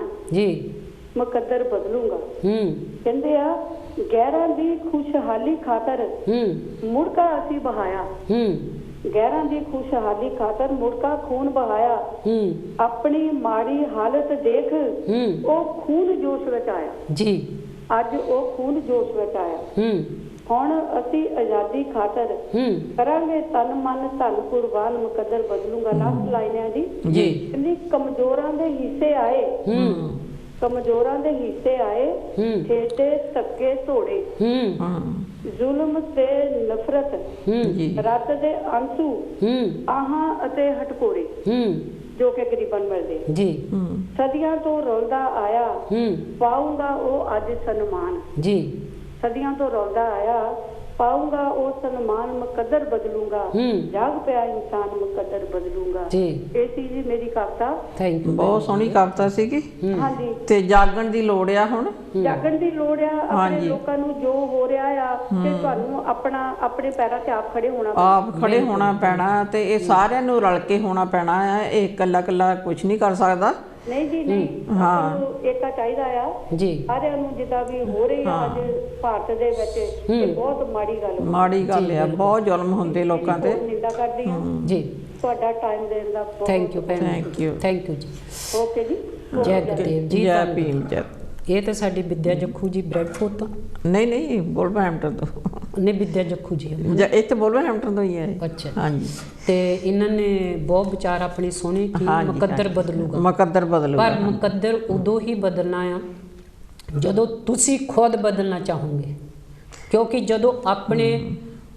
ਮੁਕੱਦਰ ਬਦਲੂਗਾ। ਕਹਿੰਦੇ ਆ ਗਹਿਰਾਂ ਦੀ ਖੁਸ਼ਹਾਲੀ ਖਾਤਰ ਮੁੜਕਾ ਅਸੀਂ ਬਹਾਇਆ, ਗਹਿਰਾਂ ਦੀ ਖੁਸ਼ਹਾਲੀ ਖਾਤਰ ਮੁੜਕਾ ਖੂਨ ਬਹਾਇਆ। ਆਪਣੀ ਮਾੜੀ ਹਾਲਤ ਦੇਖ ਉਹ ਖੂਨ ਜੋਸ਼ ਵਿੱਚ ਆਇਆ, ਅੱਜ ਉਹ ਖੂਨ ਜੋਸ਼ ਵਿੱਚ ਆਇਆ। ਹੁਣ ਅਸੀਂ ਆਜ਼ਾਦੀ ਖਾਤਰ ਕਰਾਂਗੇ ਤਨ ਮਨ ਧਨ ਕੁਰਬਾਨ ਮੁਕੱਦਰ ਬਦਲੂਗਾ। ਲਾਸਟ ਲਾਈਨ ਹੈ ਜੀ। ਕਹਿੰਦੀ ਕਮਜ਼ੋਰਾਂ ਦੇ ਹਿੱਸੇ ਆਏ, ਕਮਜ਼ੋਰਾਂ ਦੇ ਹਿੱਸੇ ਆਏ ਠੇਡੇ ਧੱਕੇ ਧੋੜੇ, ਜ਼ੁਲਮ ਤੇ ਨਫ਼ਰਤ ਰੱਤ ਦੇ ਆਂਸੂ ਆਹਾਂ ਅਤੇ ਹਟਕੋੜੇ ਜੋ ਕਿ ਗਰੀਬਾਂ ਨੂੰ ਮਿਲਦੇ। ਸਦੀਆਂ ਤੋਂ ਰੋਲਦਾ ਆਇਆ ਪਾਊਂਗਾ ਉਹ ਅੱਜ ਸਨਮਾਨ, ਸਦੀਆਂ ਤੋਂ ਰੋਲਦਾ ਆਇਆ ਪਾਊਂਗਾ ਉਹ ਸਨਮਾਨ ਮੁਕੱਦਰ ਬਦਲੂਗਾ। ਜਾਗ ਪਿਆ ਇਨਸਾਨ ਮੁਕੱਦਰ ਬਦਲੂਗਾ। ਇਹ ਸੀ ਜੀ ਮੇਰੀ ਕਵਿਤਾ। ਬਹੁਤ ਸੋਹਣੀ ਕਵਿਤਾ ਸੀਗੀ। ਹਾਂਜੀ, ਤੇ ਜਾਗਣ ਦੀ ਲੋੜ ਆ, ਹੁਣ ਜਾਗਣ ਦੀ ਲੋੜ ਆ। ਆਪਣੇ ਲੋਕਾਂ ਨੂੰ ਜੋ ਹੋ ਰਿਹਾ ਆ ਤੇ ਤੁਹਾਨੂੰ ਆਪਣੇ ਪੈਰਾਂ ਤੇ ਆਪ ਖੜੇ ਹੋਣਾ ਪੈਣਾ ਤੇ ਇਹ ਸਾਰਿਆਂ ਨੂੰ ਰਲ ਕੇ ਹੋਣਾ ਪੈਣਾ ਆ। ਇਹ ਇਕੱਲਾ ਕੁਝ ਨਹੀਂ ਕਰ ਸਕਦਾ। ਨਹੀਂ ਜੀ ਨਹੀਂ, ਏਕਾ ਚਾਹੀਦਾ ਆ ਸਾਰਿਆਂ ਨੂੰ। ਜਿੱਦਾਂ ਵੀ ਹੋ ਰਹੀ ਆ ਅੱਜ ਭਾਰਤ ਦੇ ਵਿੱਚ, ਇਹ ਬਹੁਤ ਮਾੜੀ ਗੱਲ ਆ। ਬਹੁਤ ਜ਼ੁਲਮ ਹੁੰਦੇ ਲੋਕਾਂ ਤੇ। ਨਿੰਦਾ ਕਰਦੀ ਹਾਂ ਜੀ। ਤੁਹਾਡਾ ਟਾਈਮ ਦੇਣ ਦਾ ਥੈਂਕ ਯੂ ਜੀ। ਓਕੇ ਜੀ। ਜੈ ਗੁਰਦੇਵ ਜੀ। ਜੈ ਭੀਮ। ਜੈ ਇਹ ਤਾਂ ਸਾਡੀ ਵਿਦਿਆ ਜੱਖੂ ਜੀ ਬ੍ਰੈਡਫੋਰਡ ਤੋਂ ਨਹੀਂ ਵੋਲਵਰਹੈਂਪਟਨ ਤੋਂ ਨੇ ਵਿਦਿਆ ਜੱਖੂ ਜੀ ਇੱਥੇ ਵੋਲਵਰਹੈਂਪਟਨ ਤੋਂ ਹੀ ਹੈ। ਅੱਛਾ ਹਾਂਜੀ। ਤੇ ਇਹਨਾਂ ਨੇ ਬਹੁਤ ਵਿਚਾਰ ਆਪਣੇ ਸੋਹਣੇ ਕੀ ਮੁਕੱਦਰ ਬਦਲੂਗਾ, ਪਰ ਮੁਕੱਦਰ ਉਦੋਂ ਹੀ ਬਦਲਣਾ ਆ ਜਦੋਂ ਤੁਸੀਂ ਖੁਦ ਬਦਲਣਾ ਚਾਹੋਗੇ। ਕਿਉਂਕਿ ਜਦੋਂ ਆਪਣੇ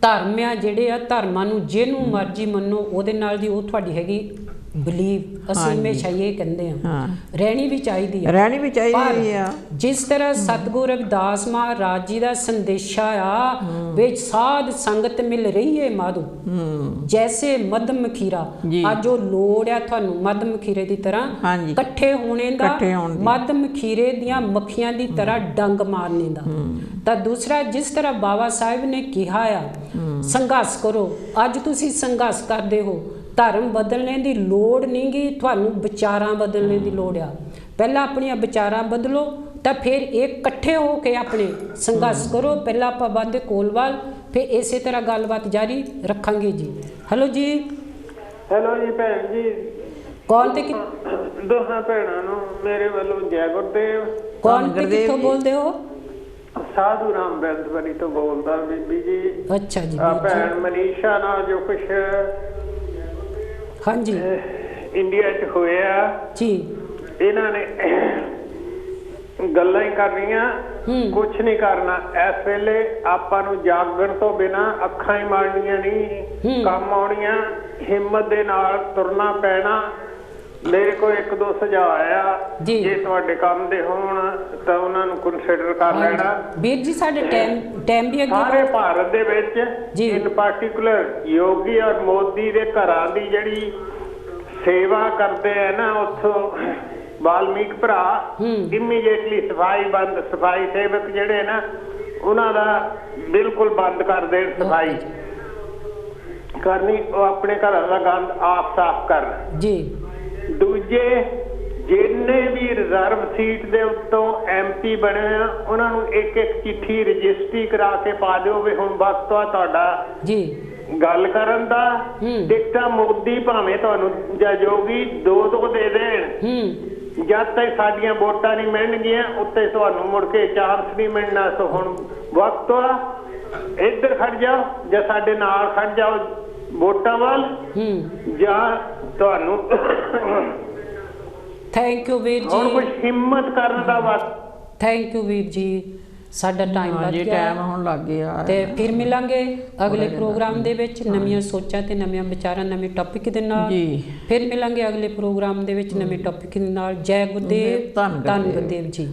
ਧਰਮ ਆ ਜਿਹੜੇ ਆ ਧਰਮਾਂ ਨੂੰ ਜਿਹਨੂੰ ਮਰਜ਼ੀ ਮੰਨੋ ਉਹਦੇ ਨਾਲ ਦੀ ਉਹ ਤੁਹਾਡੀ ਹੈਗੀ ਬਲੀਵ। ਅਸੀਂ ਹਮੇਸ਼ਾ ਇਹ ਕਹਿੰਦੇ ਆ ਰਹਿਣੀ ਵੀ ਚਾਹੀਦੀ ਆ ਜਿਸ ਤਰ੍ਹਾਂ ਸਤਿਗੁਰੂ ਰਵਿਦਾਸ ਮਹਾਰਾਜ ਜੀ ਦਾ ਸੰਦੇਸ਼ਾ ਆ ਵਿੱਚ ਸਾਧ ਸੰਗਤ ਮਿਲ ਰਹੀ ਹੈ ਮਾਧੋ ਜੈਸੇ ਮੱਧਮ ਖੀਰਾ। ਅੱਜ ਉਹ ਲੋੜ ਆ ਤੁਹਾਨੂੰ ਮੱਧਮ ਖੀਰੇ ਦੀ ਤਰ੍ਹਾਂ ਇਕੱਠੇ ਹੋਣੇ ਦਾ, ਮੱਧਮ ਖੀਰੇ ਦੀਆਂ ਮੱਖੀਆਂ ਦੀ ਤਰ੍ਹਾਂ ਡੰਗ ਮਾਰਨੇ ਦਾ। ਤਾਂ ਦੂਸਰਾ ਜਿਸ ਤਰ੍ਹਾਂ ਬਾਬਾ ਸਾਹਿਬ ਨੇ ਕਿਹਾ ਆ ਸੰਘਰਸ਼ ਕਰੋ, ਅੱਜ ਤੁਸੀਂ ਸੰਘਰਸ਼ ਕਰਦੇ ਹੋ। ਧਰਮ ਬਦਲਣੇ ਦੀ ਲੋੜ ਨਹੀਂ ਗੀ, ਤੁਹਾਨੂੰ ਵਿਚਾਰਾਂ ਬਦਲਣੇ ਦੀ ਲੋੜ ਆ। ਪਹਿਲਾਂ ਆਪਣੀਆਂ ਵਿਚਾਰਾਂ ਬਦਲੋ ਤਾਂ ਫਿਰ ਇਹ ਇਕੱਠੇ ਹੋ ਕੇ ਆਪਣੇ ਸੰਘਰਸ਼ ਕਰੋ। ਪਹਿਲਾਂ ਆਪਾਂ ਵੱਧਦੇ ਕੋਲਵਾਲ, ਫਿਰ ਇਸੇ ਤਰ੍ਹਾਂ ਗੱਲਬਾਤ ਜਾਰੀ ਰੱਖਾਂਗੇ ਜੀ। ਹੈਲੋ ਜੀ। ਹੈਲੋ ਜੀ ਭੈਣ ਜੀ। ਕੌਣ ਤੇ ਦੋਹਾਂ ਭੈਣਾਂ ਨੂੰ ਮੇਰੇ ਵੱਲੋਂ ਜੈ ਗੁਰਦੇਵ। ਕੌਣ ਤੇ ਕਿੱਥੋਂ ਬੋਲਦੇ ਹੋ? ਸਾਧੂ ਰਾਮ ਬੈਂਦਵਰੀ ਤੋਂ ਬੋਲਦਾ ਬੀਬੀ ਜੀ। ਅੱਛਾ ਜੀ। ਭੈਣ ਮਨੀਸ਼ਾ ਨਾਲ ਜੋ ਕੁਛ ਹਾਂਜੀ ਇੰਡੀਆ 'ਚ ਹੋਇਆ ਜੀ, ਇਹਨਾਂ ਨੇ ਗੱਲਾਂ ਹੀ ਕਰਨੀਆਂ, ਕੁਛ ਨਹੀਂ ਕਰਨਾ। ਇਸ ਵੇਲੇ ਆਪਾਂ ਨੂੰ ਜਾਗਣ ਤੋਂ ਬਿਨਾਂ ਅੱਖਾਂ ਹੀ ਮਾਰਨੀਆਂ ਨਹੀਂ ਕੰਮ ਆਉਣੀਆਂ। ਹਿੰਮਤ ਦੇ ਨਾਲ ਤੁਰਨਾ ਪੈਣਾ। ਮੇਰੇ ਕੋਲ ਇੱਕ ਦੋ ਸੁਝਾਅ ਆ, ਜੇ ਤੁਹਾਡੇ ਕੰਮ ਦੇ ਹੋਣ ਤਾਂ ਉਹਨਾਂ ਨੂੰ ਕੰਸੀਡਰ ਕਰ ਲੈਣਾ। ਵੀਰ ਜੀ ਸਾਡੇ ਟਾਈਮ ਵੀ ਅੱਗੇ ਸਾਰੇ ਭਾਰਤ ਦੇ ਵਿੱਚ ਇਨ ਪਾਰਟਿਕੂਲਰ ਯੋਗੀ ਔਰ ਮੋਦੀ ਦੇ ਘਰਾਂ ਦੀ ਜਿਹੜੀ ਸੇਵਾ ਕਰਦੇ ਆ ਨਾ, ਉੱਥੋਂ ਵਾਲਮੀਕ ਭਰਾ ਇਮੀਡੀਏਟਲੀ ਸਫਾਈ ਸੇਵਕ ਜਿਹੜੇ ਨਾ ਉਹਨਾਂ ਦਾ ਬਿਲਕੁਲ ਬੰਦ ਕਰ ਦੇਣ ਸਫਾਈ ਕਰਨੀ। ਉਹ ਆਪਣੇ ਘਰਾਂ ਦਾ ਗੰਦ ਆਪ ਸਾਫ਼ ਕਰਨ ਜੀ। ਦੂਜੇ ਜਿੰਨੇ ਵੀ ਰਿਜ਼ਰਵ ਸੀਟ ਦੇ ਉੱਤੋਂ MP ਬਣੇ ਆ ਉਹਨਾਂ ਨੂੰ ਇੱਕ ਚਿੱਠੀ ਰਜਿਸਟਰੀ ਕਰਾ ਕੇ ਪਾ ਦਿਓ ਵੀ ਹੁਣ ਵਕਤ ਆ ਤੁਹਾਡਾ ਜੀ ਗੱਲ ਕਰਨ ਦਾ। ਟਿਕਟਾਂ ਮੋਦੀ ਭਾਵੇਂ ਤੁਹਾਨੂੰ ਜਾਂ ਜੋਗੀ ਦੋ ਦੇ ਦੇਣ, ਜਦ ਤੱਕ ਸਾਡੀਆਂ ਵੋਟਾਂ ਨਹੀਂ ਮਿਲਣਗੀਆਂ ਉੱਤੇ ਤੁਹਾਨੂੰ ਮੁੜ ਕੇ ਚਾਂਸ ਨਹੀਂ ਮਿਲਣਾ। ਸੋ ਹੁਣ ਵਕਤ ਆ, ਇੱਧਰ ਖੜ ਜਾਓ ਜਾਂ ਸਾਡੇ ਨਾਲ ਖੜ ਜਾਓ ਵੋਟਾਂ ਵੱਲ, ਜਾਂ ਤੁਹਾਨੂੰ ਥੈਂਕ ਯੂ ਵੀਰ ਜੀ। ਹੁਣ ਕੁਝ ਹਿੰਮਤ ਕਰਨ ਦਾ ਵਕਤ। ਥੈਂਕ ਯੂ ਵੀਰ ਜੀ। ਸਾਡਾ ਟਾਈਮ ਲੱਗ ਗਿਆ, ਟਾਈਮ ਹੁਣ ਲੱਗ ਗਿਆ ਤੇ ਫਿਰ ਮਿਲਾਂਗੇ ਅਗਲੇ ਪ੍ਰੋਗਰਾਮ ਦੇ ਵਿੱਚ ਨਵੀਆਂ ਸੋਚਾਂ ਤੇ ਨਵੀਆਂ ਵਿਚਾਰਾਂ ਨਵੇਂ ਟੌਪਿਕ ਦੇ ਨਾਲ। ਫਿਰ ਮਿਲਾਂਗੇ ਅਗਲੇ ਪ੍ਰੋਗਰਾਮ ਦੇ ਵਿੱਚ ਨਵੇਂ ਟੌਪਿਕ ਦੇ ਨਾਲ। ਜੈ ਗੁਰਦੇਵ, ਧੰਨ ਗੁਰਦੇਵ ਜੀ।